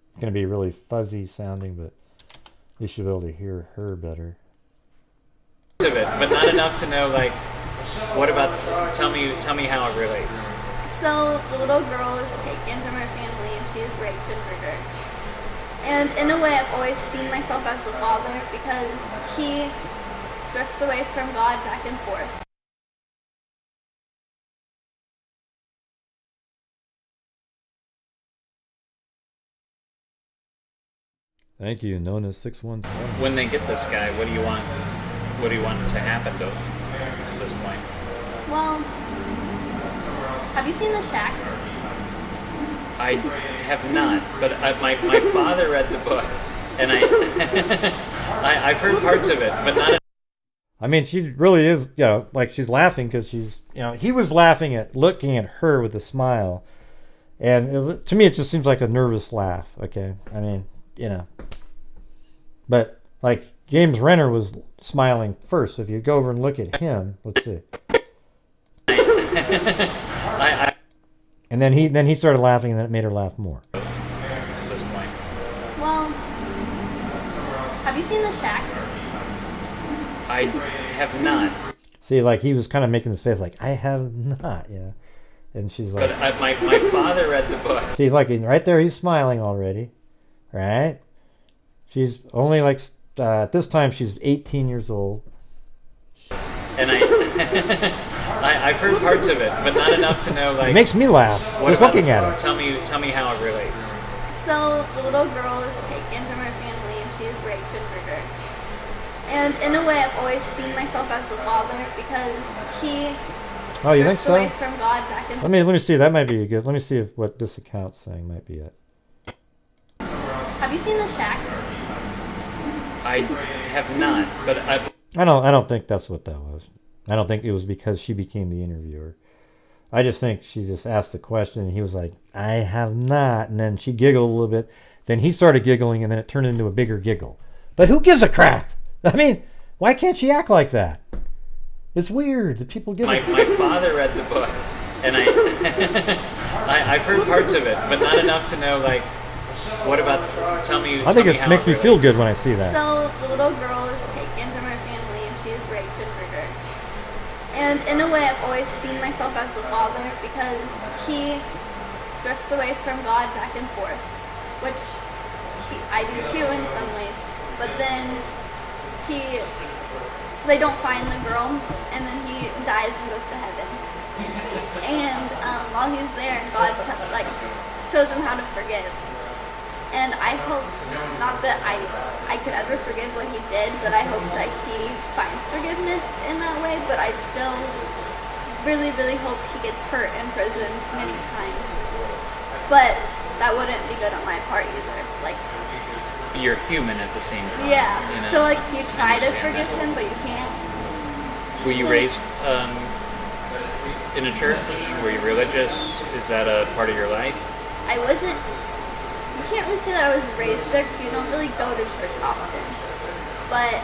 It's going to be really fuzzy sounding, but you should be able to hear her better. Of it, but not enough to know, like, what about, tell me how it relates. So the little girl is taken from her family and she is raped and murdered. And in a way I've always seen myself as the father because he drifts away from God back and forth. Thank you, known as 617. When they get this guy, what do you want? What do you want to happen to him at this point? Well, have you seen The Shack? I have not, but my father read the book, and I've heard parts of it, but not. I mean, she really is, you know, like she's laughing because she's, you know, he was laughing at looking at her with a smile. And to me, it just seems like a nervous laugh, okay? I mean, you know. But, like, James Renner was smiling first. So if you go over and look at him, let's see. And then he started laughing, and then it made her laugh more. At this point. Well, have you seen The Shack? I have not. See, like, he was kind of making this face like, I have not, yeah. And she's like... But my father read the book. See, like, right there, he's smiling already. Right? She's only, like, at this time, she's 18 years old. And I've heard parts of it, but not enough to know, like... It makes me laugh, just looking at it. Tell me how it relates. So, the little girl is taken from her family, and she is raped and murdered. And in a way, I've always seen myself as the father, because he... Oh, you think so? away from God back in... Let me see. That might be good. Let me see if what this account's saying might be it. Have you seen The Shack? I have not, but I don't think that's what that was. I don't think it was because she became the interviewer. I just think she just asked the question, and he was like, I have not. And then she giggled a little bit. Then he started giggling, and then it turned into a bigger giggle. But who gives a crap? I mean, why can't she act like that? It's weird that people give my father read the book, and I've heard parts of it, but not enough to know, like, what about, tell me I think it makes me feel good when I see that. So, the little girl is taken from her family, and she is raped and murdered. And in a way, I've always seen myself as the father, because he drifts away from God back and forth, which I do too in some ways. But then they don't find the girl, and then he dies and goes to heaven. And while he's there, God shows him how to forgive. And I hope, not that I could ever forgive what he did, but I hope that he finds forgiveness in that way. But I still really, really hope he gets hurt in prison many times. But that wouldn't be good on my part either. Like, you're human at the same time. yeah. You know? So like you try to forgive him, but you can't. Were you raised in a church? Were you religious? Is that a part of your life? I wasn't. You can't really say that I was raised there, because you don't really go to church often. But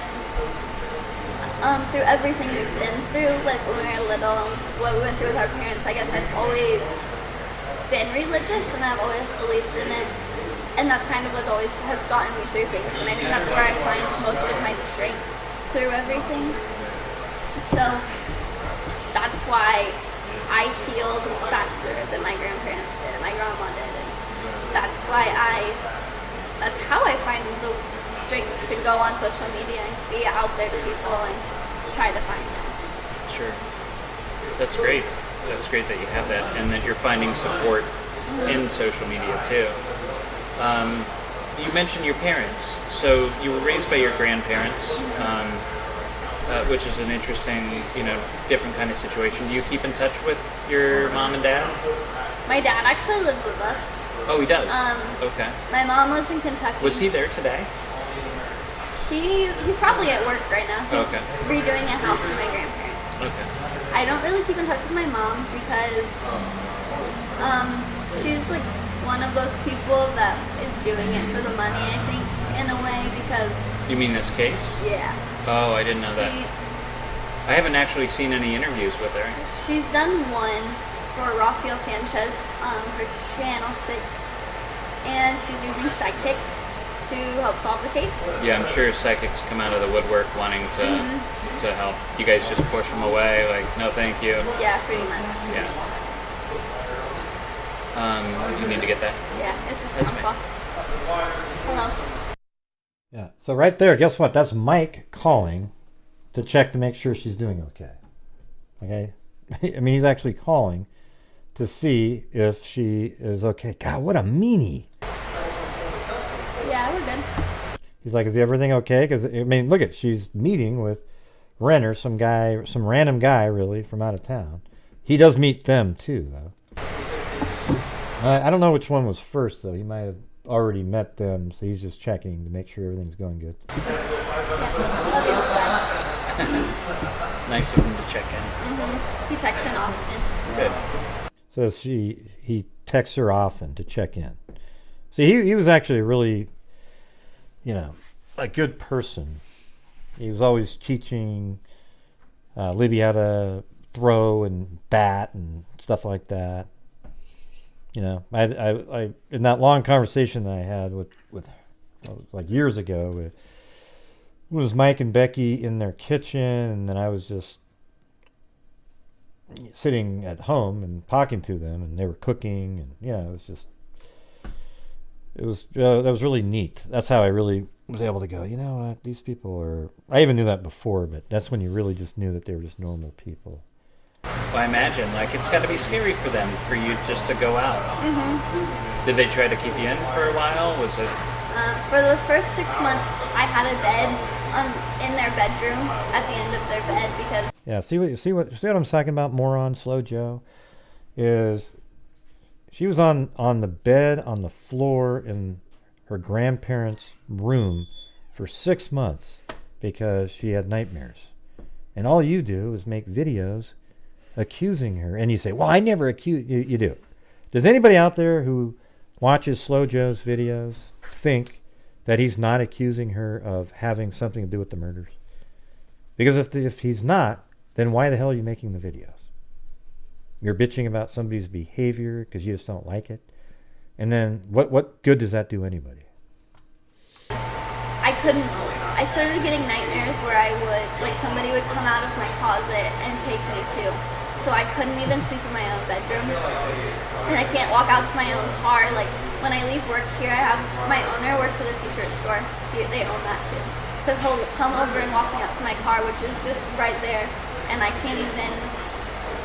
through everything we've been through, like when we were little, and what we went through with our parents, I guess I've always been religious, and I've always believed in it. And that's kind of what always has gotten me through things. And I think that's where I find most of my strength through everything. So that's why I healed faster than my grandparents did, and my grandma did. And that's why that's how I find the strength to go on social media and be out there to people and try to find them. Sure. That's great. That's great that you have that, and that you're finding support in social media too. You mentioned your parents. So you were raised by your grandparents, which is an interesting, different kind of situation. Do you keep in touch with your mom and dad? My dad actually lives with us. Oh, he does? Okay. My mom lives in Kentucky. Was he there today? He's probably at work right now. He's okay. redoing a house for my grandparents. Okay. I don't really keep in touch with my mom because she's like one of those people that is doing it for the money, I think, in a way, because... You mean this case? Yeah. Oh, I didn't know that. I haven't actually seen any interviews with her. She's done one for Rafael Sanchez for Channel 6, and she's using psychics to help solve the case. Yeah, I'm sure psychics come out of the woodwork wanting to help. You guys just push them away, like, no thank you? Yeah, pretty much. Yeah. Do you need to get that? Yeah, it's just That's my fault. Hello. Yeah, so right there, guess what? That's Mike calling to check to make sure she's doing okay. Okay? I mean, he's actually calling to see if she is okay. God, what a meanie. Yeah, we're good. He's like, is everything okay? Because, I mean, look at, she's meeting with Renner, some random guy, really, from out of town. He does meet them, too, though. I don't know which one was first, though. He might have already met them, so he's just checking to make sure everything's going good. Nice of him to check in. Mm-hmm. He checks in often. Good. So he texts her often to check in. See, he was actually a really, a good person. He was always teaching Libby how to throw and bat and stuff like that. I in that long conversation that I had with like years ago, it was Mike and Becky in their kitchen, and then I was just sitting at home and talking to them, and they were cooking, and that was really neat. That's how I really was able to go, you know what, these people are, I even knew that before, but that's when you really just knew that they were just normal people. Well, I imagine, it's got to be scary for them, for you just to go out. Mm-hmm. Did they try to keep you in for a while? Was it? For the first 6 months, I had a bed in their bedroom at the end of their bed because. Yeah, see what I'm talking about, moron, Slow Joe, is she was on the bed on the floor in her grandparents' room for 6 months because she had nightmares, and all you do is make videos accusing her, and you say, well, I never accuse you do. Does anybody out there who watches Slow Joe's videos think that he's not accusing her of having something to do with the murders? Because if he's not, then why the hell are you making the videos? You're bitching about somebody's behavior because you just don't like it, and then what good does that do anybody? I started getting nightmares where somebody would come out of my closet and take me too. So I couldn't even sleep in my own bedroom. And I can't walk out to my own car. Like, when I leave work here, my owner works at a t-shirt store. They own that too. So he'll come over and walk me out to my car, which is just right there. And I can't even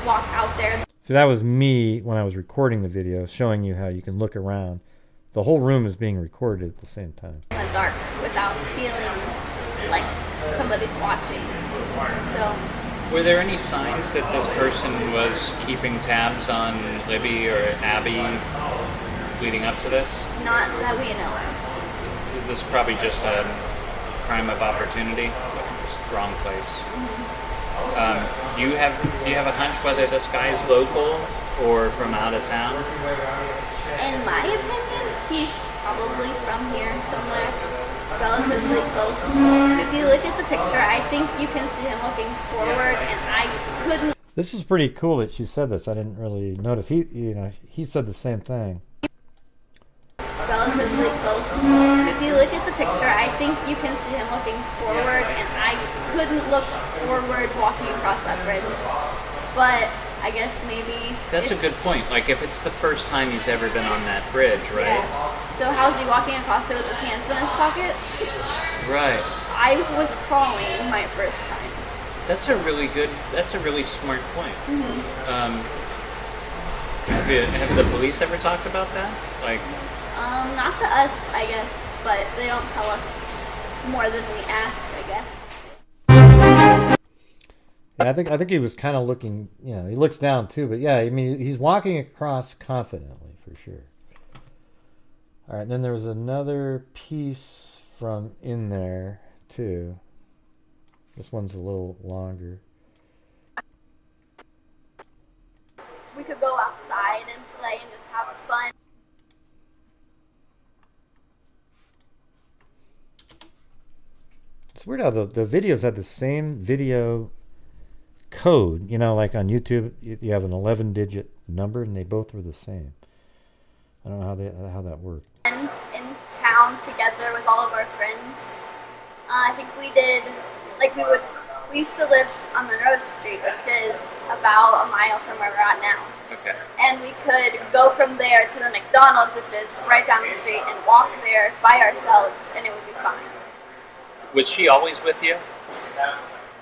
walk out there. So that was me when I was recording the video, showing you how you can look around. The whole room is being recorded at the same time. In the dark without feeling like somebody's watching. So. Were there any signs that this person was keeping tabs on Libby or Abby leading up to this? Not that we know of. This is probably just a crime of opportunity, just wrong place. Mm-hmm. Do you have a hunch whether this guy is local or from out of town? In my opinion, he's probably from here somewhere, relatively close. If you look at the picture, I think you can see him looking forward, and I couldn't. This is pretty cool that she said this. I didn't really notice. He said the same thing. Relatively close. If you look at the picture, I think you can see him looking forward, and I couldn't look forward walking across that bridge. But I guess maybe. That's a good point. If it's the first time he's ever been on that bridge, right? Yeah. So how's he walking across it with his hands in his pockets? Right. I was crawling my first time. That's a really smart point. Mm-hmm. Have the police ever talked about that? Not to us, I guess, but they don't tell us more than we ask, I guess. Yeah, I think he was kind of looking, he looks down too, but yeah, I mean, he's walking across confidently for sure. All right, then there was another piece from in there too. This one's a little longer. We could go outside and play and just have fun. It's weird how the videos have the same video code, like on YouTube you have an 11-digit number and they both were the same. I don't know how that worked. In town together with all of our friends. I think we did, we used to live on Monroe Street, which is about a mile from where we're at now. Okay. And we could go from there to the McDonald's, which is right down the street, and walk there by ourselves, and it would be fine. Was she always with you?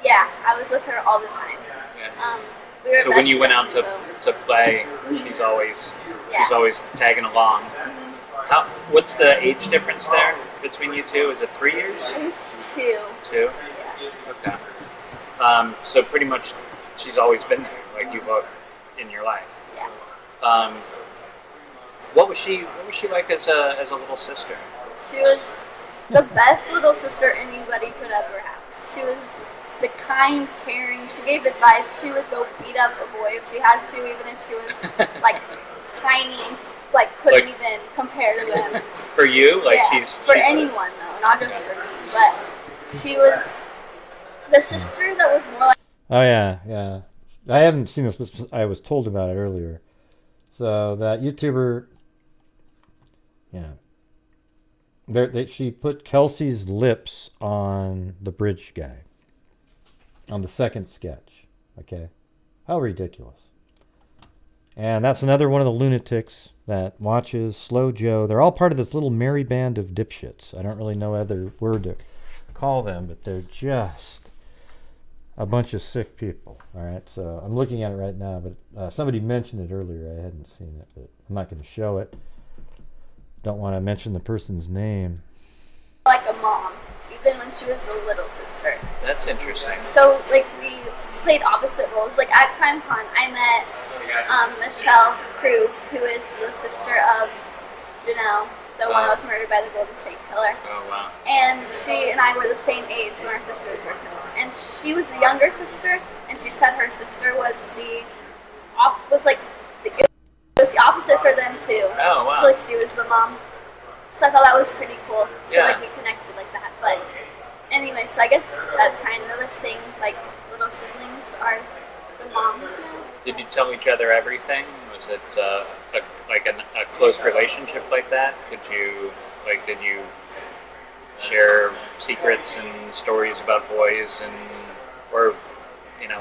Yeah, I was with her all the time. Yeah. We were so when you went out to play, mm-hmm. she's always tagging along. Mm-hmm. What's the age difference there? between you two? Is it 3 years? It was 2. 2? Okay. So pretty much she's always been there, like you've in your life. Yeah. What was she like as a little sister? She was the best little sister anybody could ever have. She was the kind, caring. She gave advice. She would go beat up a boy if she had to, even if she was like tiny, like couldn't even compare to them. For you, like yeah, she's for anyone though, not just for me. But she was the sister that was more like. Oh yeah. I haven't seen this, but I was told about it earlier. So that YouTuber, she put Kelsi's lips on the bridge guy on the second sketch. Okay, how ridiculous! And that's another one of the lunatics that watches Slow Joe. They're all part of this little merry band of dipshits. I don't really know other word to call them, but they're just a bunch of sick people. All right, so I'm looking at it right now, but somebody mentioned it earlier. I hadn't seen it, but I'm not going to show it. Don't want to mention the person's name. Like a mom, even when she was the little sister. That's interesting. So, like, we played opposite roles. Like, at Crime Con, I met Michelle Cruz, who is the sister of Janelle, the one that was murdered by the Golden State Killer. Oh, wow. And she and I were the same age when our sisters were killed. And she was the younger sister, and she said her sister was the opposite for them, too. Oh, wow. So, like, she was the mom. So I thought that was pretty cool. So, yeah. like, we connected like that. But anyway, so I guess that's kind of a thing. Like, little siblings are the moms now. Did you tell each other everything? Was it a close relationship like that? Did you share secrets and stories about boys or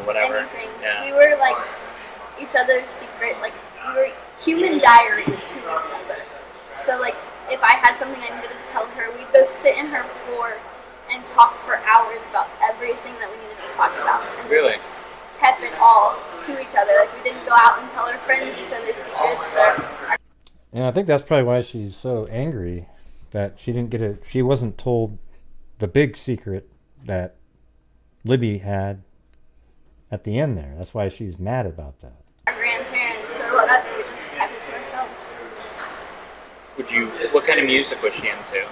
whatever? Anything. Yeah. We were like each other's secret. Like, we were human diaries to each other. So, like, if I had something I needed to tell her, we'd go sit in her floor and talk for hours about everything that we needed to talk about. And really? We just kept it all to each other. Like, we didn't go out and tell our friends each other's secrets. Yeah, I think that's probably why she's so angry that she wasn't told the big secret that Libby had at the end there. That's why she's mad about that. Our grandparents or whatever, we just kept it to ourselves. What kind of music was she into?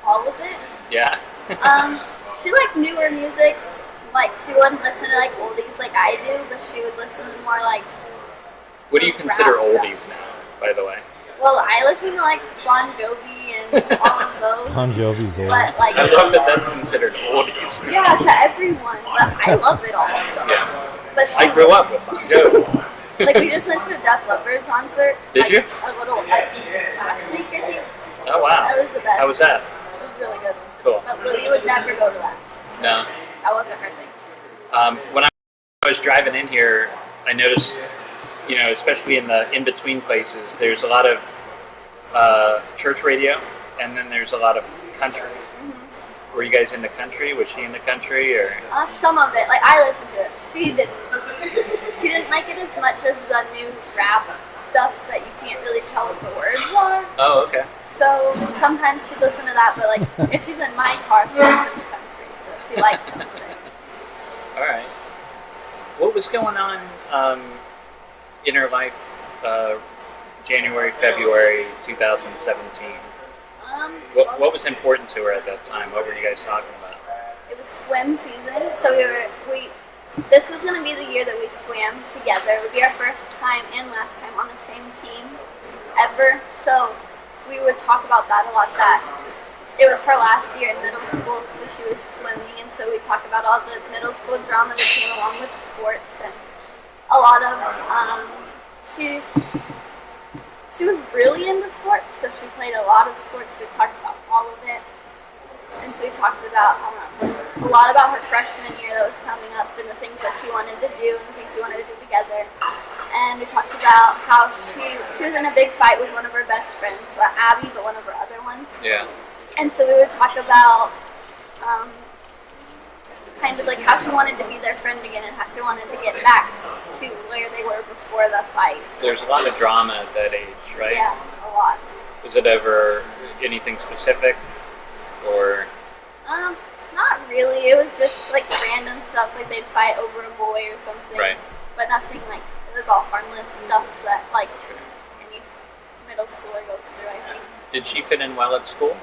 All of it? Yeah. She liked newer music. Like, she wouldn't listen to, like, oldies like I do, but she would listen to more, like... What do you consider oldies now, by the way? Well, I listen to, like, Bon Jovi and all of those. Bon Jovi's old. But, like... I love that that's considered oldies. Yeah, to everyone, but I love it all, so... Yeah. But I grew up with Bon Jovi. Like, we just went to a Def Leppard concert. Did you? Last week, I think. Oh, wow. That was the best. How was that? It was really good. Cool. But Libby would never go to that. No. That wasn't her thing. When I was driving in here, I noticed, especially in the in-between places, there's a lot of church radio, and then there's a lot of country. Mm-hmm. Were you guys into country? Was she into country, or? Some of it. Like, I listened to it. She didn't. She didn't like it as much as the new rap stuff that you can't really tell what the words are. Oh, okay. So sometimes she'd listen to that, but like if she's in my car, she listens to country, so she likes some of it. All right. What was going on in her life January, February 2017? What was important to her at that time? What were you guys talking about? It was swim season, so this was going to be the year that we swam together. It would be our first time and last time on the same team ever. So we would talk about that a lot. That it was her last year in middle school, so she was swimming, and so we talked about all the middle school drama that came along with sports and a lot of. She was really into sports, so she played a lot of sports. We talked about all of it. And so we talked about a lot about her freshman year that was coming up and the things that she wanted to do and the things we wanted to do together. And we talked about how she was in a big fight with one of her best friends, Abby, but one of her other ones. Yeah. And so we would talk about kind of like how she wanted to be their friend again and how she wanted to get back to where they were before the fight. There's a lot of drama at that age, right? Yeah, a lot. Was it ever anything specific? or? Not really. It was just like random stuff, like they'd fight over a boy or something. Right. But nothing like, it was all harmless stuff that like any middle schooler goes through, I think. Did she fit in well at school?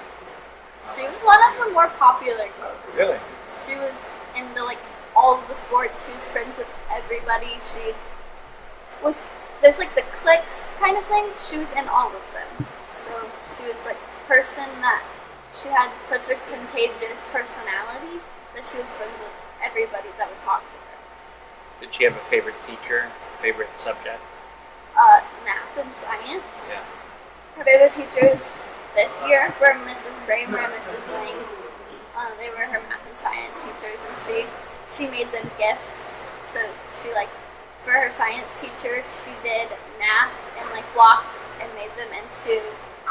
She was one of the more popular kids. Really? She was into like all of the sports. She was friends with everybody. She was, there's like the cliques kind of thing. She was in all of them. So she was like a person that she had such a contagious personality that she was friends with everybody that would talk to her. Did she have a favorite teacher, favorite subject? Math and science. Yeah. Her favorite teachers this year were Mrs. Bramer and Mrs. Lang. They were her math and science teachers, and she made them gifts. So she like, for her science teacher, she did math and like blocks and made them into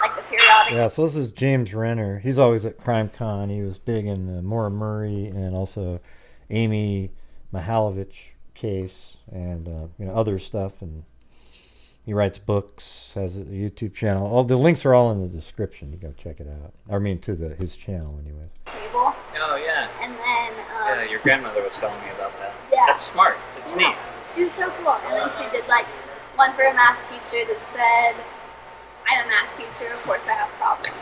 like the periodic. Yeah, so this is James Renner. He's always at CrimeCon. He was big in Maura Murray and also Amy Mihalovich case and other stuff. And he writes books, has a YouTube channel. All the links are all in the description. You go check it out. I mean, to his channel, anyway. Table. Oh yeah. And then. Yeah, your grandmother was telling me about that. Yeah. That's smart. It's neat. She was so cool. And then she did like one for a math teacher that said, I'm a math teacher, of course I have problems.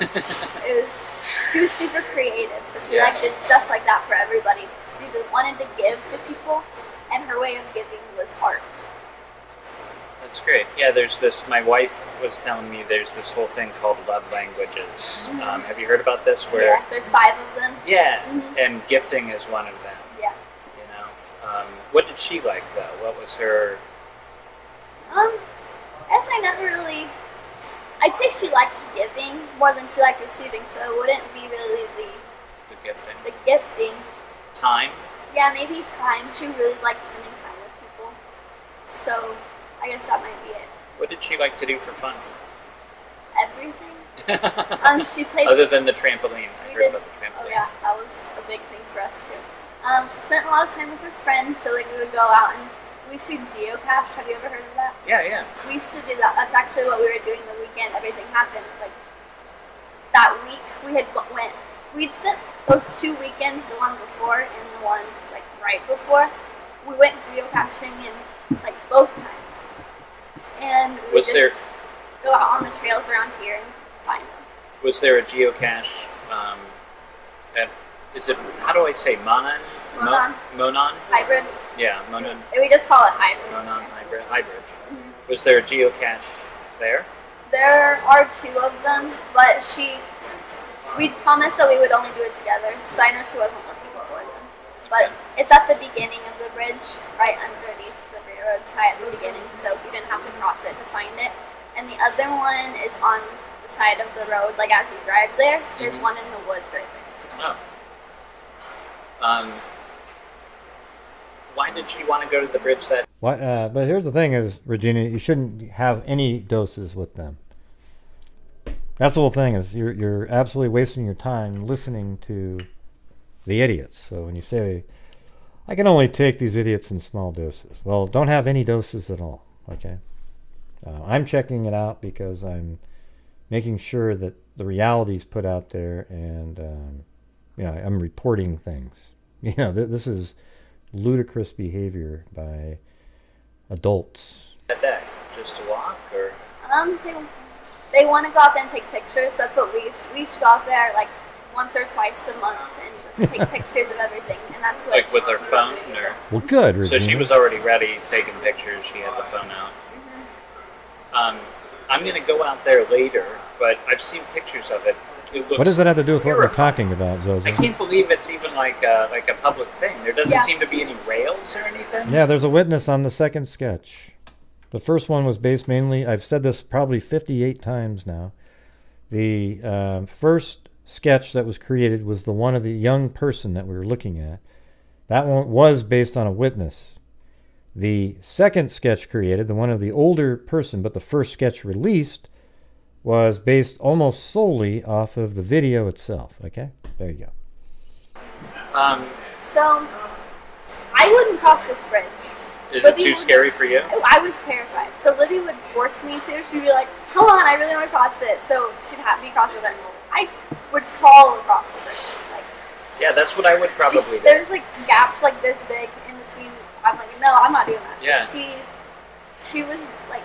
She was super creative, so she like did stuff like that for everybody. She wanted to give to people, and her way of giving was art. That's great. Yeah, there's this, my wife was telling me there's this whole thing called love languages. Mm-hmm. Have you heard about this? Where, yeah, there's 5 of them. Yeah, Mm-hmm. and gifting is one of them. Yeah. You know? What did she like, though? What was her... I guess I never really... I'd say she liked giving more than she liked receiving, so it wouldn't be really The gifting. the gifting. Time? Yeah, maybe time. She really liked spending time with people. So, I guess that might be it. What did she like to do for fun? Everything. She played... Other than the trampoline. I heard about the trampoline. Oh yeah, that was a big thing for us too. She spent a lot of time with her friends, so like we would go out and we used to geocache. Have you ever heard of that? Yeah, yeah. We used to do that. That's actually what we were doing the weekend everything happened. Like that week we'd spent those 2 weekends, the one before and the one like right before. We went geocaching in like both times. And we would just go out on the trails around here and find them. Was there a geocache is it, how do I say, Monon? Monon? High Bridge. Yeah, Monon. We just call it High Bridge. Monon High Bridge. Mm-hmm. Was there a geocache there? There are 2 of them, but we promised that we would only do it together, so I know she wasn't looking for them. But it's at the beginning of the bridge, right underneath the railroad tie at the beginning, so you didn't have to cross it to find it. And the other one is on the side of the road, like as you drive there. There's one in the woods right there. Oh. Why did she want to go to the bridge that? But here's the thing: is Regina, you shouldn't have any doses with them. That's the whole thing. Is you're absolutely wasting your time listening to the idiots. So when you say, "I can only take these idiots in small doses," well, don't have any doses at all. Okay. I'm checking it out because I'm making sure that the reality is put out there, and I'm reporting things. This is ludicrous behavior by adults. That day, just to walk, or? They want to go out there and take pictures. That's what we used to go out there like once or twice a month and just take pictures of everything. And that's what. Like with her phone, or? Well, good. Regina. So she was already ready, taking pictures. She had the phone out. Mm-hmm. I'm going to go out there later, but I've seen pictures of it. What does that have to do with what we're talking about, Zozo? I can't believe it's even like a public thing. There doesn't seem to be any rails or anything. Yeah, there's a witness on the second sketch. The first one was based mainly, I've said this probably 58 times now. The first sketch that was created was the one of the young person that we were looking at. That one was based on a witness. The second sketch created, the one of the older person, but the first sketch released, was based almost solely off of the video itself. Okay? There you go. So, I wouldn't cross this bridge. Is it too scary for you? I was terrified. So Libby would force me to. She'd be like, come on, I really want to cross it. So she'd have me cross with her. would crawl across the bridge. Like, Yeah, that's what I would probably do. there's like gaps like this big in between. I'm like, no, I'm not doing that. Yeah. She was like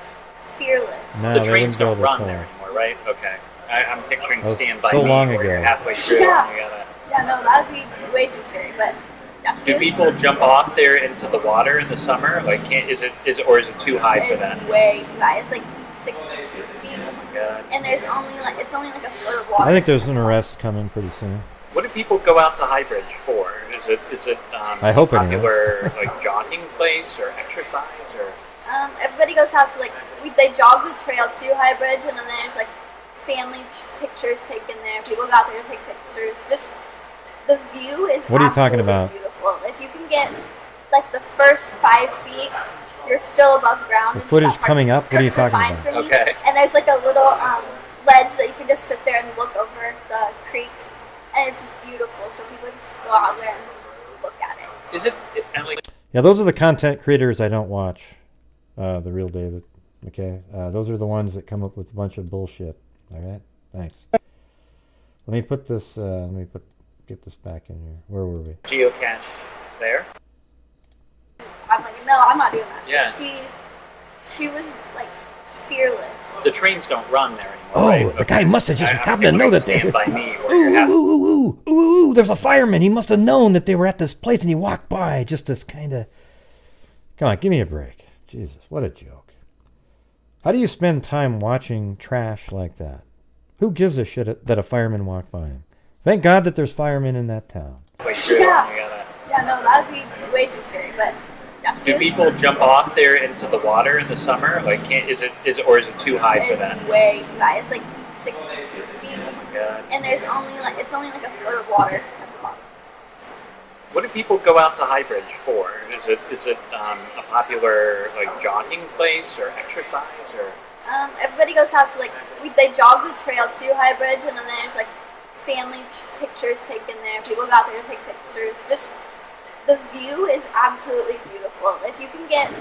fearless. No, The they trains wouldn't don't go run that there far. anymore, right? Okay. I'm picturing That was Stand By so Me, long where you're ago. halfway through Yeah. and you gotta... Yeah, no, that would be way too scary. But yeah, she Do was, people jump off there into the water in the summer? Like, is it too high for it's that? way too high. It's like 62 feet, Oh my god. and there's only like it's only like a foot of water. I think there's an arrest coming pretty soon. What do people go out to High Bridge for? Is it I hope a anyway. popular like jogging place or exercise or? Everybody goes out to like they jog the trail to High Bridge, and then there's like family pictures taken there. People go out there to take pictures. Just the view is. What are you talking absolutely about? Beautiful. If you can get like the first 5 feet, you're still above ground. The and so footage that part's coming up? What are you perfectly talking fine about? for me. Okay. And there's like a little ledge that you can just sit there and look over the creek, and it's beautiful. So people just go out there and look at it. Is it? And like, Yeah, those are the content creators I don't watch. The real David. Okay, those are the ones that come up with a bunch of bullshit. All right, thanks. Let me put this. Get this back in here. Where were we? geocache there. I'm like, no, I'm not doing that. Yeah. She was like fearless. The trains don't run there anymore. Oh, right? the guy must have just I'm happened to know that they. Stand By Me, where Ooh, you're half... ooh, there's a fireman. He must have known that they were at this place and he walked by just as kind of. Come on, give me a break. Jesus, what a joke. How do you spend time watching trash like that? Who gives a shit that a fireman walked by him? Thank God that there's firemen in that town. Yeah, no, that would be way too scary. But yeah, she Do was- people jump off there into the water in the summer? Like, is it too high for it's that? way too high. It's like 62 feet, Oh my god. and there's only like it's only like a foot of water at the bottom. What do people go out to High Bridge for? Is it a popular like jogging place or exercise or? Everybody goes out to like they jog the trail to High Bridge, and then there's like family pictures taken there. People go out there to take pictures. Just the view is absolutely beautiful. If you can get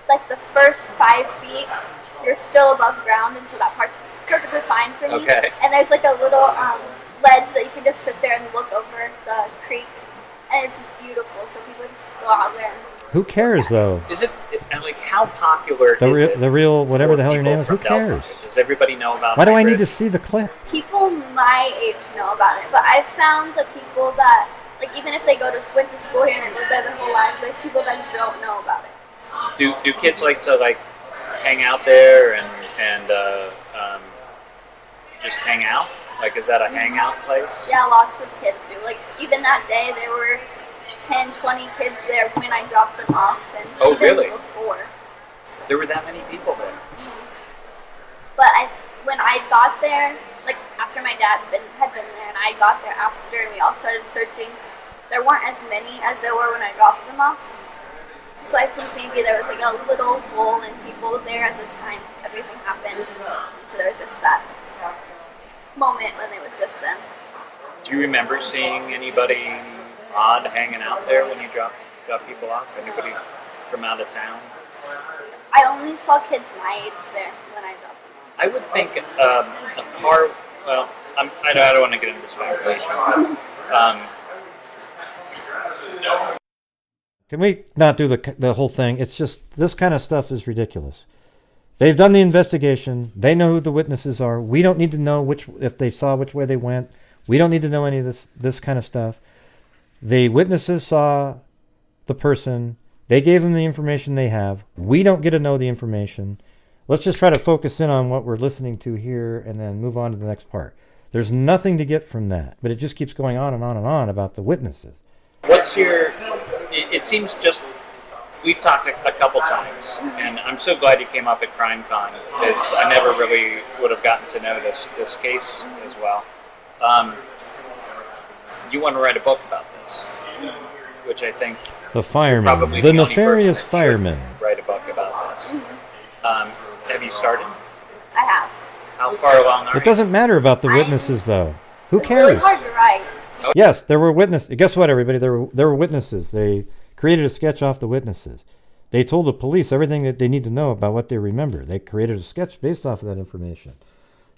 like the first 5 feet, you're still above ground, and so that part's perfectly fine for me. Okay. And there's like a little ledge that you can just sit there and look over the creek, and it's beautiful. So people just go out there. Who cares though? Is it and like how popular is it? The real whatever for the hell your people name is? Who from Delphi? cares? Does everybody know about? Why do High I need Bridge? to see the clip? People my age know about it, but I've found that people that like even if they went to school here and live there their whole lives, there's people that don't know about it. Do kids like to like hang out there and just hang out? Like, is that a hangout place? Yeah, lots of kids do. Like even that day, there were 10, 20 kids there when I dropped them off, and Oh, even really? before. There were that many people there. But when I got there, like after my dad had been there, and I got there after, and we all started searching, there weren't as many as there were when I dropped them off. So I think maybe there was like a little hole in people there at the time everything happened. So there was just that moment when it was just them. Do you remember seeing anybody odd hanging out there when you drop people off? Anybody from out of town? I only saw kids my age there when I dropped them off. I would think a car. Well, I don't want to get into speculation, but Can we not do the whole thing? It's just this kind of stuff is ridiculous. They've done the investigation. They know who the witnesses are. We don't need to know if they saw which way they went. We don't need to know any of this kind of stuff. The witnesses saw the person. They gave them the information they have. We don't get to know the information. Let's just try to focus in on what we're listening to here and then move on to the next part. There's nothing to get from that, but it just keeps going on and on and on about the witnesses. what's your? It seems just. We've talked a couple times, and I'm so glad you came up at CrimeCon because I never really would have gotten to know this case as well. You want to write a book about this, which I think The fireman, probably the only person nefarious that should fireman. write a book about this. Have you started? I have. How far along are It doesn't matter about the witnesses, though. Who It's really cares? hard to write. Yes, there were witnesses. Guess what, everybody? There were witnesses. They created a sketch off the witnesses. They told the police everything that they need to know about what they remember. They created a sketch based off of that information.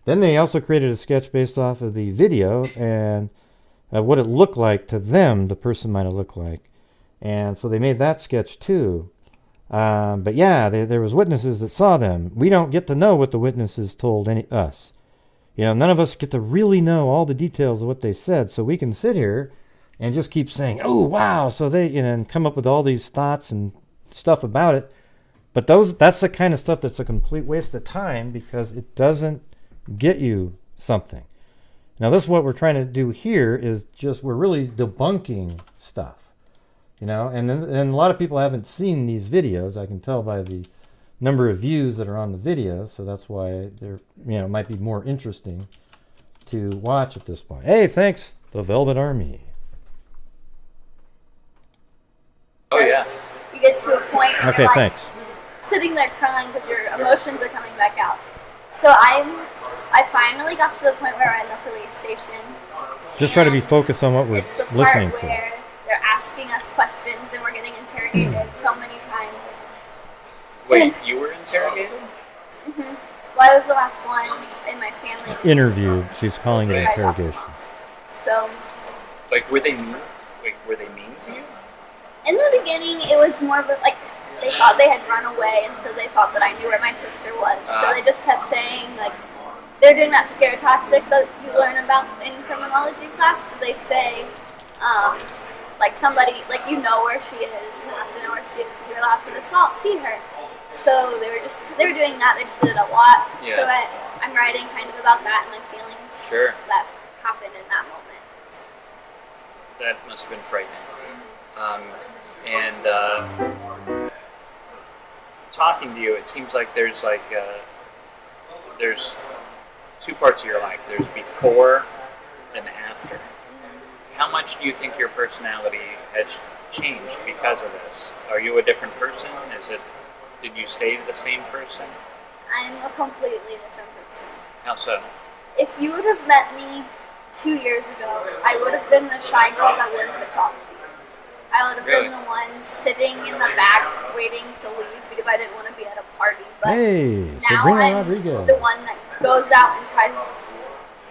Then they also created a sketch based off of the video and what it looked like to them, the person might have looked like. And so they made that sketch too. But yeah, there was witnesses that saw them. We don't get to know what the witnesses told us. You know, none of us get to really know all the details of what they said. So we can sit here and just keep saying, oh, wow. So they, you know, and come up with all these thoughts and stuff about it. But that's the kind of stuff that's a complete waste of time because it doesn't get you something. Now, this is what we're trying to do here is just, we're really debunking stuff, you know, and a lot of people haven't seen these videos. I can tell by the number of views that are on the video. So that's why they're, you know, might be more interesting to watch at this point. Hey, thanks, the Velvet Army. Oh, yeah. You get to a point where Okay, you're like thanks. sitting there crying because your emotions are coming back out. So I finally got to the point where we're in the police station. Just try to be focused on what we're It's the part listening to. where they're asking us questions and we're getting interrogated so many times. Wait, you were interrogated? hmm Well, I was the last one in my family. Interview. She's calling it interrogation. So Like, were they mean? Like, were they mean to you? in the beginning, it was more of a, like, they thought they had run away, and so they thought that I knew where my sister was. So they just kept saying, like, they're doing that scare tactic that you learn about in criminology class. They say, like, somebody, like, you know where she is. You have to know where she is because you're the last one to see her. So they were doing that. They just did it a lot. Yeah. So I'm writing kind of about that and my feelings Sure. that happened in that moment. That must have been frightening. Talking to you, it seems like there's two parts of your life. There's before and after. How much do you think your personality has changed because of this? Are you a different person? Did you stay the same person? I'm a completely different person. How so? If you would have met me 2 years ago, I would have been the shy girl that wouldn't have talked to you. I would have been the one sitting in the back waiting to leave because I didn't want to be at a party. But Hey, now Sabrina I'm Rodriguez. the one that goes out and tries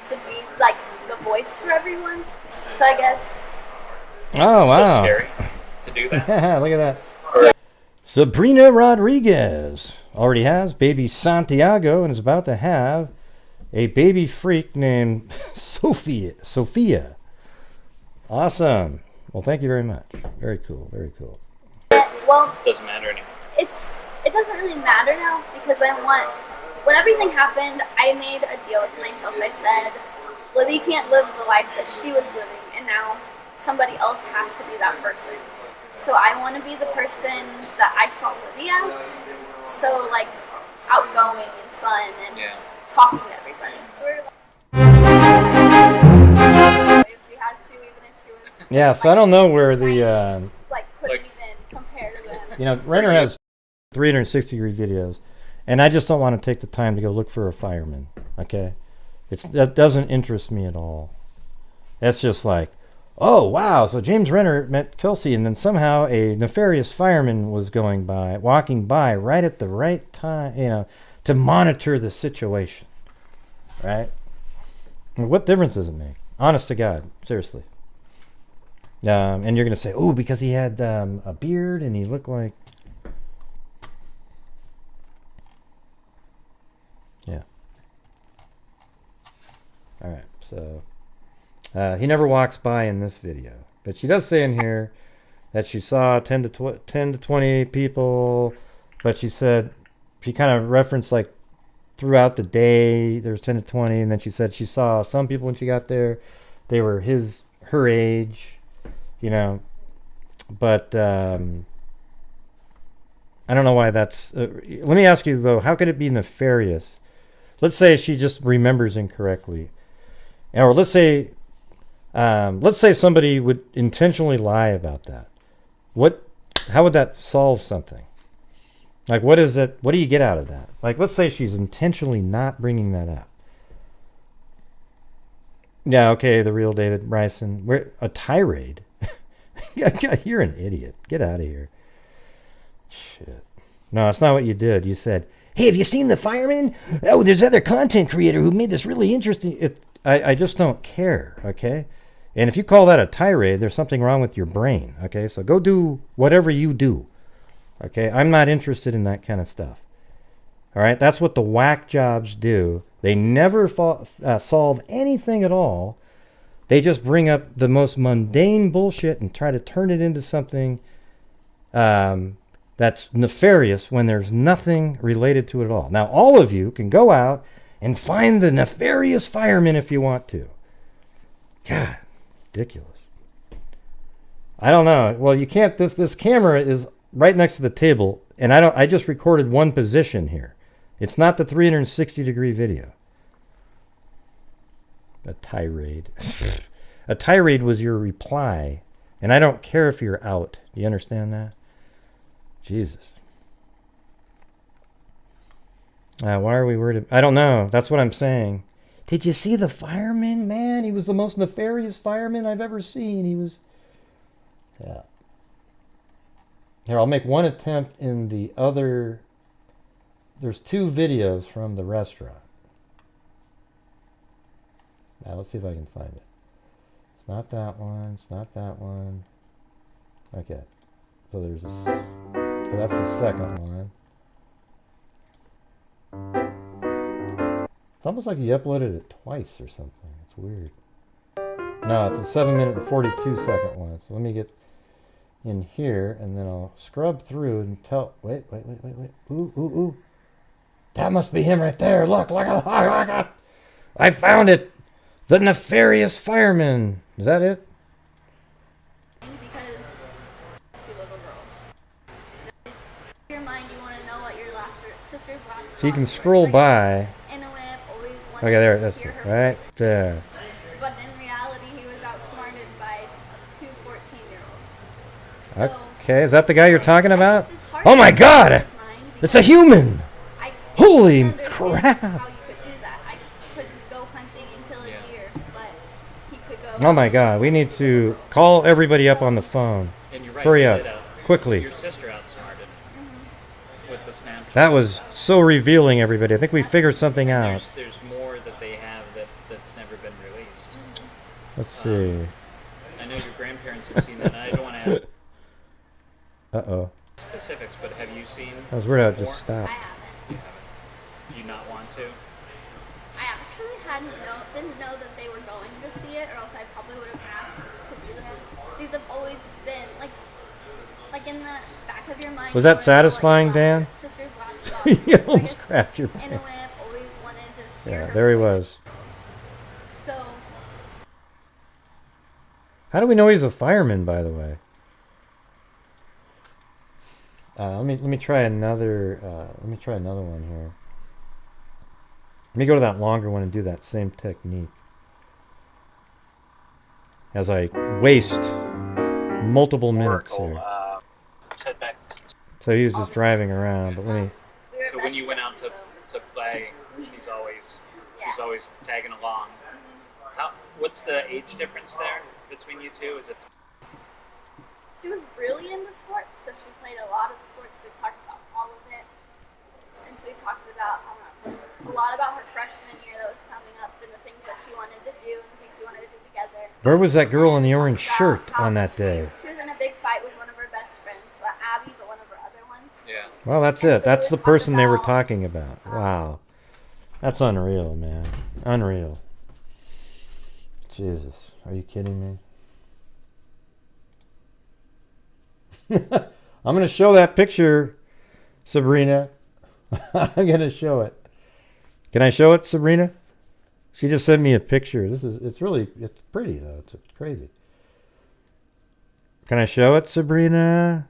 to be like the voice for everyone. So I guess. Oh, wow. Scary to do that. Yeah, look at that. Sabrina Rodriguez already has baby Santiago and is about to have a baby freak named Sophia. Awesome. Well, thank you very much. Very cool. Very cool. Well, Doesn't matter anymore. it doesn't really matter now because when everything happened, I made a deal with myself. I said, Libby can't live the life that she was living, and now somebody else has to be that person. So I want to be the person that I saw Libby as. So, like, outgoing and fun and talking to everybody. If we had to, even if she was... Yeah, so I don't know where the... couldn't even compare to them. You know, Renner has 360-degree videos, and I just don't want to take the time to go look for a fireman, okay? That doesn't interest me at all. That's just like, oh, wow, so James Renner met Kelsi, and then somehow a nefarious fireman was walking by right at the right time, you know, to monitor the situation, right? What difference does it make? Honest to God, seriously. And you're going to say, oh, because he had a beard and he looked like... Yeah. All right, so... he never walks by in this video. But she does say in here that she saw 10 to 20 people, but she said, she kind of referenced like throughout the day, there's 10 to 20, and then she said she saw some people when she got there, they were her age, you know, but I don't know why that's... let me ask you, though, how could it be nefarious? Let's say she just remembers incorrectly. Or let's say somebody would intentionally lie about that. How would that solve something? Like, what is it? What do you get out of that? Like, let's say she's intentionally not bringing that up. Yeah, okay, the real David Bryson. A tirade? You're an idiot. Get out of here. Shit. No, it's not what you did. You said, Hey, have you seen the fireman? Oh, there's other content creator who made this really interesting. I just don't care, okay? And if you call that a tirade, there's something wrong with your brain, okay? So go do whatever you do, okay? I'm not interested in that kind of stuff. All right, that's what the whack jobs do. They never solve anything at all. They just bring up the most mundane bullshit and try to turn it into something that's nefarious when there's nothing related to it at all. Now, all of you can go out and find the nefarious fireman if you want to. God, ridiculous. I don't know. Well, you can't. This camera is right next to the table, and I just recorded one position here. It's not the 360-degree video. A tirade. A tirade was your reply, and I don't care if you're out. Do you understand that? Jesus. Why are we worried? I don't know. That's what I'm saying. Did you see the fireman? Man, he was the most nefarious fireman I've ever seen. He was... Yeah. Here, I'll make one attempt in the other... There's 2 videos from the restaurant. Now, let's see if I can find it. It's not that one. It's not that one. Okay. So there's this. So that's the second one. It's almost like you uploaded it twice or something. It's weird. No, it's a 7-minute and 42-second one. So let me get in here, and then I'll scrub through and tell... Wait. Ooh. That must be him right there. Look. I found it. The nefarious fireman. Is that it? Because 2 little girls. In your mind, you want to know what your sister's last. So you can scroll by. Okay, there. That's it. Right there. But in reality, he was outsmarted by 2 14-year-olds. Okay, is that the guy you're talking about? Oh my God! It's a human! Holy crap! Oh my God, we need to call everybody up on the phone. And you're right, Hurry up, quickly. Your sister outsmarted with the Snapchat. That was so revealing, everybody. I think we figured something out. There's more that they have that's never been released. Let's see. I know your grandparents have seen that, and I don't want to ask Uh-oh. specifics, but have you seen? I was worried I'd just stop. I haven't. You haven't. Do you not want to? I actually didn't know that they were going to see it, or else I probably would have asked to be there. These have always been like in the back of your mind. Was that satisfying, Dan? Sister's last You almost crapped your pants. In a way, I've always wanted to hear Yeah, there he was. So. How do we know he's a fireman, by the way? Let me try another. Let me try another one here. Let me go to that longer one and do that same technique. As I waste multiple minutes here. Let's head back. So he was just driving around, but let me... So when you went out to play, she's always tagging along. What's the age difference there between you two? Is it? She was really into sports, so she played a lot of sports. We talked about all of it, and so we talked about a lot about her freshman year that was coming up, and the things that she wanted to do, and the things she wanted to do together. Where was that girl in the orange shirt on that day? She was in a big fight with one of her best friends, Abby, but one of her other ones. Yeah. Well, that's it. That's the person they were talking about. Wow. That's unreal, man. Unreal. Jesus. Are you kidding me? I'm going to show that picture, Sabrina. I'm going to show it. Can I show it, Sabrina? She just sent me a picture. It's pretty though. It's crazy. Can I show it, Sabrina?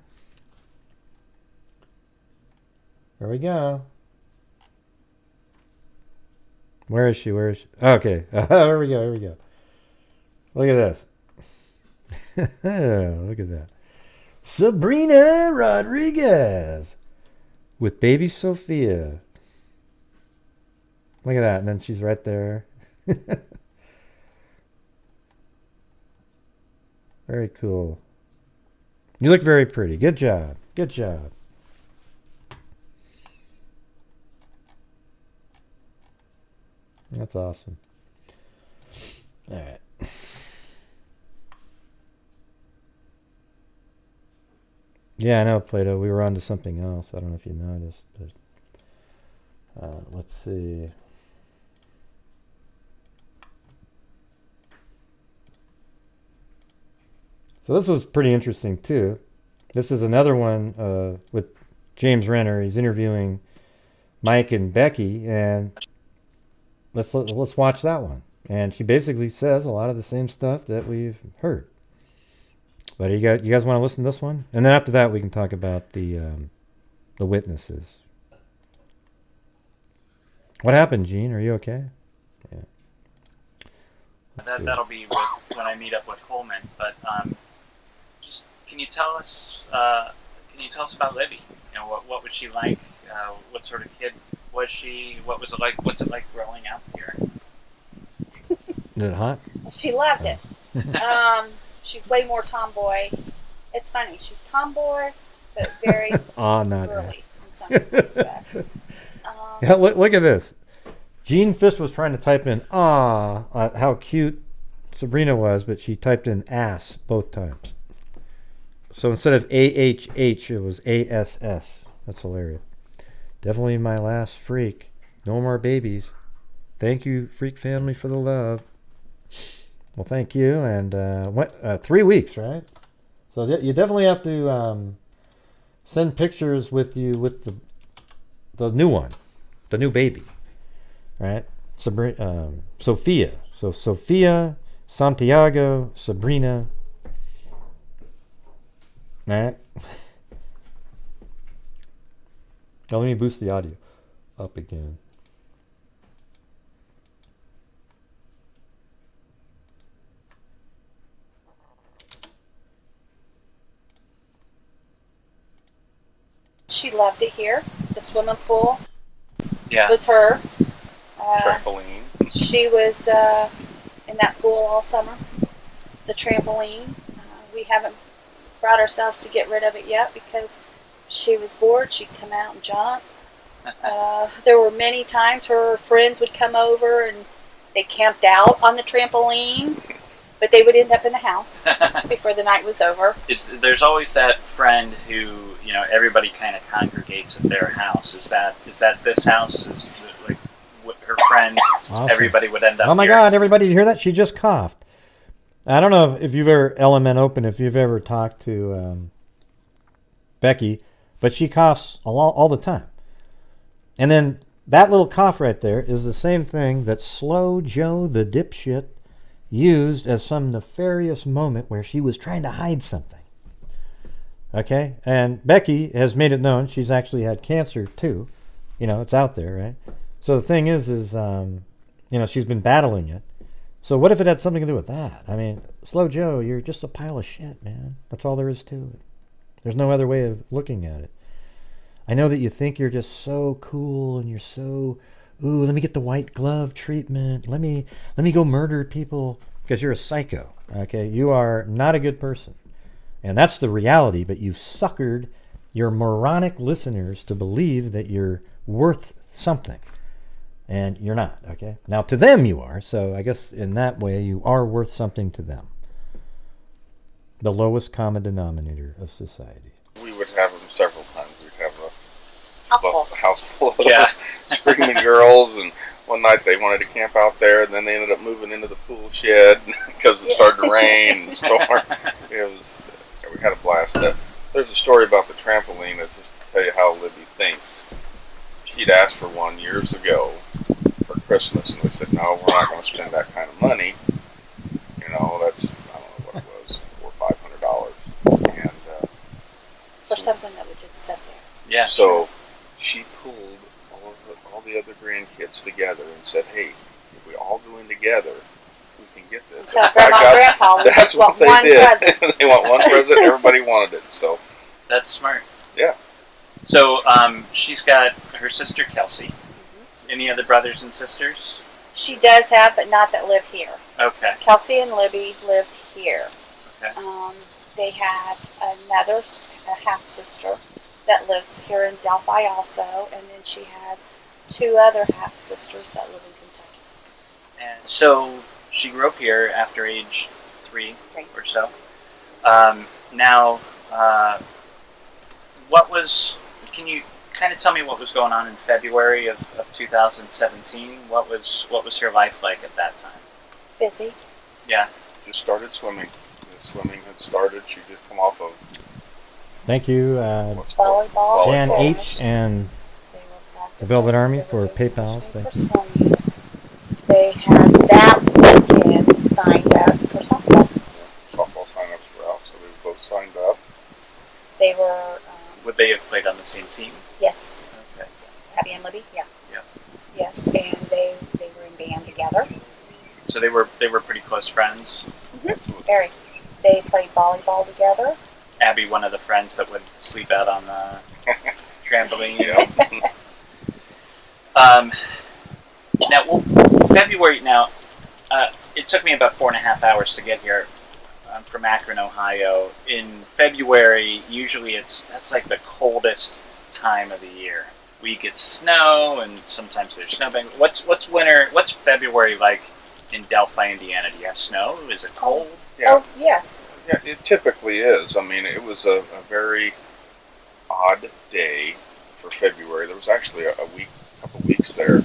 There we go. Where is she? Okay. Here we go. Look at this. Look at that. Sabrina Rodriguez with baby Sophia. Look at that. And then she's right there. Very cool. You look very pretty. Good job. That's awesome. All right. Yeah, I know, Plato. We were on to something else. I don't know if you noticed, but let's see. So this was pretty interesting too. This is another one with James Renner. He's interviewing Mike and Becky, and let's watch that one. And she basically says a lot of the same stuff that we've heard. But you guys want to listen to this one? And then after that, we can talk about the witnesses. What happened, Gene? Are you okay? Yeah. That'll be when I meet up with Coleman. But just can you tell us about Libby? You know, what was she like? What sort of kid was she? What was it like? What's it like growing up here? Is it hot? She loved it. She's way more tomboy. It's funny. She's tomboy, but very girly in some respects. Yeah, look at this. Gene Fish was trying to type in how cute Sabrina was, but she typed in ass both times. So instead of AHH, it was ASS. That's hilarious. Definitely my last freak. No more babies. Thank you, Freak Family, for the love. Well, thank you. And 3 weeks, right? So you definitely have to send pictures with you with the new one, the new baby, right? Sophia. So Sophia, Santiago, Sabrina. All right. Now let me boost the audio up again. She loved it here. The swimming pool Yeah. was her. Trampoline. She was in that pool all summer. The trampoline. We haven't brought ourselves to get rid of it yet because she was bored. She'd come out and jump. There were many times her friends would come over and they camped out on the trampoline, but they would end up in the house before the night was over. There's always that friend who, you know, everybody kind of congregates at their house. Is that this house? Is like her friends? Awesome. Everybody would end up. Oh my here. God! Everybody, you hear that? She just coughed. I don't know if you've ever if you've ever talked to Becky, but she coughs all the time. And then that little cough right there is the same thing that Slow Joe the dipshit used as some nefarious moment where she was trying to hide something. Okay? And Becky has made it known she's actually had cancer too. You know, it's out there, right? So the thing is she's been battling it. So what if it had something to do with that? I mean, Slow Joe, you're just a pile of shit, man. That's all there is to it. There's no other way of looking at it. I know that you think you're just so cool and you're so, ooh, let me get the white glove treatment. Let me go murder people because you're a psycho. Okay, you are not a good person. And that's the reality, but you've suckered your moronic listeners to believe that you're worth something. And you're not, okay? Now, to them you are, so I guess in that way you are worth something to them. The lowest common denominator of society. We would have them several times. We'd have House a house full of screaming girls, and one night they wanted to camp out there, and then they ended up moving into the pool shed because it started to rain and storm. We had a blast. There's a story about the trampoline that's just to tell you how Libby thinks. She'd asked for one years ago for Christmas, and we said, no, we're not going to spend that kind of money. You know, that's, I don't know what it was, $400 or $500. And, for something that would just sit there. Yeah. So she pulled all the other grandkids together and said, hey, if we all go in together, we can get this. So Grandma and Grandpa, that's what they did. They want one present. Everybody wanted it. So That's smart. Yeah. So she's got her sister Kelsi. Any other brothers and sisters? She does have, but not that live here. Okay. Kelsi and Libby lived here. Okay. They have another half-sister that lives here in Delphi also, and then she has two other half-sisters that live in Kentucky. And so she grew up here after age 3 or so. Now, can you kind of tell me what was going on in February of 2017? What was her life like at that time? Busy. Yeah. Just started swimming. The swimming had started. She just come off of Thank you, Volleyball. Jan Volleyball. H. and the Velvet Army for PayPals. Thank you. Swimming. They had that weekend signed up for softball. softball sign-ups were out, so they were both signed up. They were. Would they have played on the same team? Yes. Okay. Abby and Libby. Yeah. Yeah. Yes, and they were in band together. So they were pretty close friends. Mm-hmm. Very. They played volleyball together. Abby, one of the friends that would sleep out on the trampoline. Now, February. Now, it took me about 4.5 hours to get here. I'm from Akron, Ohio. In February, usually that's like the coldest time of the year. We get snow, and sometimes there's snowbank. What's February like in Delphi, Indiana? Do you have snow? Is it cold? Yeah. Oh, yes. Yeah, it typically is. I mean, it was a very odd day for February. There was actually a couple weeks there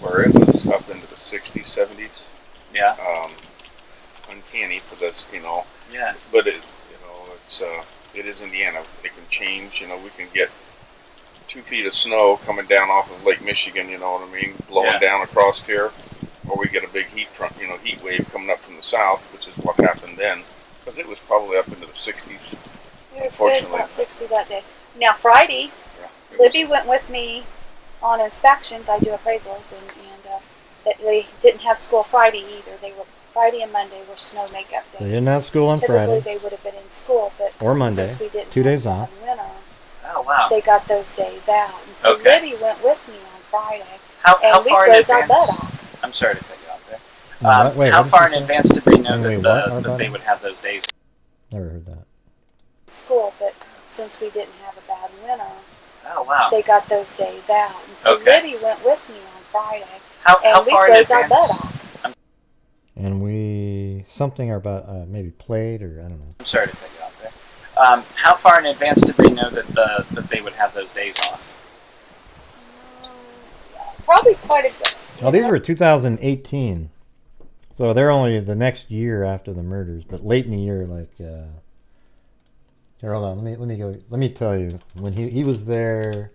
where it was up into the 60s, 70s. Yeah. Uncanny for this, Yeah. But it is Indiana. It can change. We can get 2 feet of snow coming down off of Lake Michigan. You know what I mean? Blowing down across here, or we get a big heat front, heat wave coming up from the south, which is what happened then, because it was probably up into the 60s. It was about 60 that day. Now Friday, Libby went with me on inspections. I do appraisals, and they didn't have school Friday either. Friday and Monday were snow makeup days. They didn't have school on Typically, Friday. they would have been in school, but Or Monday. since we didn't 2 days have off. winter, Oh wow. they got those days out. And so Okay. Libby went with me on Friday, How and we far in froze our butt advance? off. I'm sorry to cut you off there. Wait, how what did far she in say? advance did they know Wait, that what? they would have those days? Never heard that. School, but since we didn't have a bad winter, Oh wow. they got those days out. And so Okay. Libby went with me on Friday, How and we far in froze our butt advance? off. And we something about maybe played or I don't know. I'm sorry to cut you off there. How far in advance did they know that they would have those days off? Probably quite a bit. Oh, these were 2018, so they're only the next year after the murders, but late in the year, like. Here, hold on. Let me tell you when he was there.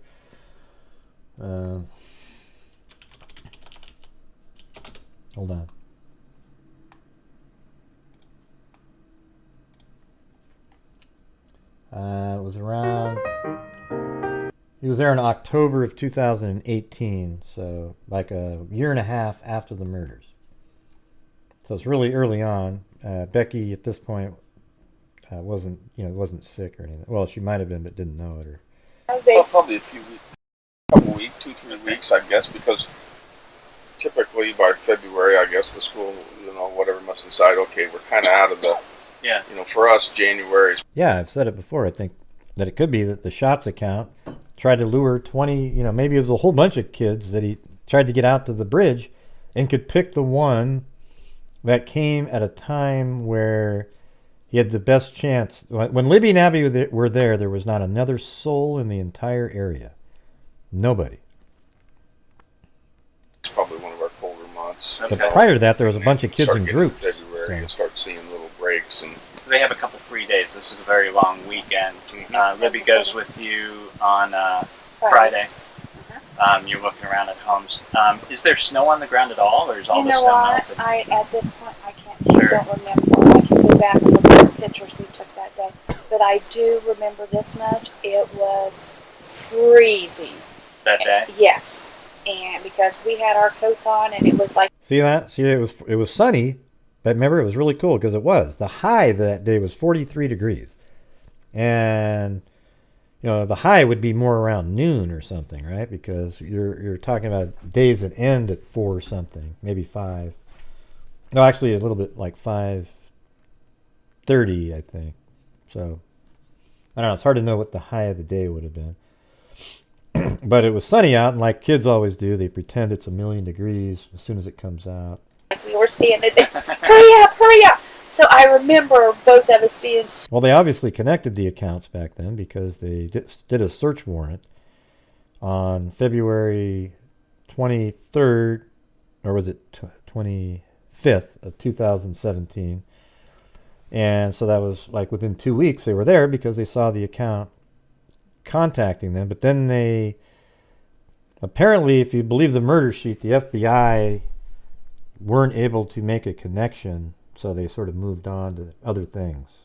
Hold on. It was around. He was there in October of 2018, so like a year and a half after the murders. So it's really early on. Becky at this point wasn't sick or anything. Well, she might have been, but didn't know it. Or Well, probably a couple weeks, 2-3 weeks, I guess, because typically by February, I guess the school, whatever must decide. Okay, we're kind of out of the. Yeah. For us, January is. Yeah, I've said it before. I think that it could be that the shots account tried to lure 20. Maybe it was a whole bunch of kids that he tried to get out to the bridge, and could pick the one that came at a time where he had the best chance. When Libby and Abby were there, there was not another soul in the entire area. Nobody. It's probably one of our colder months. But prior to that, there was a bunch of kids in groups. February, you start seeing little breaks, and So they have a couple free days. This is a very long weekend. Libby goes with you on Friday. You're looking around at homes. Is there snow on the ground at all, or is all the snow melted? At this point, I don't remember. I can go back and look at the pictures we took that day. But I do remember this much. It was freezing. That day? Yes. And because we had our coats on, and it was like... See that? See, it was sunny, but remember, it was really cool because it was. The high that day was 43 degrees. And... the high would be more around noon or something, right? Because you're talking about days that end at 4 or something, maybe 5. No, actually, a little bit like 5:30, I think. So I don't know. It's hard to know what the high of the day would have been. But it was sunny out, and like kids always do, they pretend it's 1,000,000 degrees as soon as it comes out. Like standing there. Hurry up. So I remember both of us being. Well, they obviously connected the accounts back then because they did a search warrant on February 23rd, or was it 25th of 2017. And so that was like within 2 weeks they were there because they saw the account contacting them. But then they, apparently, if you believe the murder sheet, the FBI weren't able to make a connection, so they sort of moved on to other things.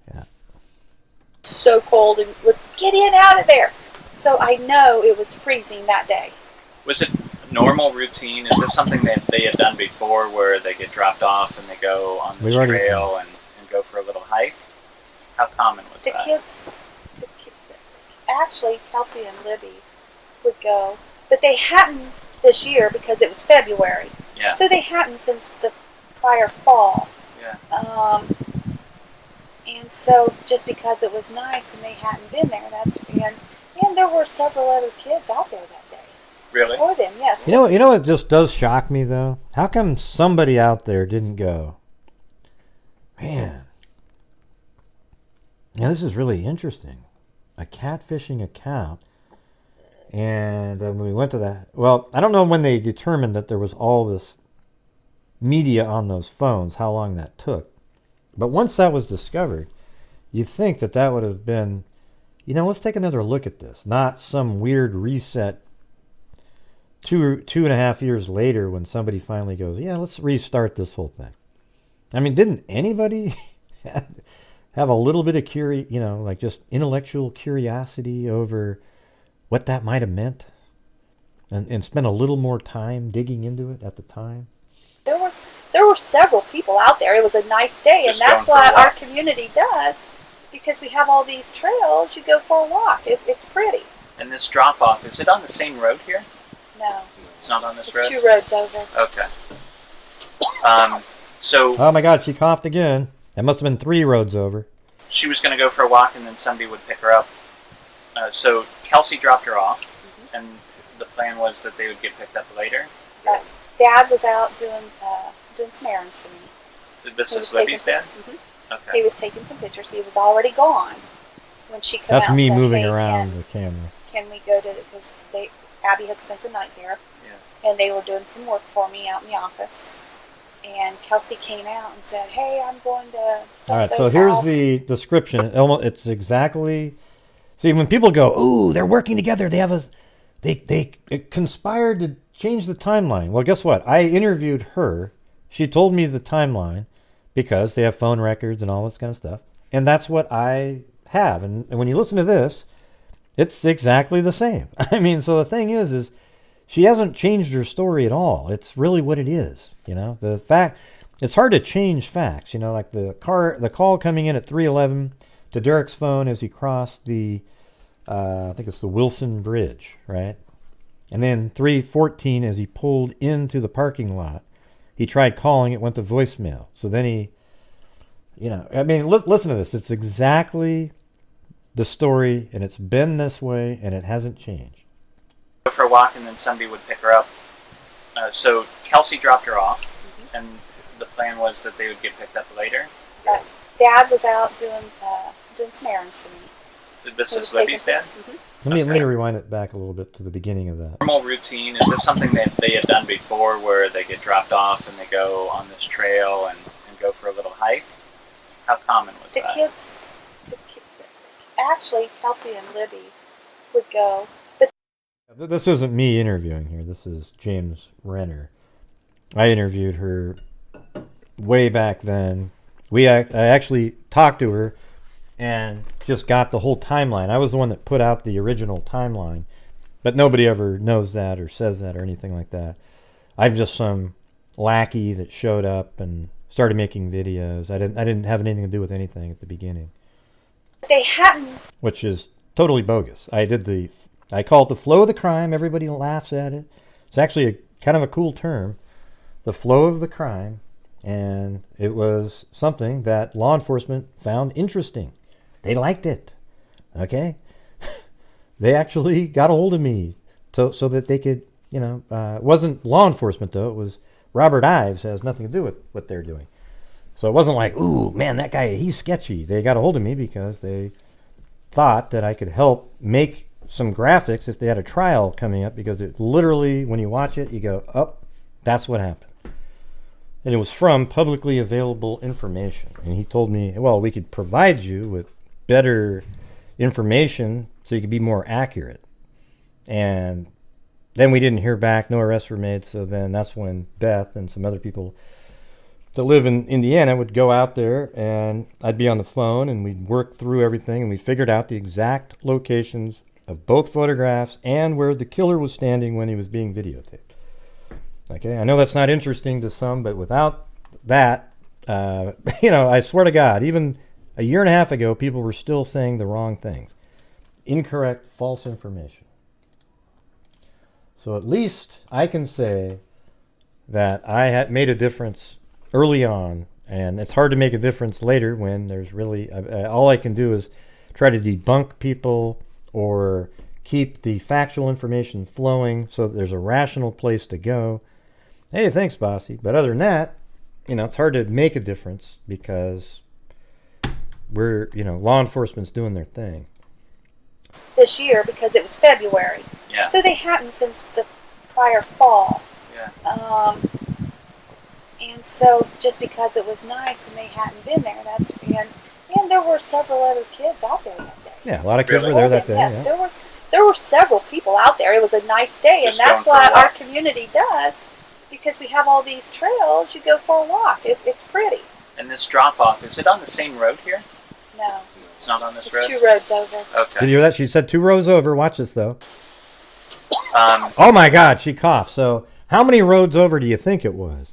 Yeah. So cold, and let's get out of there. So I know it was freezing that day. Was it normal routine? Is this something that they had done before where they get dropped off and they go on this trail and go for a little hike? How common was that? Actually, Kelsi and Libby would go, but they hadn't this year because it was February. Yeah. So they hadn't since the prior fall. Yeah. And so just because it was nice and they hadn't been there, and there were several other kids out there that day. Really? For them, yes. You know what just does shock me though? How come somebody out there didn't go, man, now this is really interesting. A catfishing account. And when we went to that, well, I don't know when they determined that there was all this media on those phones, how long that took. But once that was discovered, you'd think that that would have been, let's take another look at this. Not some weird reset 2.5 years later when somebody finally goes, yeah, let's restart this whole thing. I mean, didn't anybody have a little bit of like just intellectual curiosity over what that might have meant and spend a little more time digging into it at the time? There were several people out there. It was a nice day, and that's what our community does, because we have all these trails. You go for a walk. It's pretty. And this drop-off, is it on the same road here? No. It's not on this it's road? It's 2 roads over. Okay. So... Oh my God, she coughed again. That must have been 3 roads over. She was going to go for a walk, and then somebody would pick her up. So Kelsi dropped her off, and the plan was that they would get picked up later. Dad was out doing some errands for me. This is Libby's dad? Mm-hmm. Okay. He was taking some pictures. He was already gone when she came out. That's me and said, moving hey, around the camera. Can we go to because Abby had spent the night there, and they were doing some work for me out in the office. And Kelsi came out and said, "Hey, I'm going to." All right, so here's the description. It's exactly. See, when people go, "Ooh, they're working together. They conspired to change the timeline." Well, guess what? I interviewed her. She told me the timeline because they have phone records and all this kind of stuff, and that's what I have. And when you listen to this, it's exactly the same. I mean, so the thing is she hasn't changed her story at all. It's really what it is. The fact. It's hard to change facts. Like the call coming in at 3:11 to Derek's phone as he crossed the. I think it's the Wilson Bridge, right? And then 3:14 as he pulled into the parking lot, he tried calling, it went to voicemail. So then he, listen to this. It's exactly the story, and it's been this way, and it hasn't changed. Go for a walk, and then somebody would pick her up. So Kelsi dropped her off, and the plan was that they would get picked up later. Dad was out doing some errands for me. This is Libby's dad? Let me rewind it back a little bit to the beginning of that. Normal routine, is this something that they had done before where they get dropped off and they go on this trail and go for a little hike? How common was that? Actually, Kelsi and Libby would go. But this isn't me interviewing here. This is James Renner. I interviewed her way back then. I actually talked to her and just got the whole timeline. I was the one that put out the original timeline, but nobody ever knows that or says that or anything like that. I'm just some lackey that showed up and started making videos. I didn't have anything to do with anything at the beginning. They hadn't. Which is totally bogus. I call it the flow of the crime. Everybody laughs at it. It's actually kind of a cool term, the flow of the crime, and it was something that law enforcement found interesting. They liked it. Okay? They actually got a hold of me so that they could, it wasn't law enforcement though, it was Robert Ives has nothing to do with what they're doing. So it wasn't like, ooh, man, that guy, he's sketchy. They got a hold of me because they thought that I could help make some graphics if they had a trial coming up, because it literally, when you watch it, you go, oh, that's what happened. And it was from publicly available information. And he told me, well, we could provide you with better information so you could be more accurate. And then we didn't hear back. No arrests were made. So then that's when Beth and some other people that live in Indiana would go out there, and I'd be on the phone, and we'd work through everything, and we figured out the exact locations of both photographs and where the killer was standing when he was being videotaped. Okay, I know that's not interesting to some, but without that, I swear to God, even a year and a half ago, people were still saying the wrong things. Incorrect, false information. So at least I can say that I had made a difference early on, and it's hard to make a difference later when there's really, all I can do is try to debunk people or keep the factual information flowing so that there's a rational place to go. Hey, thanks, Bossy. But other than that, it's hard to make a difference because we're, law enforcement's doing their thing. This year, because it was February. Yeah. So they hadn't since the prior fall. Yeah. And so just because it was nice and they hadn't been there, and there were several other kids out there that day. Yeah, a lot of kids were there that day. Yes, yeah. there were several people out there. It was a nice day, and that's what our community does. Because we have all these trails, you go for a walk. It's pretty. And this drop-off, is it on the same road here? No. It's not on this road? It's 2 roads over. Okay. Did you hear that? She said 2 rows over. Watch this, though. Oh, my God, she coughed. So how many roads over do you think it was?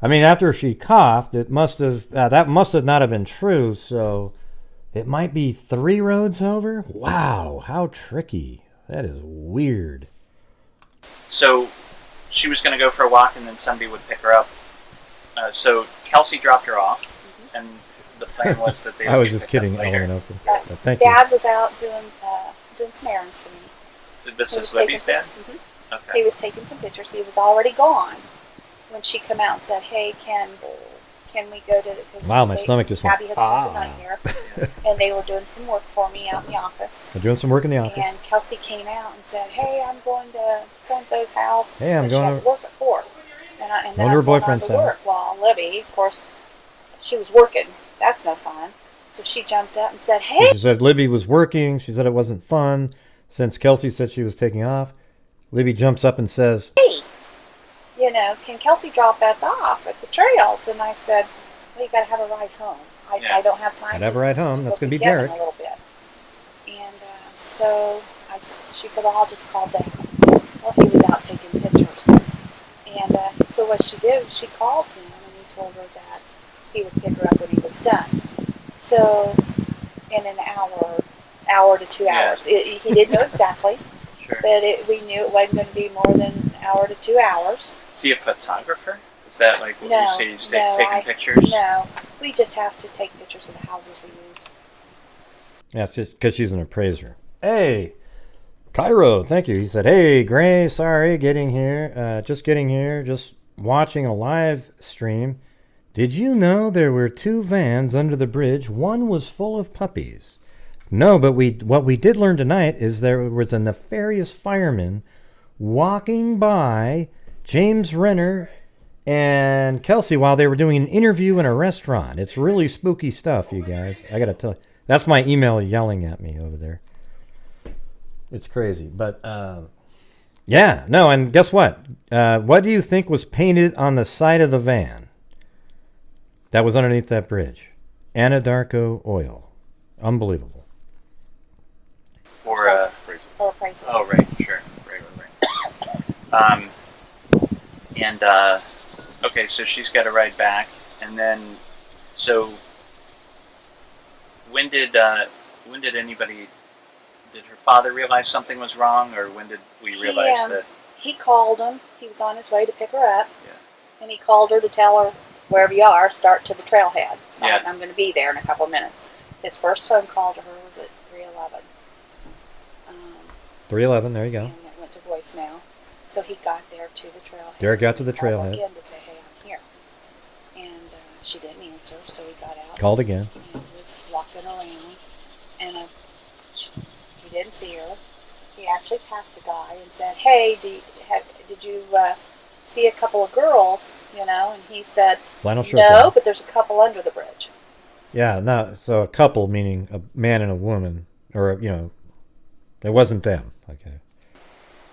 I mean, after she coughed, it must have that must have not have been true, so it might be 3 roads over? Wow, how tricky. That is weird. So she was going to go for a walk, and then somebody would pick her up. So Kelsi dropped her off, and the plan was that they would I was just kidding. Thank Dad was out doing some errands for me. This is Libby's dad? Mm-hmm. Okay. He was taking some pictures. He was already gone when she come out and said, hey, can we go to the... Wow, my stomach just went, Abby had spent the night here, and they were doing some work for me out in the office. They're doing some work in the office. And Kelsi came out and said, hey, I'm going to so-and-so's house. Hey, I'm going to... work at 4. And then her I'm boyfriend's going on to work. Well, Libby, of course, she was working. That's no fun. So she jumped up and said, hey. She said Libby was working. She said it wasn't fun. Since Kelsi said she was taking off, Libby jumps up and says, hey, can Kelsi drop us off at the trails? And I said, well, you got to have a ride home. I don't have time. I'd have a ride home. That's going to be Derek. A little bit. And so she said, well, I'll just call Dad. Well, he was out taking pictures. And so what she did, she called him and he told her that he would pick her up when he was done. So in an hour to 2 hours. He didn't know exactly, sure. But we knew it wasn't going to be more than an hour to 2 hours. Is he a photographer? Is that like what you say? He's taking pictures? No, we just have to take pictures of the houses we use. Yeah, it's just because she's an appraiser. Hey, Cairo, thank you. He said, hey, Gray, sorry, getting here, just watching a live stream. Did you know there were 2 vans under the bridge? One was full of puppies. No, but what we did learn tonight is there was a nefarious fireman walking by James Renner and Kelsi while they were doing an interview in a restaurant. It's really spooky stuff, you guys. I got to tell you. That's my email yelling at me over there. It's crazy. But, yeah, no, and guess what? What do you think was painted on the side of the van that was underneath that bridge? Anadarko oil. Unbelievable. For prices. Oh, right, sure. Right. And, okay, so she's got to ride back, and then, so, when did anybody, did her father realize something was wrong, or when did we realize that? He called him. He was on his way to pick her up, and he called her to tell her, wherever you are, start to the trailhead. So I'm going to be there in a couple of minutes. His first phone call to her was at 3:11. 3:11, there you go. And it went to voicemail. So he got there to the trailhead. Derek got to the Called trailhead. again to say, hey, I'm here. And she didn't answer, so he got out. Called again. And was walking around. And he didn't see her. He actually passed a guy and said, hey, did you see a couple of girls? You know, and he said, Flannel shirt no, guy. but there's a couple under the bridge. Yeah, no, so a couple meaning a man and a woman, or, you know, it wasn't them. Okay.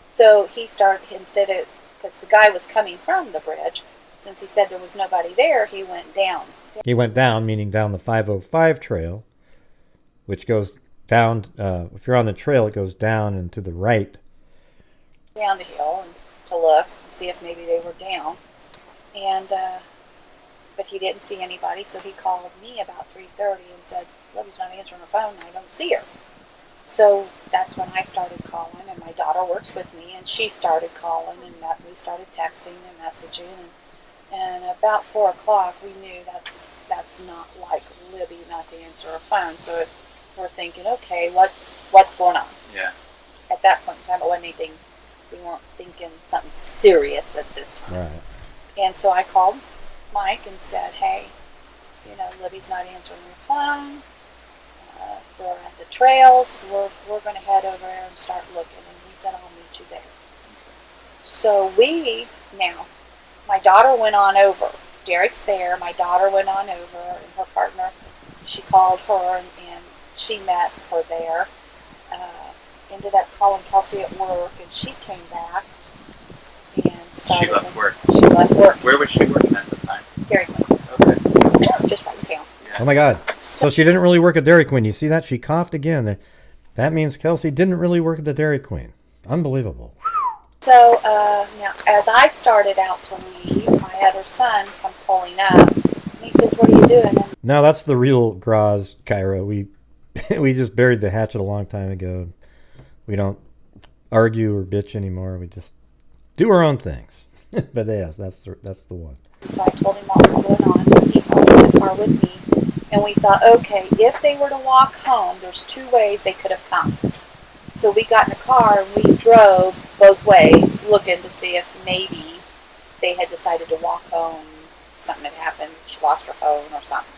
So he started, instead of, because the guy was coming from the bridge, since he said there was nobody there, he went down. He went down, meaning down the 505 trail, which goes down, if you're on the trail, it goes down and to the right. Down the hill and to look and see if maybe they were down. And, but he didn't see anybody, so he called me about 3:30 and said, Libby's not answering her phone, I don't see her. So that's when I started calling, and my daughter works with me, and she started calling, and we started texting and messaging, and about 4 o'clock we knew that's not like Libby not to answer her phone. So we're thinking, okay, what's going on? Yeah. At that point in time, it wasn't anything. We weren't thinking something serious at this time. Right. And so I called Mike and said, hey, you know, Libby's not answering her phone. They're at the trails. We're going to head over there and start looking. And he said, I'll meet you there. So my daughter went on over. Derek's there. My daughter went on over, and her partner, she called her, and she met her there. Ended up calling Kelsi at work, and she came back and started. She left work. She left work. Where was she working at the time? Dairy Queen. Okay. Just right in town. Yeah. Oh my God. So she didn't really work at Dairy Queen. You see that? She coughed again. That means Kelsi didn't really work at the Dairy Queen. Unbelievable. So now, as I started out to leave, my other son come pulling up, and he says, what are you doing? And No, that's the real Graz, Cairo. We just buried the hatchet a long time ago. We don't argue or bitch anymore. We just do our own things. But yes, that's the one. so I told him what was going on, so he got in the car with me, and we thought, okay, if they were to walk home, there's 2 ways they could have come. So we got in the car and we drove both ways, looking to see if maybe they had decided to walk home, something had happened, she lost her phone or something.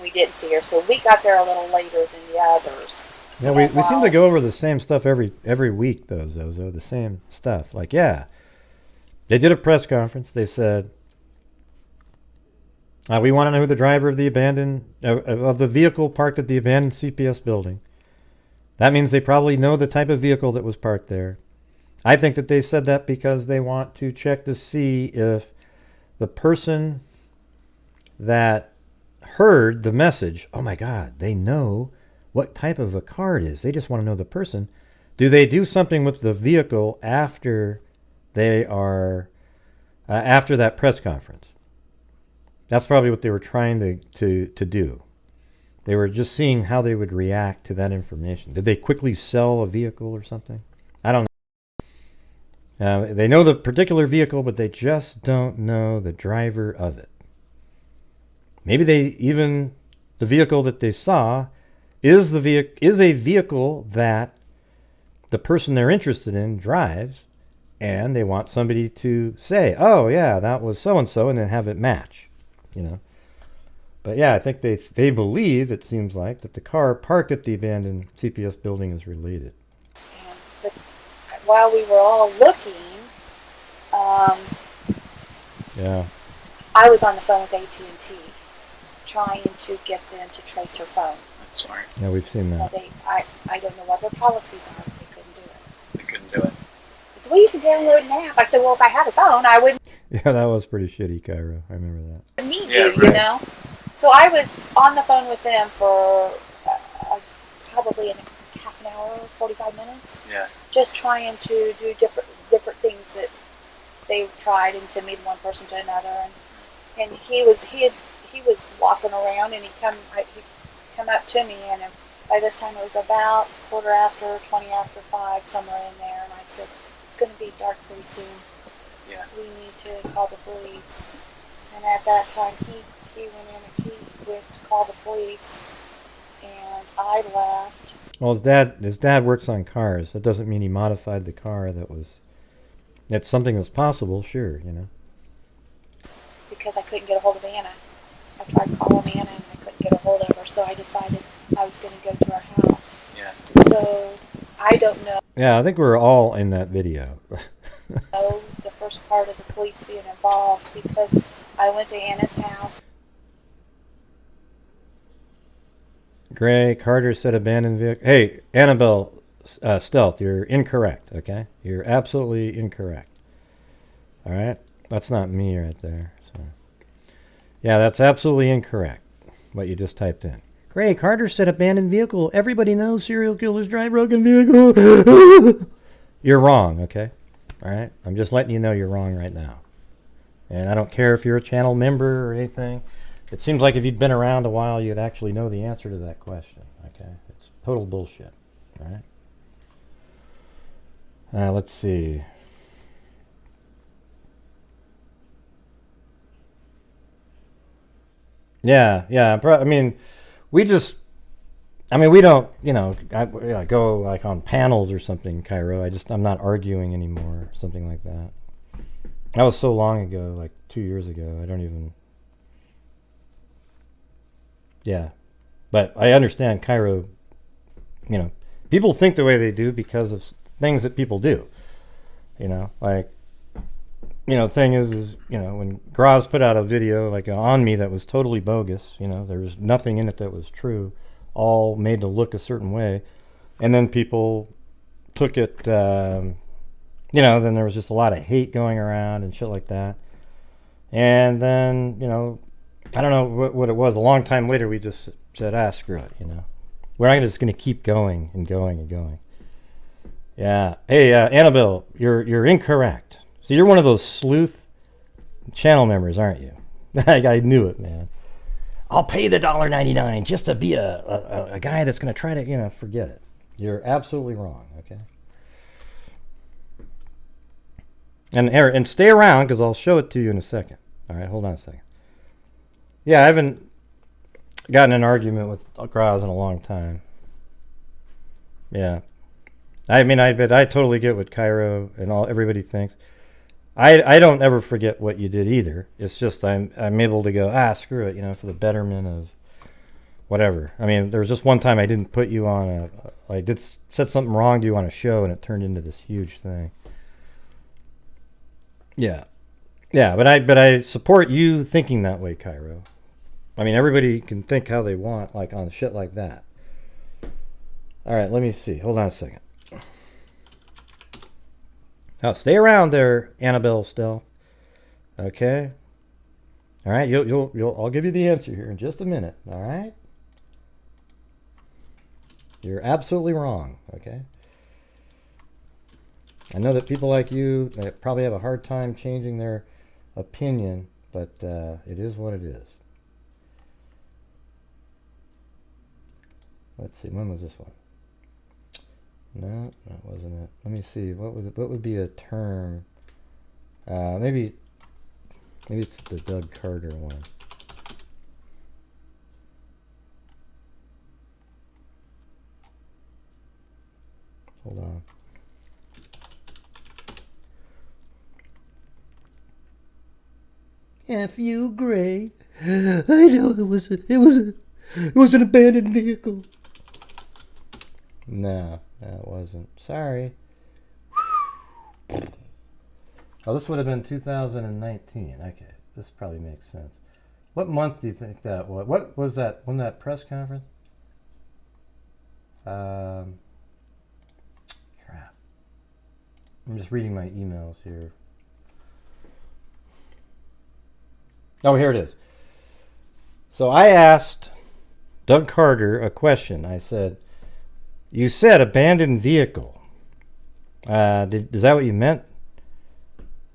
We didn't see her, so we got there a little later than the others. Yeah, we seem to go over the same stuff every week, though, Zozo. The same stuff. Like, yeah, they did a press conference. They said, we want to know who the driver of the of the vehicle parked at the abandoned CPS building. That means they probably know the type of vehicle that was parked there. I think that they said that because they want to check to see if the person that heard the message, oh my God, they know what type of a car it is. They just want to know the person. Do they do something with the vehicle after they are after that press conference? That's probably what they were trying to do. They were just seeing how they would react to that information. Did they quickly sell a vehicle or something? I don't know. They know the particular vehicle, but they just don't know the driver of it. Maybe the vehicle that they saw is a vehicle that the person they're interested in drives, and they want somebody to say, oh yeah, that was so-and-so, and then have it match, you know. But yeah, I think they believe, it seems like, that the car parked at the abandoned CPS building is related. But while we were all looking, Yeah. I was on the phone with AT&T trying to get them to trace her phone. That's smart. Yeah, we've seen that. I don't know what their policies are, but they couldn't do it. They couldn't do it. They said, well, you can download an app. I said, well, if I had a phone, I wouldn't Yeah, that was pretty shitty, Cairo. I remember that. need Yeah, you, you know? So I was on the phone with them for probably half an hour, 45 minutes. Yeah. Just trying to do different things that they tried and send me from one person to another. And he was walking around, and he come up to me, and by this time it was about 5:15, somewhere in there, and I said, it's going to be dark pretty soon. Yeah. We need to call the police. And at that time he went in and he went to call the police, and I left. Well, his dad works on cars. That doesn't mean he modified the car that was It's something that's possible, sure, you know. Because I couldn't get a hold of Anna. I tried calling Anna and I couldn't get a hold of her, so I decided I was going to go to her house. Yeah. So I don't know. Yeah, I think we're all in that video. The first part of the police being involved because I went to Anna's house. Gray, Carter said abandoned vehicle. Hey, Annabelle Stealth, you're incorrect, okay? You're absolutely incorrect. All right? That's not me right there. So, yeah, that's absolutely incorrect, what you just typed in. Gray, Carter said abandoned vehicle. Everybody knows serial killers drive broken vehicle. You're wrong, okay? All right? I'm just letting you know you're wrong right now. And I don't care if you're a channel member or anything. It seems like if you'd been around a while, you'd actually know the answer to that question, okay? It's total bullshit, all right? Let's see. Yeah, I mean, we don't, you know, go like on panels or something, Cairo. I'm not arguing anymore, something like that. That was so long ago, like 2 years ago. I don't even. Yeah, but I understand Cairo. You know, people think the way they do because of things that people do. You know, like, you know, the thing is, you know, when Graz put out a video like on me that was totally bogus, you know, there was nothing in it that was true, all made to look a certain way, and then people took it, you know, then there was just a lot of hate going around and shit like that. And then, you know, I don't know what it was. A long time later, we just said, screw it, you know. We're not just going to keep going and going and going. Yeah. Hey, Annabelle, you're incorrect. So you're one of those sleuth channel members, aren't you? I knew it, man. I'll pay the $1.99 just to be a guy that's going to try to, you know, forget it. You're absolutely wrong, okay? And stay around because I'll show it to you in a second. All right, hold on a second. Yeah, I haven't gotten an argument with Graz in a long time. Yeah. I mean, I totally get what Cairo and everybody thinks. I don't ever forget what you did either. It's just I'm able to go, screw it, you know, for the betterment of whatever. I mean, there was just one time I didn't put you on said something wrong to you on a show and it turned into this huge thing. Yeah. Yeah, but I support you thinking that way, Cairo. I mean, everybody can think how they want, like on shit like that. All right, let me see. Hold on a second. Oh, stay around there, Annabelle Stell. Okay. All right, I'll give you the answer here in just a minute. All right. You're absolutely wrong. Okay. I know that people like you they probably have a hard time changing their opinion, but it is what it is. Let's see. When was this one? No, that wasn't it. Let me see. What would be a term? Maybe it's the Doug Carter one. Hold on. F you, Gray. I know it was an abandoned vehicle. No, it wasn't. Sorry. Oh, this would have been 2019. Okay, this probably makes sense. What month do you think that was? What was that? When that press conference? Crap. I'm just reading my emails here. Oh, here it is. So I asked Doug Carter a question. I said, you said abandoned vehicle. Is that what you meant?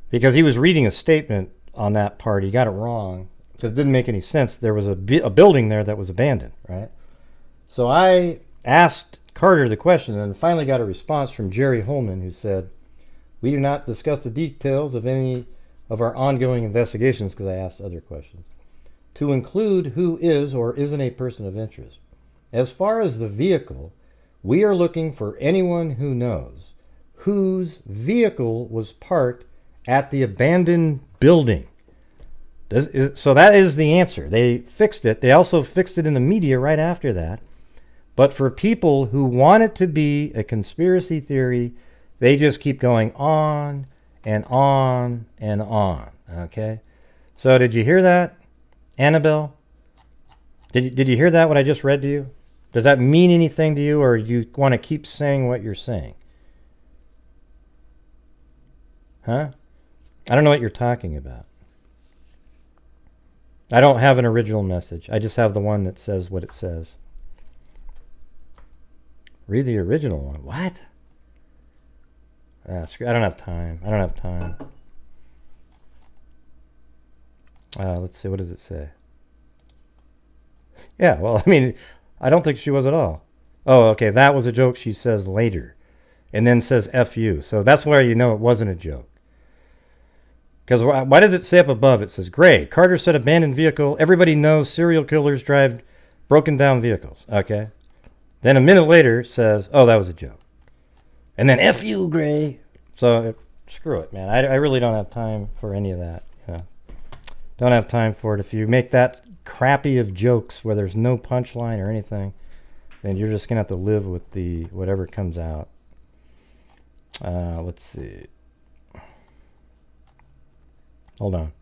Because he was reading a statement on that part. He got it wrong because it didn't make any sense. There was a building there that was abandoned, right? So I asked Carter the question and finally got a response from Jerry Holman who said, we do not discuss the details of any of our ongoing investigations, because I asked other questions, to include who is or isn't a person of interest. As far as the vehicle, we are looking for anyone who knows whose vehicle was parked at the abandoned building. So that is the answer. They fixed it. They also fixed it in the media right after that. But for people who want it to be a conspiracy theory, they just keep going on and on and on. Okay? So did you hear that, Annabelle? Did you hear that, what I just read to you? Does that mean anything to you, or you want to keep saying what you're saying? Huh? I don't know what you're talking about. I don't have an original message. I just have the one that says what it says. Read the original one. What? I don't have time. I don't have time. Let's see. What does it say? Yeah, well, I mean, I don't think she was at all. Oh, okay. That was a joke she says later. And then says F you. So that's where you know it wasn't a joke. Because why does it say up above? It says, Gray, Carter said abandoned vehicle. Everybody knows serial killers drive broken down vehicles. Okay. Then a minute later it says, oh, that was a joke. And then F you, Gray. So screw it, man. I really don't have time for any of that. Don't have time for it. If you make that crappy of jokes where there's no punchline or anything, then you're just going to have to live with the whatever comes out. Let's see. Hold on.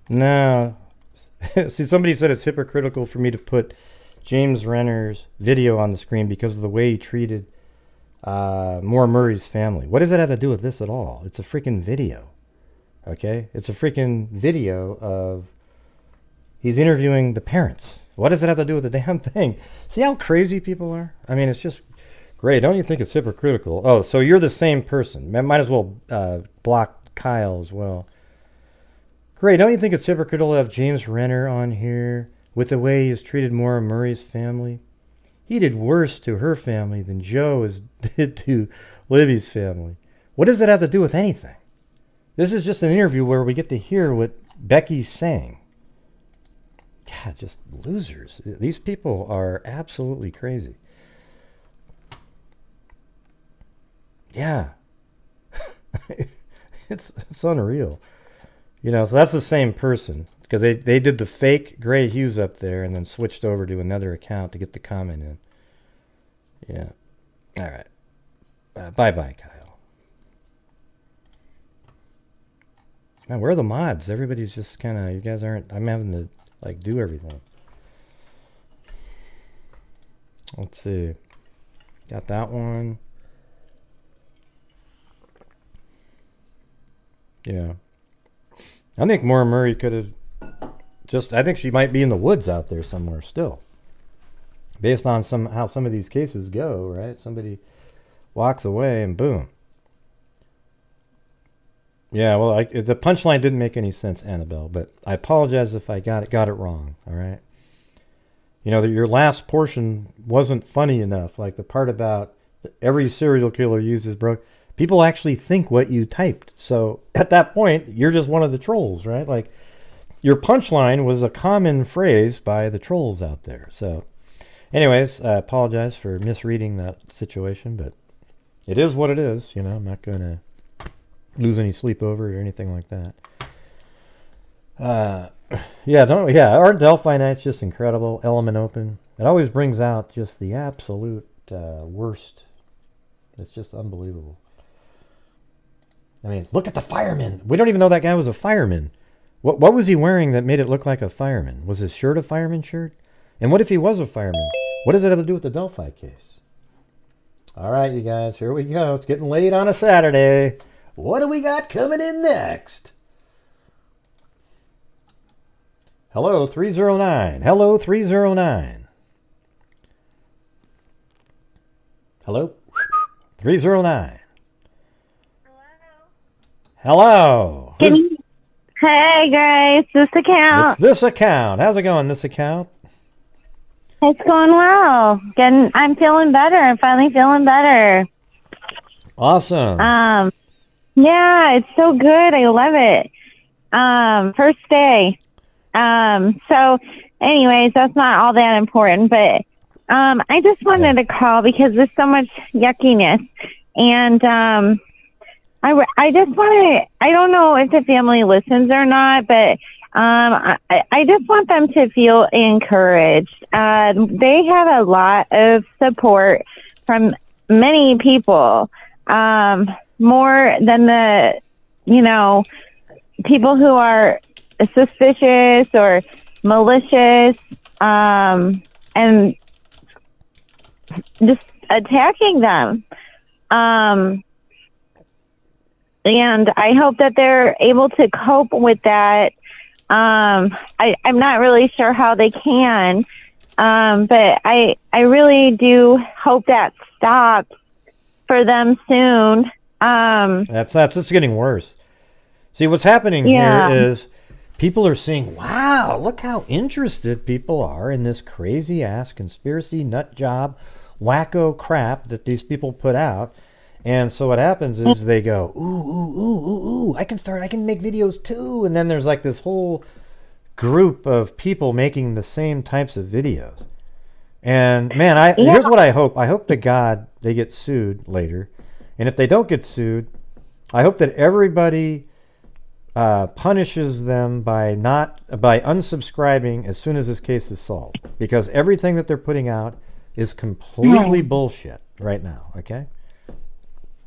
No. See, somebody said it's hypocritical for me to put James Renner's video on the screen because of the way he treated Maura Murray's family. What does that have to do with this at all? It's a freaking video. Okay? It's a freaking video of he's interviewing the parents. What does it have to do with the damn thing? See how crazy people are? I mean, it's just great. Don't you think it's hypocritical? Oh, so you're the same person. Might as well block Kyle as well. Great. Don't you think it's hypocritical to have James Renner on here with the way he's treated Maura Murray's family? He did worse to her family than Joe did to Libby's family. What does it have to do with anything? This is just an interview where we get to hear what Becky's saying. God, just losers. These people are absolutely crazy. Yeah. It's unreal. You know, so that's the same person. Because they did the fake Grant Hughes up there and then switched over to another account to get the comment in. Yeah. All right. Bye-bye, Kyle. Man, where are the mods? Everybody's just kind of, you guys aren't, I'm having to, like, do everything. Let's see. Got that one. Yeah. I think Maura Murray could have I think she might be in the woods out there somewhere still. Based on how some of these cases go, right? Somebody walks away and boom. Yeah, well, the punchline didn't make any sense, Annabelle, but I apologize if I got it wrong, all right? You know, your last portion wasn't funny enough, like the part about every serial killer uses people actually think what you typed. So at that point, you're just one of the trolls, right? Like, your punchline was a common phrase by the trolls out there. So anyways, I apologize for misreading that situation, but it is what it is. You know, I'm not going to lose any sleep over it or anything like that. Our Delphi night's just incredible. Element open. It always brings out just the absolute worst. It's just unbelievable. I mean, look at the fireman. We don't even know that guy was a fireman. What was he wearing that made it look like a fireman? Was his shirt a fireman shirt? And what if he was a fireman? What does it have to do with the Delphi case? All right, you guys, here we go. It's getting late on a Saturday. What do we got coming in next? Hello, 309. Hello, 309. Hello? 309. Hello. Hey, Grace. This account. It's this account. How's it going, this account? It's going well. I'm feeling better. I'm finally feeling better. Awesome. Yeah, it's so good. I love it. First day. So, anyways, that's not all that important, but I just wanted to call because there's so much yuckiness, and I just want to. I don't know if the family listens or not, but I just want them to feel encouraged. They have a lot of support from many people, more than the, people who are suspicious or malicious, and just attacking them. And I hope that they're able to cope with that. I'm not really sure how they can, but I really do hope that stops for them soon. That's just getting worse. See, what's happening here is people are seeing, wow, look how interested people are in this crazy ass conspiracy nut job wacko crap that these people put out. And so what happens is they go, ooh, I can make videos too. And then there's like this whole group of people making the same types of videos. And man, here's what I hope. I hope to God they get sued later. And if they don't get sued, I hope that everybody punishes them by unsubscribing as soon as this case is solved. Because everything that they're putting out is completely bullshit right now, okay?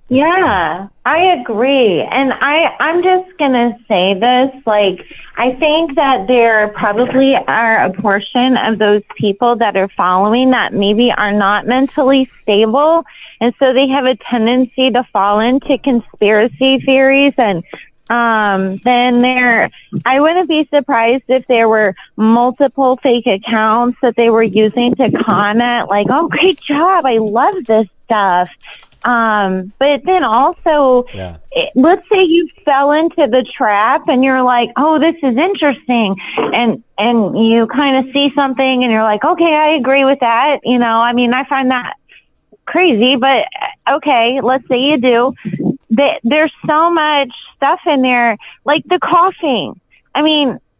Yeah, I agree. And I'm just going to say this, I think that there probably are a portion of those people that are following that maybe are not mentally stable. And so they have a tendency to fall into conspiracy theories. And then I wouldn't be surprised if there were multiple fake accounts that they were using to comment, like, oh, great job, I love this stuff. But then also, let's say you fell into the trap and you're like, oh, this is interesting. And you kind of see something and you're like, okay, I agree with that. I find that crazy, but okay, let's say you do. There's so much stuff in there, like the coughing.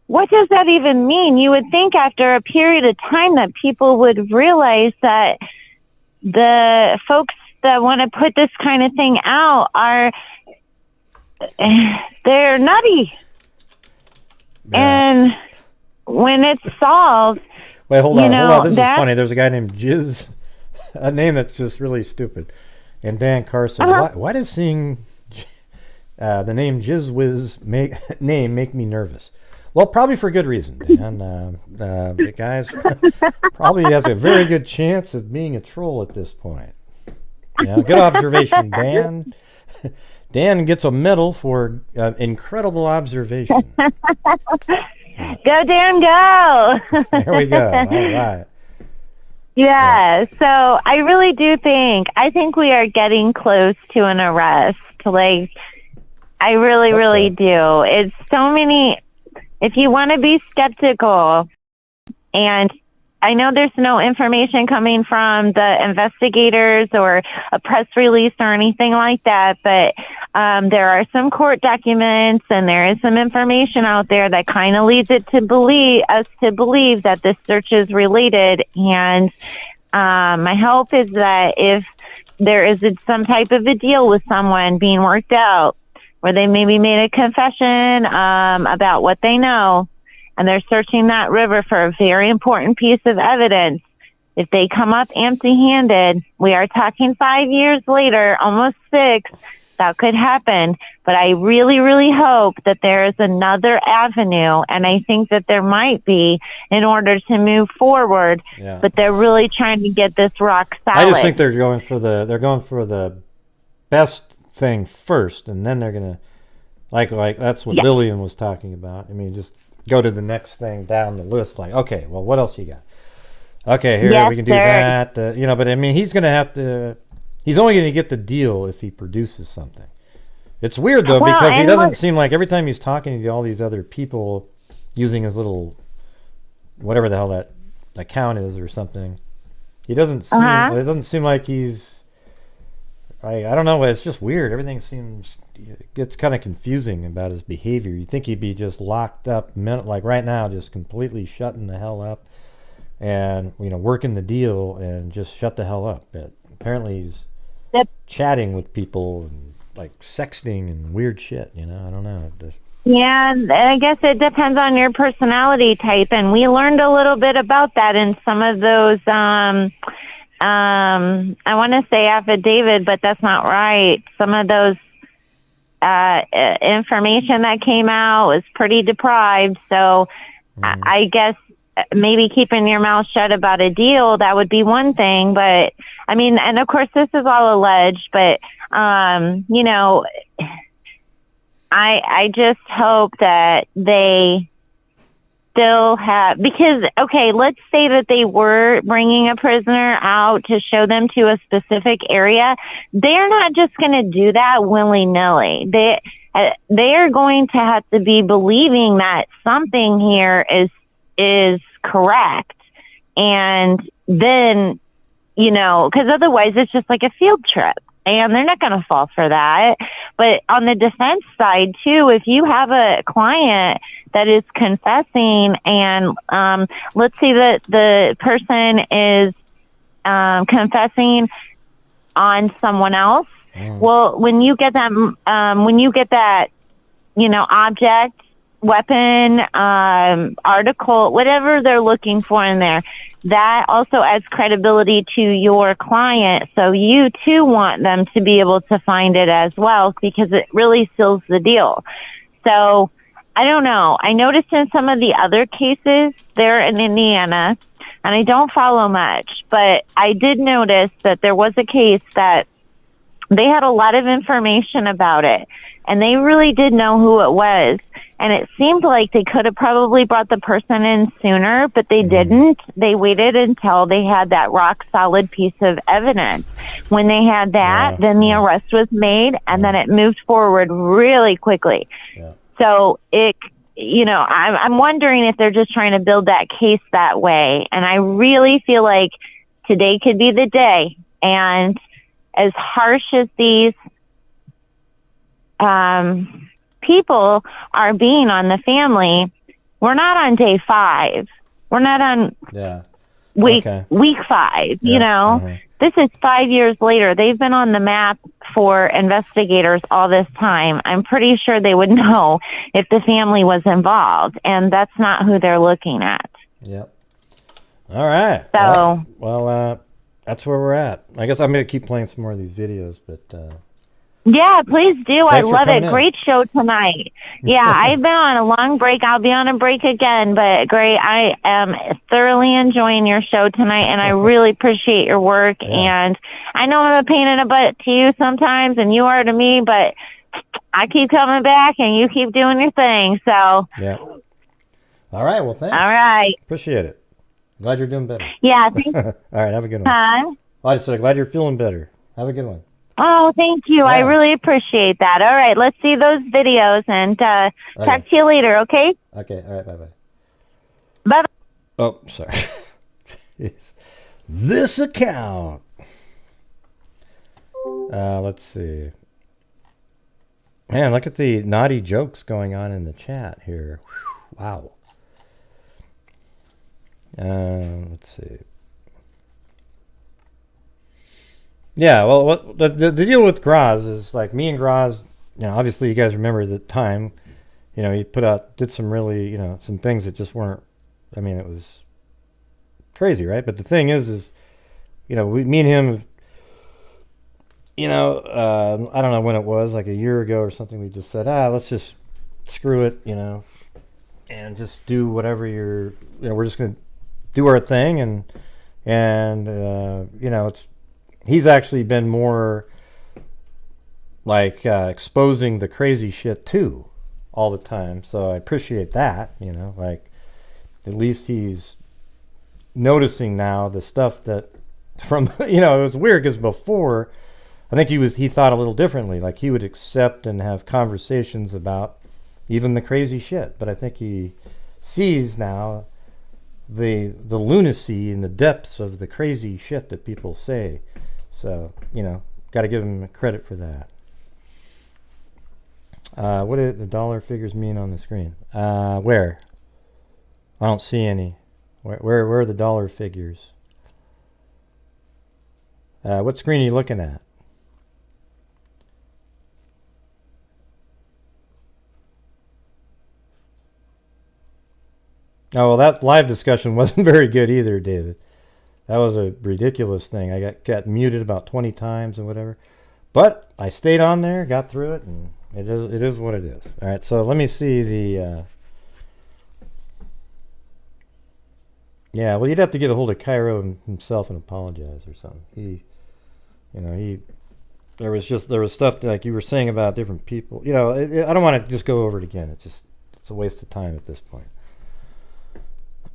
What does that even mean? You would think after a period of time that people would realize that the folks that want to put this kind of thing out they're nutty. And when it's solved, wait, hold on. This is funny. There's a guy named Jizz, a name that's just really stupid. And Dan Carson, why does seeing the name Jizz Whiz make me nervous? Well, probably for good reason, Dan. The guy's probably has a very good chance of being a troll at this point. Yeah, good observation, Dan. Dan gets a medal for incredible observation. Go, Dan, go! There we go. All right. Yeah, so I really do I think we are getting close to an arrest. I really do. It's so many, if you want to be skeptical, and I know there's no information coming from the investigators or a press release or anything like that, but there are some court documents and there is some information out there that kind of leads us to believe that this search is related. And my hope is that if there is some type of a deal with someone being worked out, where they maybe made a confession about what they know, and they're searching that river for a very important piece of evidence. If they come up empty-handed, we are talking 5 years later, almost 6, that could happen. But I really, really hope that there is another avenue, and I think that there might be, in order to move forward. Yeah. But they're really trying to get this rock solid. I just think they're going for the best thing first, and then they're gonna like that's what Lillian was talking about. Just go to the next thing down the list. Like, okay, well, what else you got? Okay, here we can do that. But he's going to have to. He's only going to get the deal if he produces something. It's weird though, because he doesn't seem like every time he's talking to all these other people using his little whatever the hell that account is or something. He doesn't seem. It doesn't seem like he's I don't know. It's just weird. Everything gets kind of confusing about his behavior. You think he'd be just locked up, like right now, just completely shutting the hell up, and working the deal and just shut the hell up. But apparently he's chatting with people and like sexting and weird shit. I don't know. Yeah, I guess it depends on your personality type, and we learned a little bit about that in some of those. I want to say affidavit, but that's not right. Some of those information that came out was pretty deprived. So I guess maybe keeping your mouth shut about a deal, that would be one thing. But I mean, and of course this is all alleged, but I just hope that they still have, because, okay, let's say that they were bringing a prisoner out to show them to a specific area. They're not just going to do that willy-nilly. They are going to have to be believing that something here is correct. And then, because otherwise it's just like a field trip. And they're not going to fall for that. But on the defense side, too, if you have a client that is confessing and let's say that the person is confessing on someone else, well, when you get that, object, weapon, article, whatever they're looking for in there, that also adds credibility to your client. So you too want them to be able to find it as well, because it really seals the deal. So I don't know. I noticed in some of the other cases there in Indiana, and I don't follow much, but I did notice that there was a case that they had a lot of information about it, and they really did know who it was. And it seemed like they could have probably brought the person in sooner, but they didn't. They waited until they had that rock solid piece of evidence. When they had that, then the arrest was made, and then it moved forward really quickly. Yeah. So I'm wondering if they're just trying to build that case that way. And I really feel like today could be the day. And as harsh as these people are being on the family, we're not on day 5. We're not on week 5, This is 5 years later. They've been on the map for investigators all this time. I'm pretty sure they would know if the family was involved, and that's not who they're looking at. Yep. All right. So, well, that's where we're at. I guess I'm going to keep playing some more of these videos, but yeah, please do. I love it. in. Great show tonight. Yeah, I've been on a long break. I'll be on a break again, but great. I am thoroughly enjoying your show tonight, and I really appreciate your work. And I know I'm a pain in the butt to you sometimes, and you are to me, but I keep coming back, and you keep doing your thing. So, yeah. All right. Well, thanks. All right. Appreciate it. Glad you're doing better. Yeah. Thanks. All right. Have a good one. Huh? I just said glad you're feeling better. Have a good one. Oh, thank you. I really appreciate that. All right, let's see those videos and talk to you later, okay? Okay, all right, bye-bye. Bye-bye. Oh, sorry. This account. Let's see. Man, look at the naughty jokes going on in the chat here. Wow. Let's see. Yeah, well, the deal with Graz is like me and Graz, obviously you guys remember the time, he did some really, some things that just weren't, it was crazy, right? But the thing is, me and him, I don't know when it was, like a year ago or something, we just said, let's just screw it, and just do whatever we're just going to do our thing. And he's actually been more like exposing the crazy shit too all the time. So I appreciate that, like at least he's noticing now the stuff that from, it was weird because before I think he thought a little differently. Like he would accept and have conversations about even the crazy shit. But I think he sees now the lunacy and the depths of the crazy shit that people say. So, Got to give him credit for that. What do the dollar figures mean on the screen? Where? I don't see any. Where are the dollar figures? What screen are you looking at? Oh, well, that live discussion wasn't very good either, David. That was a ridiculous thing. I got muted about 20 times and whatever. But I stayed on there, got through it, and it is what it is. All right, so let me see the... yeah, well, you'd have to get a hold of Cairo himself and apologize or something. There was stuff like you were saying about different people. I don't want to just go over it again. It's a waste of time at this point.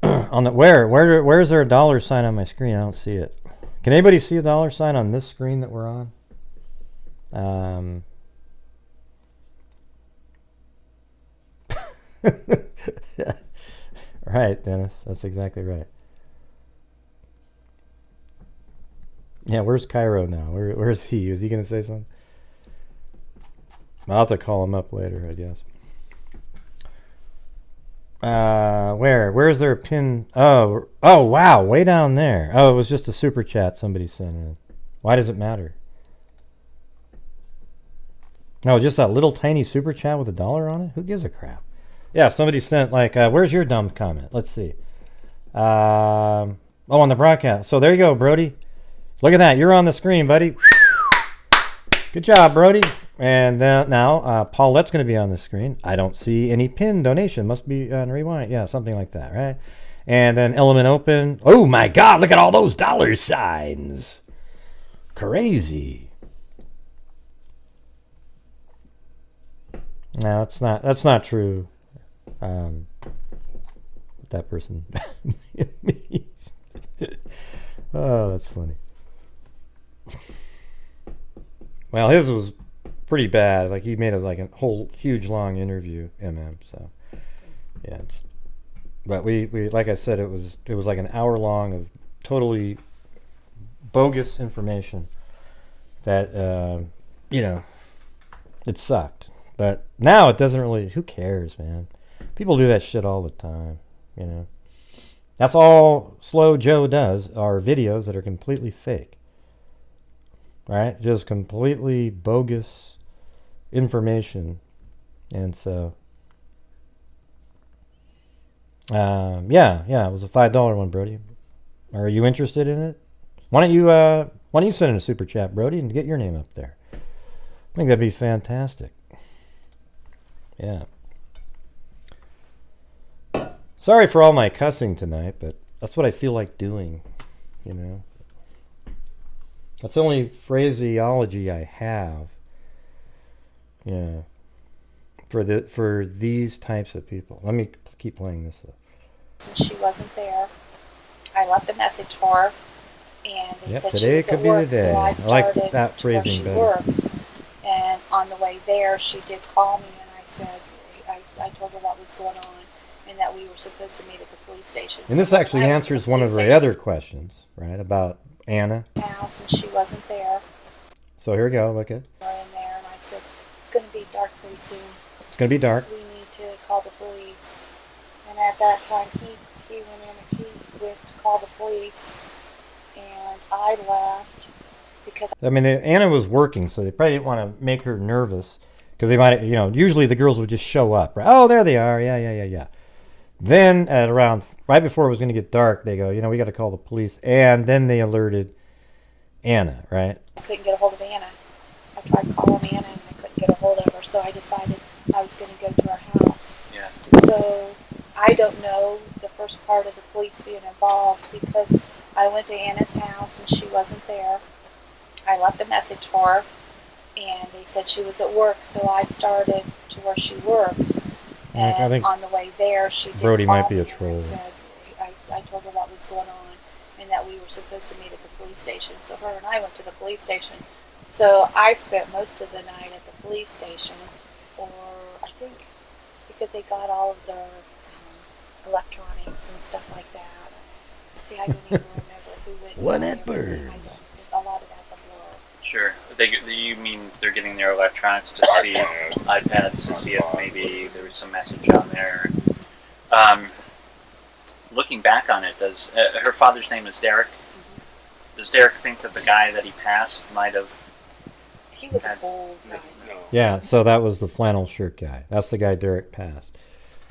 On the where is there a dollar sign on my screen? I don't see it. Can anybody see a dollar sign on this screen that we're on? Right, Dennis. That's exactly right. Yeah, where's Cairo now? Where is he? Is he going to say something? I'll have to call him up later, I guess. Where is there a pin? Oh, wow, way down there. Oh, it was just a super chat somebody sent in. Why does it matter? No, just that little tiny super chat with $1 on it? Who gives a crap? Yeah, somebody sent where's your dumb comment? Let's see. On the broadcast. So there you go, Brody. Look at that. You're on the screen, buddy. Good job, Brody. And now Paulette's going to be on the screen. I don't see any pin donation. Must be on rewind. Yeah, something like that, right? And then Element Open. Oh, my God. Look at all those dollar signs. Crazy. No, that's not true. That person. Oh, that's funny. Well, his was pretty bad. Like he made a whole huge long interview, So, yeah. But we like I said, it was like an hour long of totally bogus information that it sucked. But now it doesn't really. Who cares, man? People do that shit all the time. That's all Slow Joe does. Are videos that are completely fake. Right? Just completely bogus information. And so yeah, it was a $5 one, Brody. Are you interested in it? Why don't you send in a super chat, Brody, and get your name up there? I think that'd be fantastic. Yeah. Sorry for all my cussing tonight, but that's what I feel like doing, That's the only phraseology I have, for these types of people. Let me keep playing this up. Since she wasn't there, I left a message for her, and they said today she was at work, so I started like that to where phrasing she better. works. And on the way there, she did call me, and I said, I told her what was going on, and that we were supposed to meet at the police station. And this actually answers one of the other questions, right, about Anna. House, and she wasn't there. So here we go. Look at. We're in there, and I said, it's going to be dark pretty soon. It's going to be dark. We need to call the police. And at that time, he went in and he went to call the police, and I left because. I mean, Anna was working, so they probably didn't want to make her nervous because they might, usually the girls would just show up. Right? Oh, there they are. Yeah. Then at around right before it was going to get dark, they go, we got to call the police, and then they alerted Anna, right? I couldn't get a hold of Anna. I tried calling Anna, and I couldn't get a hold of her, so I decided I was going to go to her house. Yeah. So I don't know the first part of the police being involved because I went to Anna's house and she wasn't there. I left a message for her, and they said she was at work, so I started to where she works. And I think on the way there, she did Brody call might be me, a and troll. I told her what was going on and that we were supposed to meet at the police station. So her and I went to the police station. So I spent most of the night at the police station, or I think because they got all of their electronics and stuff like that. See, I don't even remember who went. What that bird? A lot of that's a blur. Sure. You mean they're getting their electronics to see iPads to see if maybe there was some message on there. Looking back on it, does her father's name is Derek? Does Derek think that the guy that he passed might have? He was an old guy. Yeah, so that was the flannel shirt guy. That's the guy Derek passed.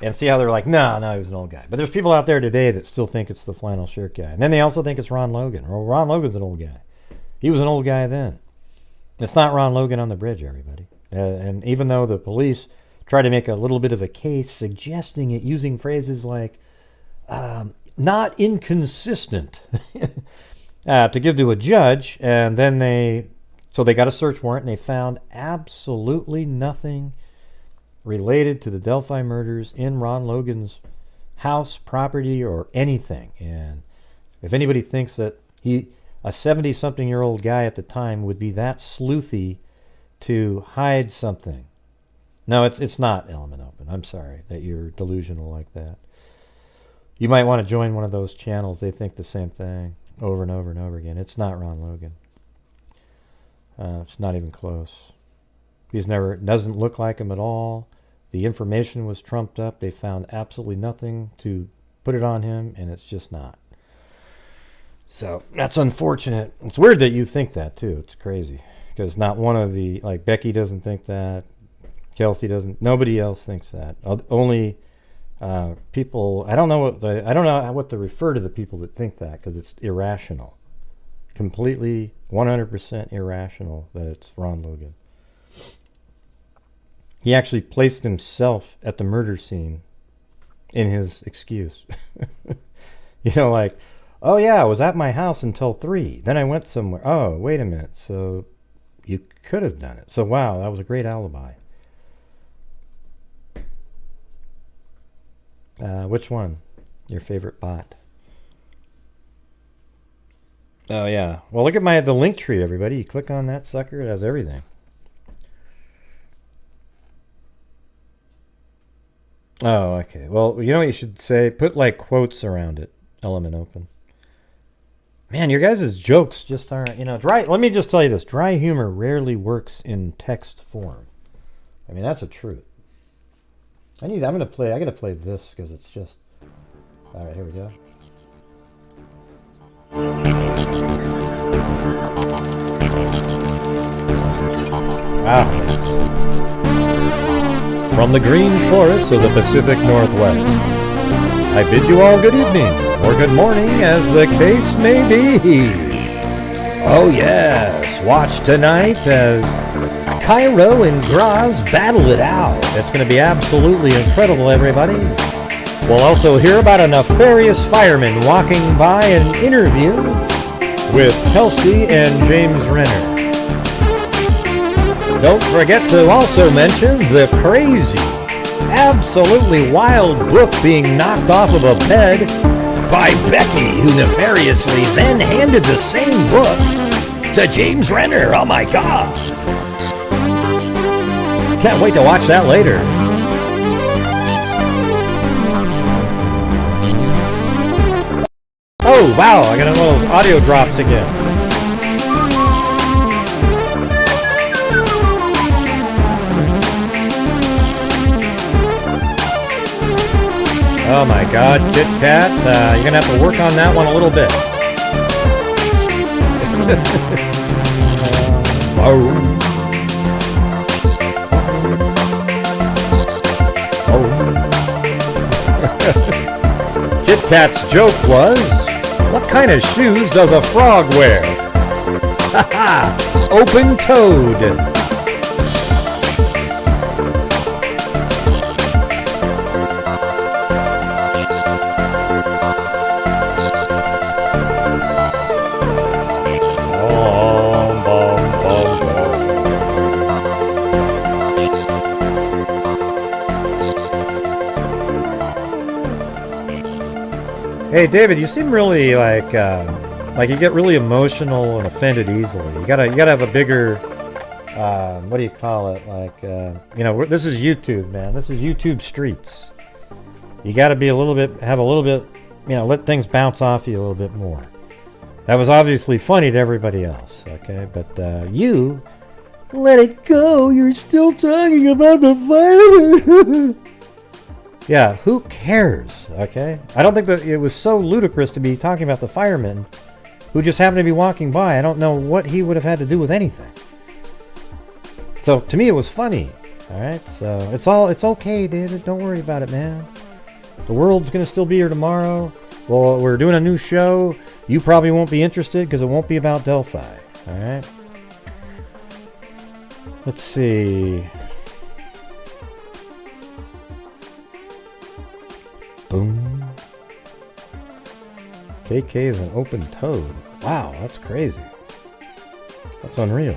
And see how they're like, no, he was an old guy. But there's people out there today that still think it's the flannel shirt guy. And then they also think it's Ron Logan. Well, Ron Logan's an old guy. He was an old guy then. It's not Ron Logan on the bridge, everybody. And even though the police try to make a little bit of a case suggesting it using phrases like, not inconsistent, to give to a judge, and then they got a search warrant, and they found absolutely nothing related to the Delphi murders in Ron Logan's house, property, or anything. And if anybody thinks that a 70-something-year-old guy at the time would be that sleuthy to hide something, no, it's not Element Open. I'm sorry that you're delusional like that. You might want to join one of those channels. They think the same thing over and over and over again. It's not Ron Logan. It's not even close. Doesn't look like him at all. The information was trumped up. They found absolutely nothing to put it on him, and it's just not. So that's unfortunate. It's weird that you think that too. It's crazy because not one of the, like, Becky doesn't think that. Kelsi doesn't. Nobody else thinks that. Only people. I don't know what to refer to the people that think that, because it's irrational, completely 100% irrational that it's Ron Logan. He actually placed himself at the murder scene in his excuse. Like, oh yeah, I was at my house until 3. Then I went somewhere. Oh, wait a minute. So you could have done it. So wow, that was a great alibi. Which one? Your favorite bot? Oh yeah. Well, look at the link tree, everybody. You click on that sucker, it has everything. Oh, okay. Well, you know what you should say? Put like quotes around it. Element Open. Man, your guys' jokes just aren't, dry. Let me just tell you this. Dry humor rarely works in text form. I mean, that's the truth. I gotta play this because it's just, all right, here we go. Wow. From the green forests of the Pacific Northwest, I bid you all good evening, or good morning, as the case may be. Oh yes, watch tonight as Cairo and Graz battle it out. It's going to be absolutely incredible, everybody. We'll also hear about a nefarious fireman walking by an interview with Kelsi and James Renner. Don't forget to also mention the crazy, absolutely wild book being knocked off of a bed by Becky, who nefariously then handed the same book to James Renner. Oh my God. Can't wait to watch that later. Oh, wow, I got a little audio drops again. Oh my God, Kit Kat, you're going to have to work on that one a little bit. Kit Kat's joke was, what kind of shoes does a frog wear? Ha ha! Open-toed. Hey David, you seem really like you get really emotional and offended easily. You gotta have a bigger, what do you call it? This is YouTube, man. This is YouTube streets. You gotta be have a little bit, let things bounce off you a little bit more. That was obviously funny to everybody else, okay? But you Let it go. You're still talking about the fireman. Yeah, who cares, okay? I don't think that it was so ludicrous to be talking about the fireman who just happened to be walking by. I don't know what he would have had to do with anything. So, to me, it was funny, all right? So, it's okay, David. Don't worry about it, man. The world's going to still be here tomorrow. Well, we're doing a new show. You probably won't be interested because it won't be about Delphi, all right? Let's see. Boom. KK is an open toad. Wow, that's crazy. That's unreal.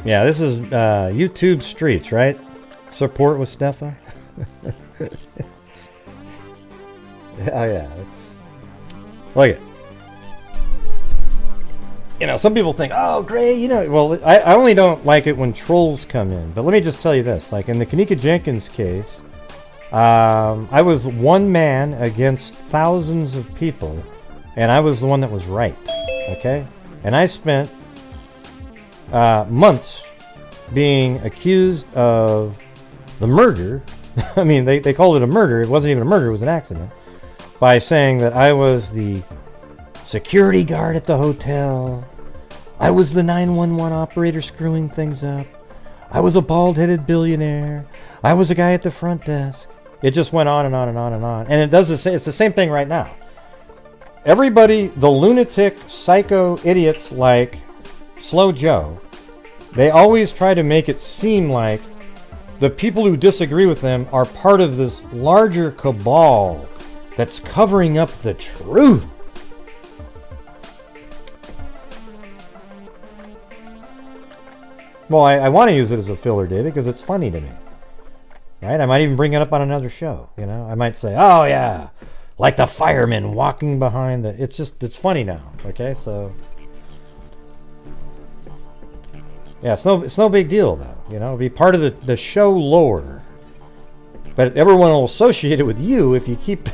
Yeah, this is YouTube Streets, right? Support with Stefa. Oh yeah, look it. You know, some people think, oh, great, you know. Well, I only don't like it when trolls come in. But let me just tell you this. Like in the Kanika Jenkins case, I was one man against thousands of people, and I was the one that was right, okay? And I spent months being accused of the murder. I mean, they called it a murder. It wasn't even a murder. It was an accident. By saying that I was the security guard at the hotel. I was the 911 operator screwing things up. I was a bald-headed billionaire. I was a guy at the front desk. It just went on and on and on and on. And it's the same thing right now. Everybody, the lunatic, psycho idiots like Slow Joe, they always try to make it seem like the people who disagree with them are part of this larger cabal that's covering up the truth. Well, I want to use it as a filler, David, because it's funny to me. Right? I might even bring it up on another show. You know, I might say, oh yeah, like the fireman walking behind the... It's funny now. Okay, so... Yeah, it's no big deal, though. You know, it'll be part of the show lore. But everyone will associate it with you if you keep...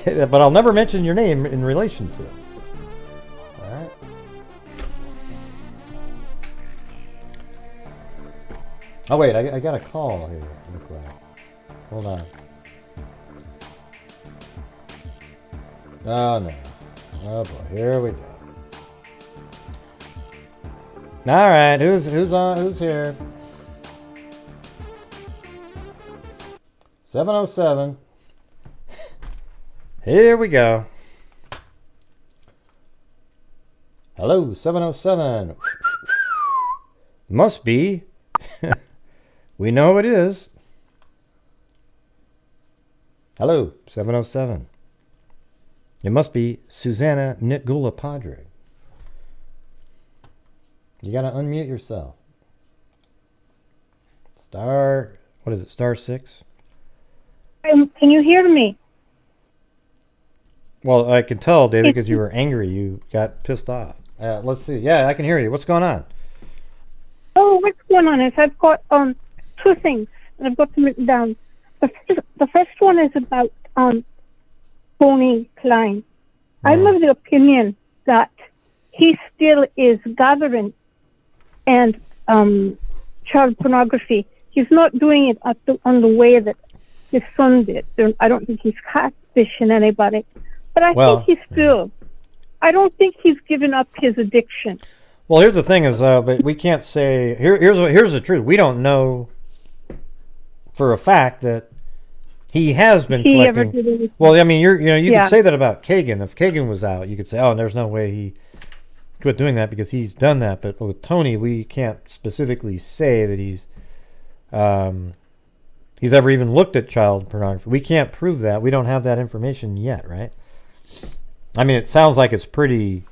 But I'll never mention your name in relation to it. Alright? Oh, wait, I got a call here. Hold on. Oh, no. Oh, boy, here we go. Alright, who's on? Who's here? 707. Here we go. Hello, 707. Must be. We know it is. Hello, 707. It must be Susanna Nitgula Padre. You gotta unmute yourself. What is it, star 6? Can you hear me? Well, I can tell, David, because you were angry. You got pissed off. Let's see. Yeah, I can hear you. What's going on? Oh, what's going on is I've got two things, and I've got them written down. The first one is about Tony Klein. I'm of the opinion that he still is gathering and child pornography. He's not doing it on the way that his son did. I don't think he's catfishing anybody. But I think he's still... I don't think he's given up his addiction. Well, here's the thing is, but we can't say... Here's the truth. We don't know for a fact that he has been collecting... Well, I mean, you could say that about Kagan. If Kagan was out, you could say, oh, there's no way he quit doing that because he's done that. But with Tony, we can't specifically say that he's ever even looked at child pornography. We can't prove that. We don't have that information yet, right? I mean, it sounds like it's pretty...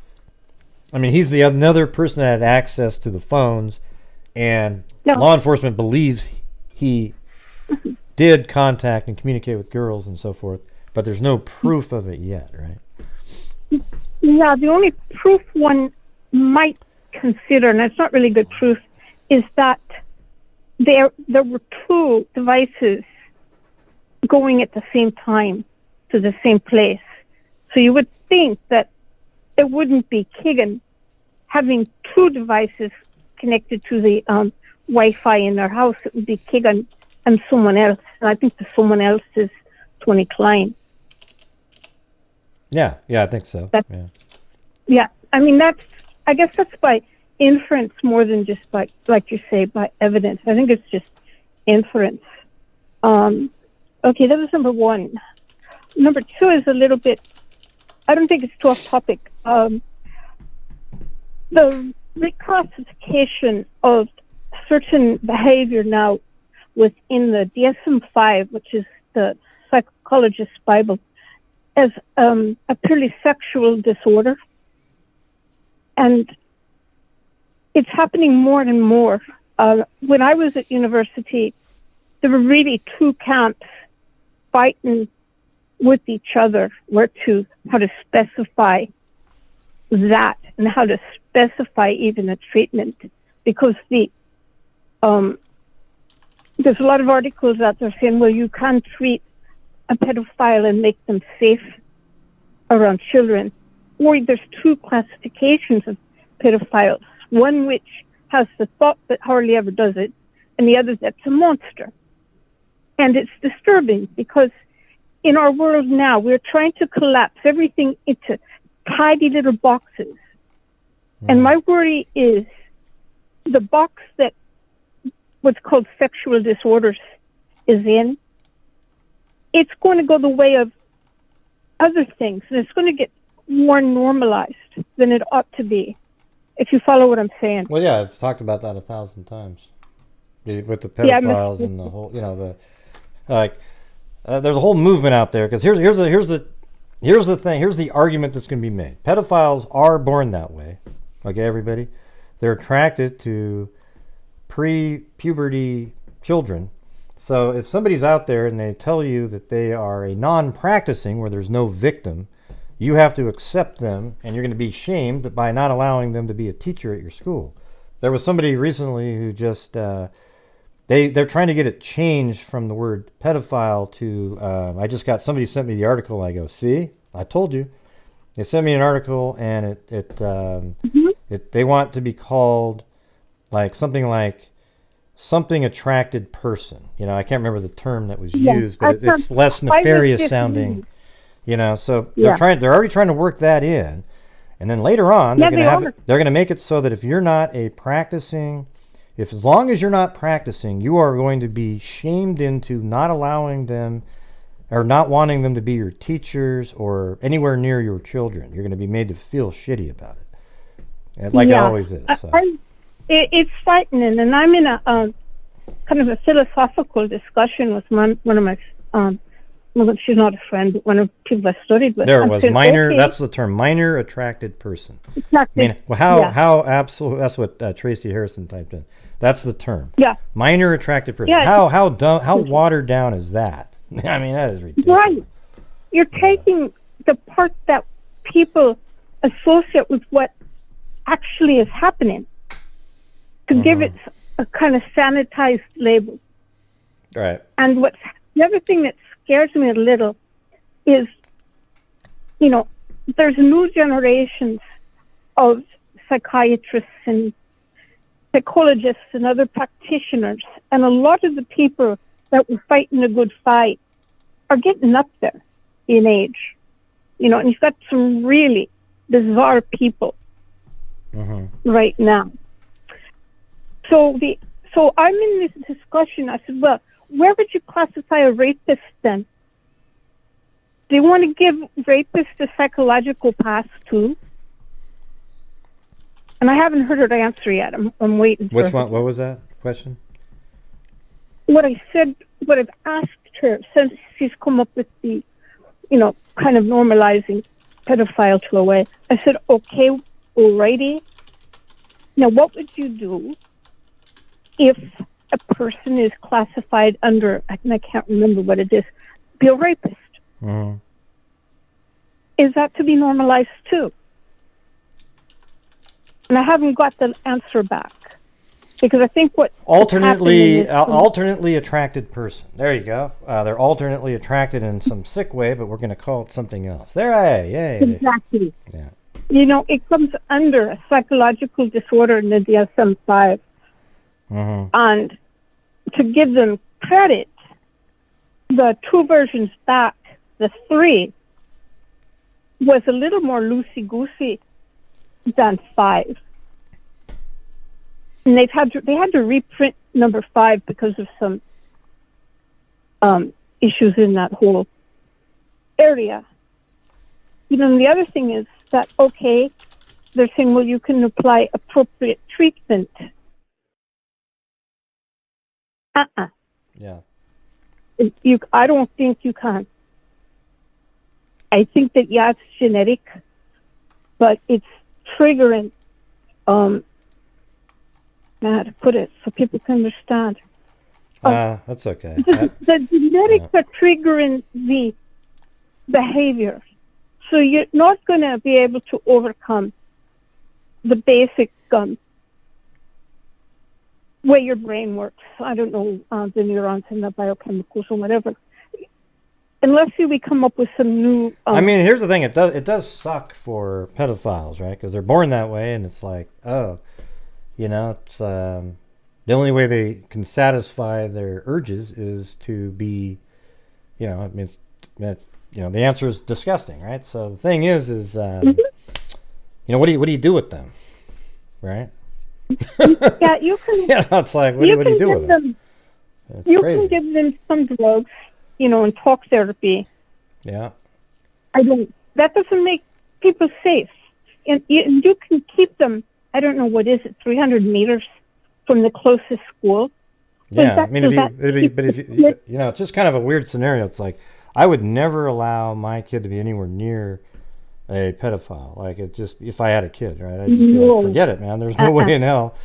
I mean, he's another person that had access to the phones, and law enforcement believes he did contact and communicate with girls and so forth, but there's no proof of it yet, right? Yeah, the only proof one might consider, and it's not really good proof, is that there were two devices going at the same time to the same place. So you would think that it wouldn't be Keegan having two devices connected to the Wi-Fi in their house. It would be Keegan and someone else. And I think the someone else is Tony Klein. Yeah, I think so. Yeah, I mean, I guess that's by inference more than just by, like you say, by evidence. I think it's just inference. Okay, that was number one. Number two is a little bit, I don't think it's too off topic. The reclassification of certain behavior now within the DSM-5, which is the psychologist's Bible, as a purely sexual disorder. And it's happening more and more. When I was at university, there were really two camps fighting with each other how to specify that and how to specify even a treatment, because there's a lot of articles out there saying, well, you can't treat a pedophile and make them safe around children. Or there's two classifications of pedophiles, one which has the thought but hardly ever does it, and the other that's a monster. And it's disturbing because in our world now, we're trying to collapse everything into tidy little boxes. And my worry is the box that what's called sexual disorders is in, it's going to go the way of other things, and it's going to get more normalized than it ought to be, if you follow what I'm saying. Well, yeah, I've talked about that 1,000 times with the pedophiles and the whole, there's a whole movement out there, because here's the thing, here's the argument that's going to be made. Pedophiles are born that way. Okay, everybody, they're attracted to pre-puberty children. So if somebody's out there and they tell you that they are a non-practicing, where there's no victim, you have to accept them, and you're going to be shamed by not allowing them to be a teacher at your school. There was somebody recently who just they're trying to get it changed from the word pedophile to somebody sent me the article. I go, see, I told you. They sent me an article, and they want to be called something attracted person. I can't remember the term that was used, but it's less nefarious sounding. So they're already trying to work that in, and then later on they're going to make it so that if you're not as long as you're not practicing, you are going to be shamed into not allowing them or not wanting them to be your teachers or anywhere near your children. You're going to be made to feel shitty about it, like it always is. So. It's frightening, and I'm in a kind of a philosophical discussion with one of my well, she's not a friend, but one of the people I studied with. There was minor. Okay. That's the term, minor attracted person. Exactly. I mean, how absolute? That's what Tracy Harrison typed in. That's the term. Yeah. Minor attracted person. Yeah. How dumb? How watered down is that? I mean, that is ridiculous. Right. You're taking the part that people associate with what actually is happening to give it a kind of sanitized label. Right. And the other thing that scares me a little is, there's new generations of psychiatrists and psychologists and other practitioners, and a lot of the people that were fighting a good fight are getting up there in age, and you've got some really bizarre people right now. So I'm in this discussion. I said, well, where would you classify a rapist then? Do you want to give rapists a psychological pass too? And I haven't heard her answer yet. I'm waiting for Which one? What was that question? What I said, what I've asked her since she's come up with the, kind of normalizing pedophile to a way. I said, okay, alrighty. Now, what would you do if a person is classified under, and I can't remember what it is, be a rapist? Mm-hmm. Is that to be normalized too? And I haven't got the answer back, because I think alternately attracted person. There you go. They're alternately attracted in some sick way, but we're going to call it something else. There, yay. Exactly. Yeah. it comes under a psychological disorder in the DSM-5. And to give them credit, the 2 versions back, the 3, was a little more loosey-goosey than 5. And they had to reprint number 5 because of some issues in that whole area. And the other thing is that, okay, they're saying, well, you can apply appropriate treatment. Yeah. I don't think you can. I think that, yeah, it's genetic, but it's triggering, how to put it so people can understand. That's okay. The genetics are triggering the behavior. So you're not going to be able to overcome the basic way your brain works. I don't know, the neurons and the biochemicals or whatever. Unless we come up with some new... I mean, here's the thing. It does suck for pedophiles, right? Because they're born that way, and it's like, oh, it's the only way they can satisfy their urges is to be, I mean, the answer is disgusting, right? So the thing is, what do you do with them, right? Yeah, you can. It's like, what do you do with them? You can give them some drugs, and talk therapy. Yeah. That doesn't make people safe. And you can keep them, I don't know, 300 meters from the closest school? Yeah, I mean, if you it's just kind of a weird scenario. It's like, I would never allow my kid to be anywhere near a pedophile. Like, if I had a kid, right? I'd just be like, forget it, man. There's no way in hell,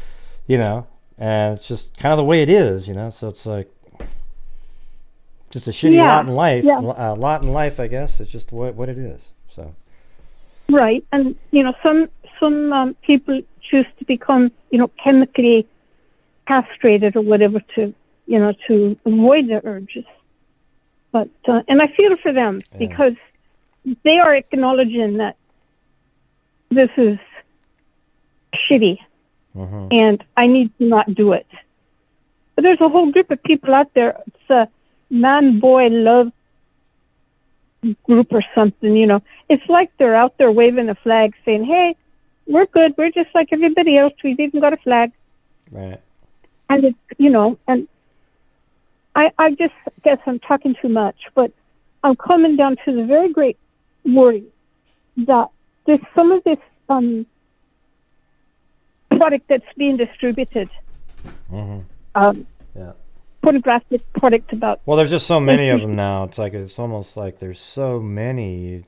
and it's just kind of the way it is, so it's like, just a shitty lot in life. A lot in life, I guess. It's just what it is. So. Right, and some people choose to become chemically castrated or whatever to avoid their urges. But and I feel for them because they are acknowledging that this is shitty, and I need to not do it. But there's a whole group of people out there. It's a man-boy love group or something, It's like they're out there waving a flag saying, hey, we're good. We're just like everybody else. We've even got a flag. Right. And it's, and I just guess I'm talking too much, but I'm coming down to the very great worry that there's some of this product that's being distributed. Pornographic product about. Well, there's just so many of them now. It's almost like there's so many.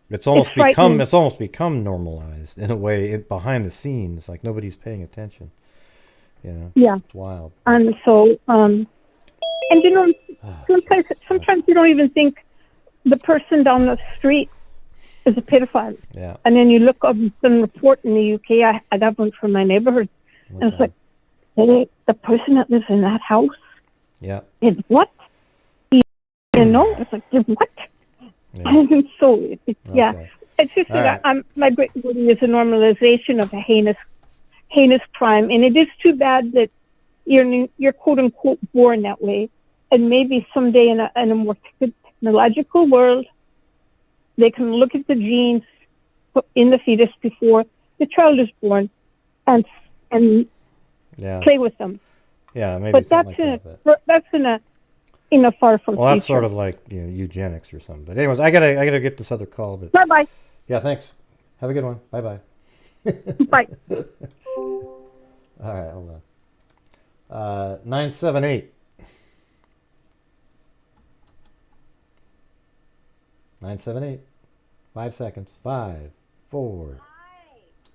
It's almost become normalized in a way behind the scenes. Like nobody's paying attention. Yeah. It's wild. And so, sometimes you don't even think the person down the street is a pedophile. Yeah. And then you look up some report in the UK. I got one from my neighborhood, and it's like, hey, the person that lives in that house. Yeah. Did what? It's like, did what? Yeah. And so it's just that my great worry is a normalization of a heinous crime, and it is too bad that you're quote unquote born that way, and maybe someday in a more technological world, they can look at the genes in the fetus before the child is born, and play with them. Yeah, maybe. But that's in a far from. Well, that's sort of like eugenics or something. But anyways, I gotta get this other call. But bye. Yeah, thanks. Have a good one. Bye. Bye. All right, hold on. 978. 978. 5 seconds. 5, 4.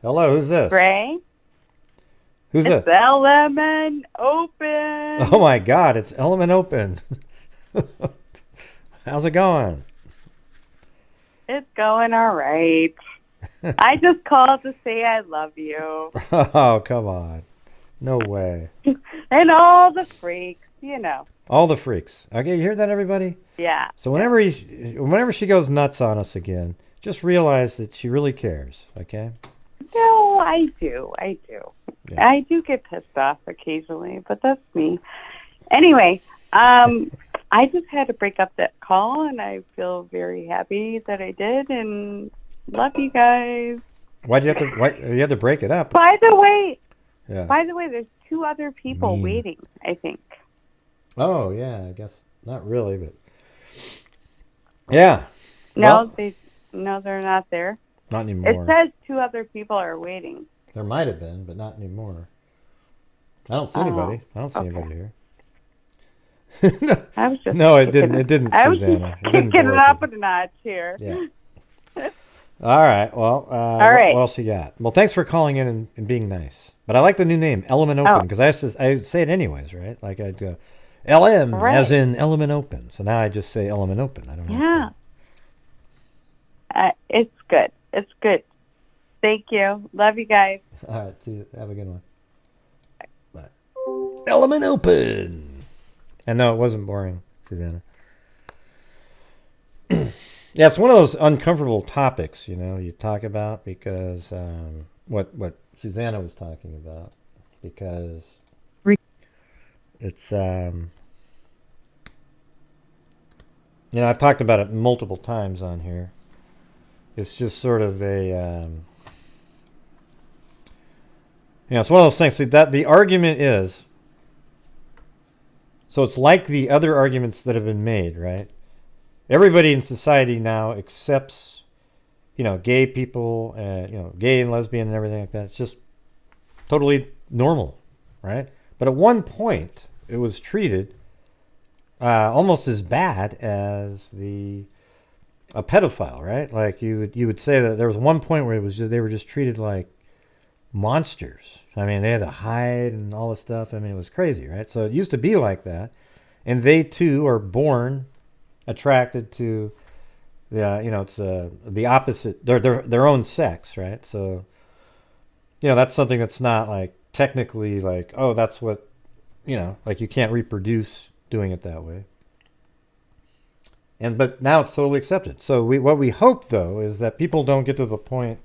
Hello, who's this? Ray. Who's it's this? Element Open. Oh my God, it's Element Open. How's it going? It's going all right. I just called to say I love you. Oh, come on. No way. And all the freaks, All the freaks. Okay, you hear that, everybody? Yeah. So whenever she goes nuts on us again, just realize that she really cares, okay? No, I do. Yeah. I do get pissed off occasionally, but that's me. Anyway, I just had to break up that call, and I feel very happy that I did, and love you guys. Why you had to break it up? By the way, Yeah. there's 2 other people waiting, I think. Oh yeah, I guess not really, but yeah. No, Well, they're not there. not anymore. It says 2 other people are waiting. There might have been, but not anymore. I don't see anybody. I don't see anybody here. I was just No, it didn't. It didn't, I was Susanna. just kicking it up a notch here. Yeah. All right. Well, All right. What else you got? Well, thanks for calling in and being nice. But I like the new name, Element Open, because I say it anyways, right? Like I'd go, LM, as in Element Open. So now I just say Element Open. I don't know. Yeah. It's good. It's good. Thank you. Love you guys. All right. See you. Have a good one. Bye. Element Open. And no, it wasn't boring, Susanna. Yeah, it's one of those uncomfortable topics, you talk about because what Susanna was talking about, because it's I've talked about it multiple times on here. It's just sort of a it's one of those things. See, that the argument is, so it's like the other arguments that have been made, right? Everybody in society now accepts, gay people, gay and lesbian and everything like that. It's just totally normal, right? But at one point, it was treated almost as bad as a pedophile, right? Like you would say that there was one point where they were just treated like monsters. I mean, they had to hide and all this stuff. I mean, it was crazy, right? So it used to be like that, and they too are born attracted to the opposite, their own sex, right? So that's something that's not like technically like, oh, that's what like you can't reproduce doing it that way. But now it's totally accepted. So what we hope though is that people don't get to the point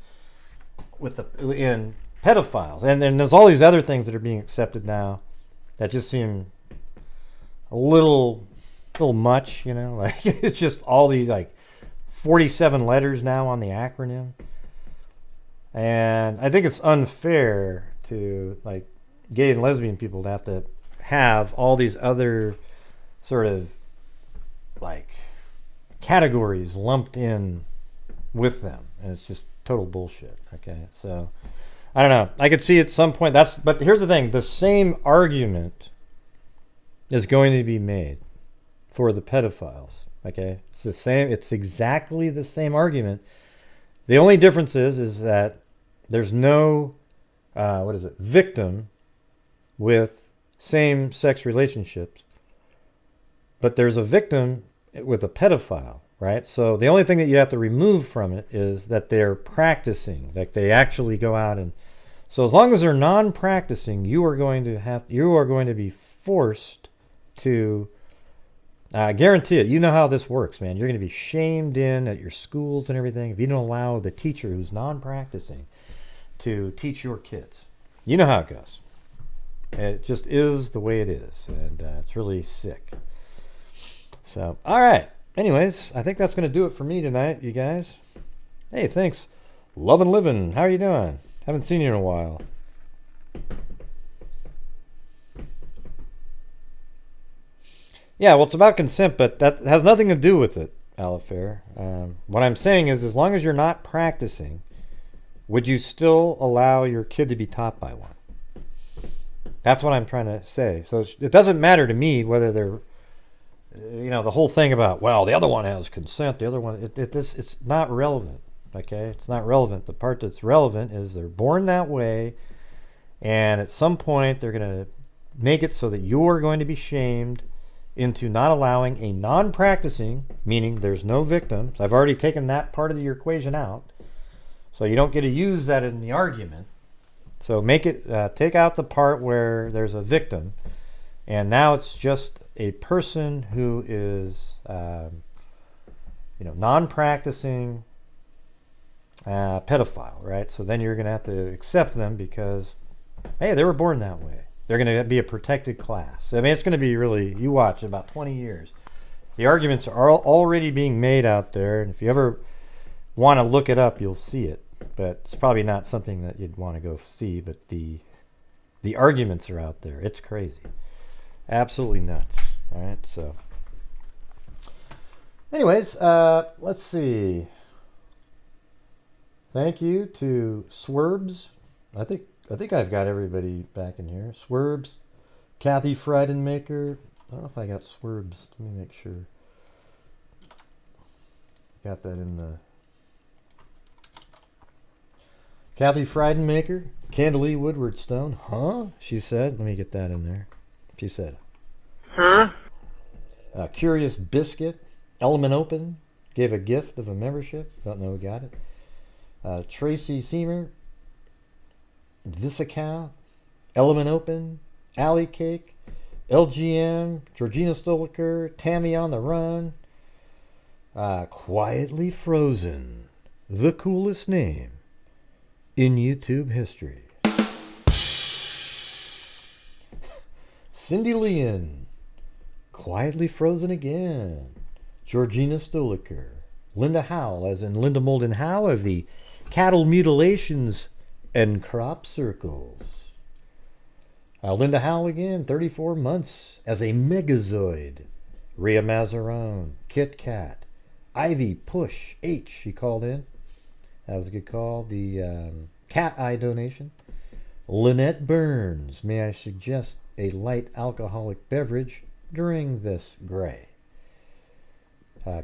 in pedophiles, and there's all these other things that are being accepted now that just seem a little much, like it's just all these like 47 letters now on the acronym. And I think it's unfair to like gay and lesbian people to have all these other sort of like categories lumped in with them. And it's just total bullshit. Okay. So I don't know. I could see at some point but here's the thing. The same argument is going to be made for the pedophiles. Okay, it's the same. It's exactly the same argument. The only difference is that there's no victim with same-sex relationships, but there's a victim with a pedophile, right? So the only thing that you have to remove from it is that they're practicing, like they actually go out and. So as long as they're non-practicing, you are going to be forced to. I guarantee it. You know how this works, man. You're going to be shamed in at your schools and everything if you don't allow the teacher who's non-practicing to teach your kids. You know how it goes. It just is the way it is, and it's really sick. So, all right. Anyways, I think that's going to do it for me tonight, you guys. Hey, thanks. Love and living. How are you doing? Haven't seen you in a while. Yeah, well, it's about consent, but that has nothing to do with it, Alifair. What I'm saying is, as long as you're not practicing, would you still allow your kid to be taught by one? That's what I'm trying to say. So it doesn't matter to me whether they're, the whole thing about, well, the other one has consent, the other one, it's not relevant, okay? It's not relevant. The part that's relevant is they're born that way, and at some point they're going to make it so that you're going to be shamed into not allowing a non-practicing, meaning there's no victims. I've already taken that part of your equation out, so you don't get to use that in the argument. So make it take out the part where there's a victim, And now it's just a person who is, non-practicing pedophile, right? So then you're going to have to accept them because, hey, they were born that way. They're going to be a protected class. I mean, it's going to be really, you watch, about 20 years. The arguments are already being made out there, and if you ever want to look it up, you'll see it. But it's probably not something that you'd want to go see, but the arguments are out there. It's crazy. Absolutely nuts. All right, so. Anyways, let's see. Thank you to Swerbs. I think I've got everybody back in here. Swerbs, Kathy Freidenmaker. I don't know if I got Swerbs. Let me make sure. Got that in the. Kathy Freidenmaker, Candalee Woodward Stone. Huh? She said. Let me get that in there. She said. Huh? Curious Biscuit. Element Open. Gave a gift of a membership. Don't know who got it. Tracy Seamer. This account. Element Open. Alley Cake. LGM. Georgina Stoliker. Tammy on the Run. Quietly Frozen. The coolest name in YouTube history. Cindy Leon. Quietly Frozen again. Georgina Stoliker. Linda Howell, as in Linda Molden Howe of the Cattle Mutilations and Crop Circles. Linda Howell again, 34 months as a Megazoid. Rhea Mazaron. Kit Kat. Ivy Push H, she called in. That was a good call. The cat eye donation. Lynette Burns. May I suggest a light alcoholic beverage during this gray?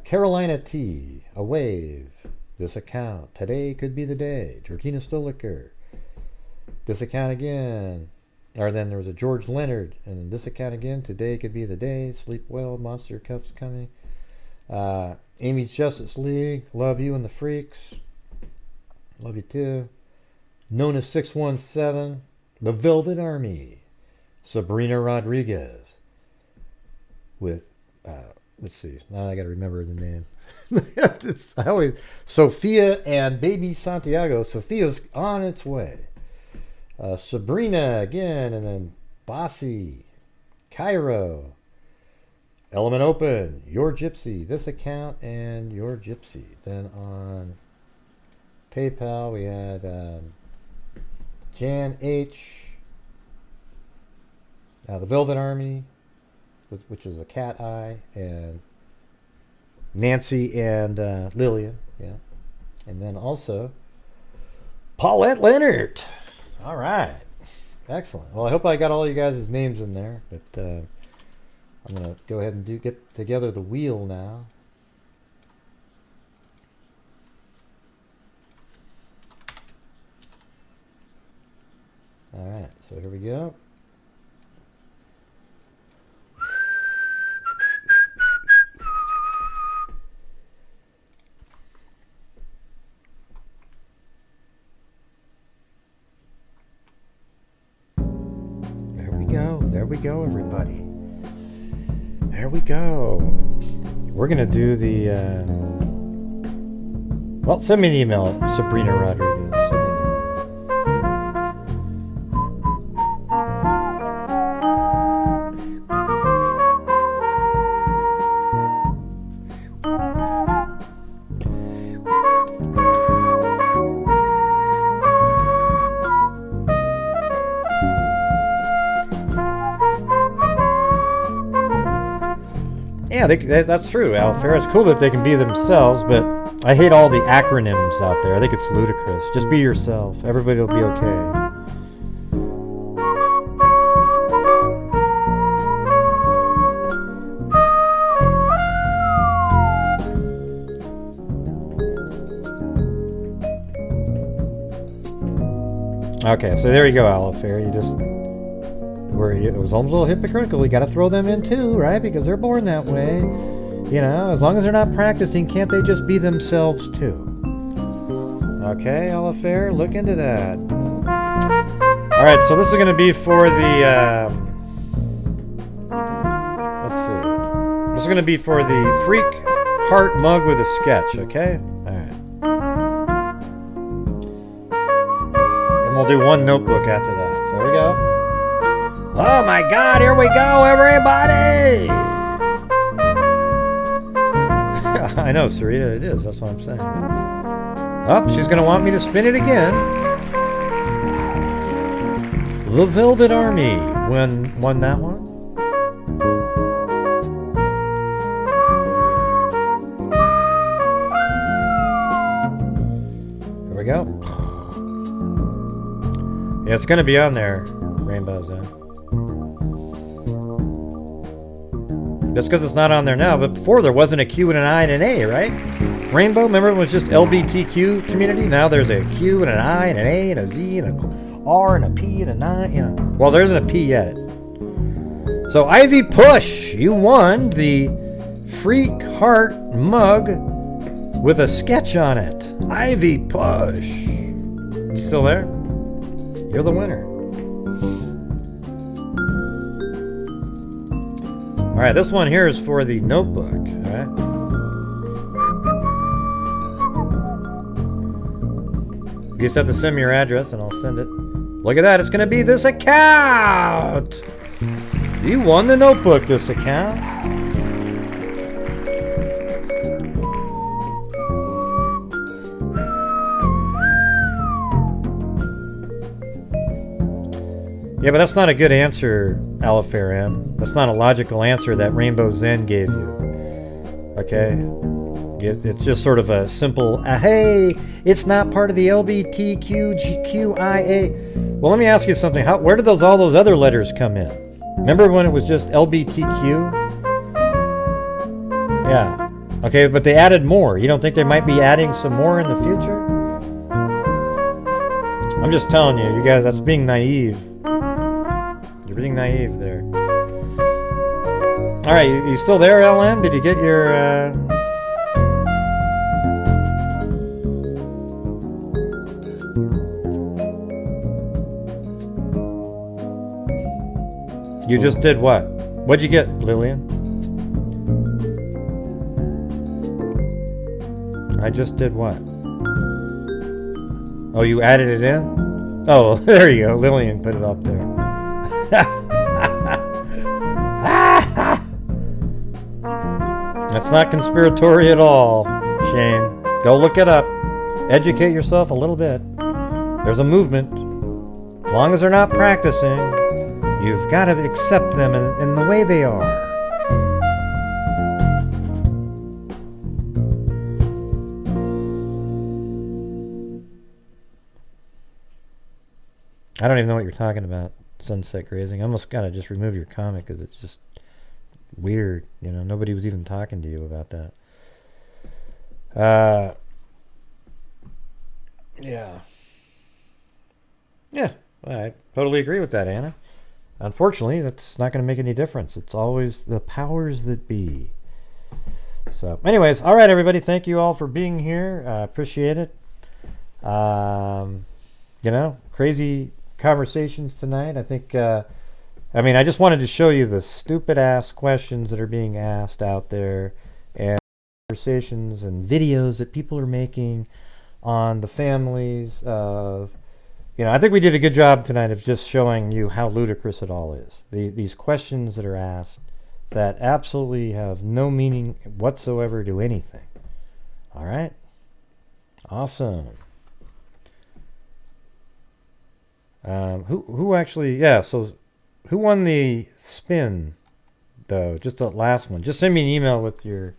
Carolina T. A wave. This account. Today could be the day. Georgina Stoliker. This account again. Or then there was a George Leonard. And this account again. Today could be the day. Sleep well. Monster Cuffs coming. Amy's Justice League. Love you and the Freaks. Love you too. Nona 617. The Velvet Army. Sabrina Rodriguez. With, let's see. Now I got to remember the name. Sophia and baby Santiago. Sophia's on its way. Sabrina again, and then Bossy. Cairo. Element Open. Your Gypsy. This account and Your Gypsy. Then on PayPal we had Jan H. The Velvet Army, which is a cat eye, and Nancy and Lillian, yeah. And then also Paulette Leonard. All right. Excellent. Well, I hope I got all you guys' names in there, but I'm going to go ahead and get together the wheel now. All right, so here we go. There we go, everybody. There we go. We're going to do the... well, send me an email at Sabrina Rodriguez. Yeah, that's true, Alfair. It's cool that they can be themselves, but I hate all the acronyms out there. I think it's ludicrous. Just be yourself. Everybody will be okay. Okay, so there you go, Alfair. You just... it was almost a little hypocritical. You got to throw them in too, right? Because they're born that way. You know, as long as they're not practicing, can't they just be themselves too? Okay, Alfair, look into that. All right, so this is going to be for the This is going to be for the freak heart mug with a sketch, okay? Alright. And we'll do one notebook after that. So here we go. Oh my god, here we go, everybody! I know, Sarita, it is. That's what I'm saying. Oh, she's going to want me to spin it again. The Velvet Army won that one. Here we go. Yeah, it's going to be on there. Rainbows, Just because it's not on there now, but before there wasn't a Q and an I and an A, right? Rainbow, remember it was just LBTQ community? Now there's a Q and an I and an A and a Z and a R and a P and a 9, you know. Well, there isn't a P yet. So Ivy Push, you won the Freak Heart mug with a sketch on it. Ivy Push. You still there? You're the winner. Alright, this one here is for the notebook. Alright. You just have to send me your address and I'll send it. Look at that, it's going to be this account! You won the notebook, this account. Yeah, but that's not a good answer, Alifair M. That's not a logical answer that Rainbow Zen gave you. Okay? It's just sort of a simple, hey, it's not part of the LBTQGQIA. Well, let me ask you something. Where did all those other letters come in? Remember when it was just LBTQ? Yeah. Okay, but they added more. You don't think they might be adding some more in the future? I'm just telling you, you guys, that's being naive. You're being naive there. Alright, you still there, LM? Did you get your, You just did what? What'd you get, Lillian? I just did what? Oh, you added it in? Oh, there you go. Lillian put it up there. That's not conspiratory at all, Shane. Go look it up. Educate yourself a little bit. There's a movement. As long as they're not practicing, you've got to accept them in the way they are. I don't even know what you're talking about, Sunset Grazing. I almost got to just remove your comment because it's just weird. You know, nobody was even talking to you about that. Yeah. Yeah, I totally agree with that, Anna. Unfortunately, that's not going to make any difference. It's always the powers that be. So, anyways, all right, everybody. Thank you all for being here. I appreciate it. You know, crazy conversations tonight. I think, I just wanted to show you the stupid ass questions that are being asked out there and conversations and videos that people are making on the families of, I think we did a good job tonight of just showing you how ludicrous it all is. These questions that are asked that absolutely have no meaning whatsoever to anything. All right? Awesome. Who actually, so who won the spin, though? Just the last one. Just send me an email with your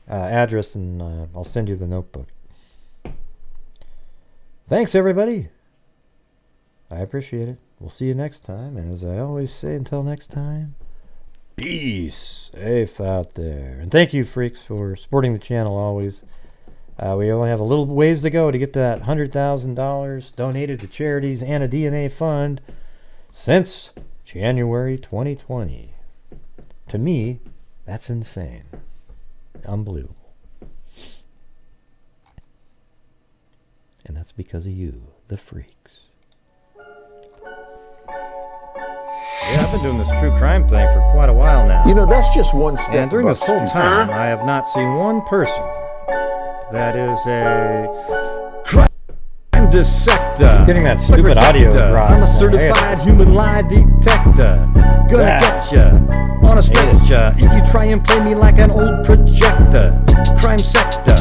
address and I'll send you the notebook. Thanks, everybody. I appreciate it. We'll see you next time. And as I always say, until next time, peace. Safe out there. And thank you, freaks, for supporting the channel always. We only have a little ways to go to get that $100,000 donated to charities and a DNA fund since January 2020. To me, that's insane. Unbelievable. And that's because of you, the freaks. Yeah, been doing this true crime thing for quite a while now. You know, that's just one step. And during this whole above time, I have not seen one person that is a crime dissector. Getting that stupid audio drop. I'm a certified human lie detector. Gonna get ya on a stretcher if you try and play me like an old projector. Crime sector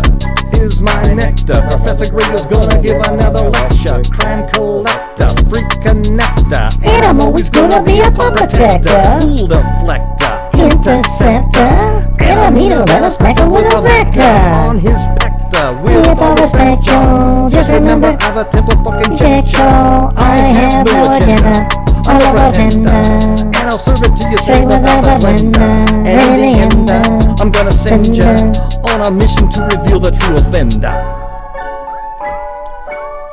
is my nectar. Professor Greg is gonna give another lecture. Crime collector, freak connector. And I'm always gonna be a pup protector. Fool deflector, Interceptor. And I'm here to let us spectre with a vector. on his specter With all respect, y'all. Just remember, I've a temper fucking check, y'all. I have no agenda. All of agenda. And I'll serve it to you Straight without a blender. And in the end, I'm gonna send ya on a mission to reveal the true offender.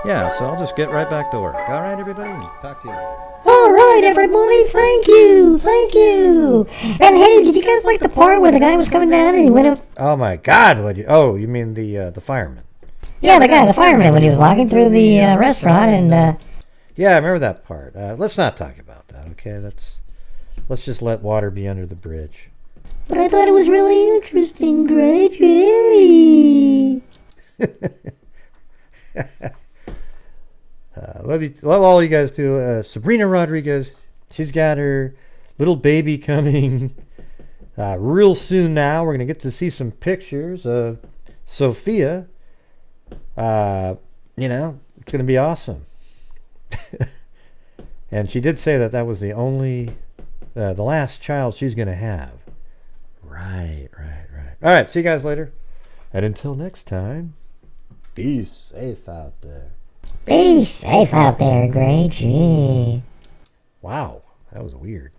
Yeah, so I'll just get right back to work. All right, everybody? Talk to you later. All right, everybody. Thank you. Thank you. And hey, did you guys like the part where the guy was coming down and he went up? Oh my God! What you? Oh, you mean the fireman? Yeah, the fireman, when he was walking through the restaurant and. Yeah, I remember that part. Let's not talk about that, okay? Let's just let water be under the bridge. But I thought it was really interesting, great. Yay. Love all you guys too. Sabrina Rodriguez, she's got her little baby coming real soon now. We're going to get to see some pictures of Sophia. You know, it's going to be awesome. And she did say that was the last child she's going to have. Right. All right, see you guys later. And until next time, be safe out there. Be safe out there, Gray G. Wow, that was weird.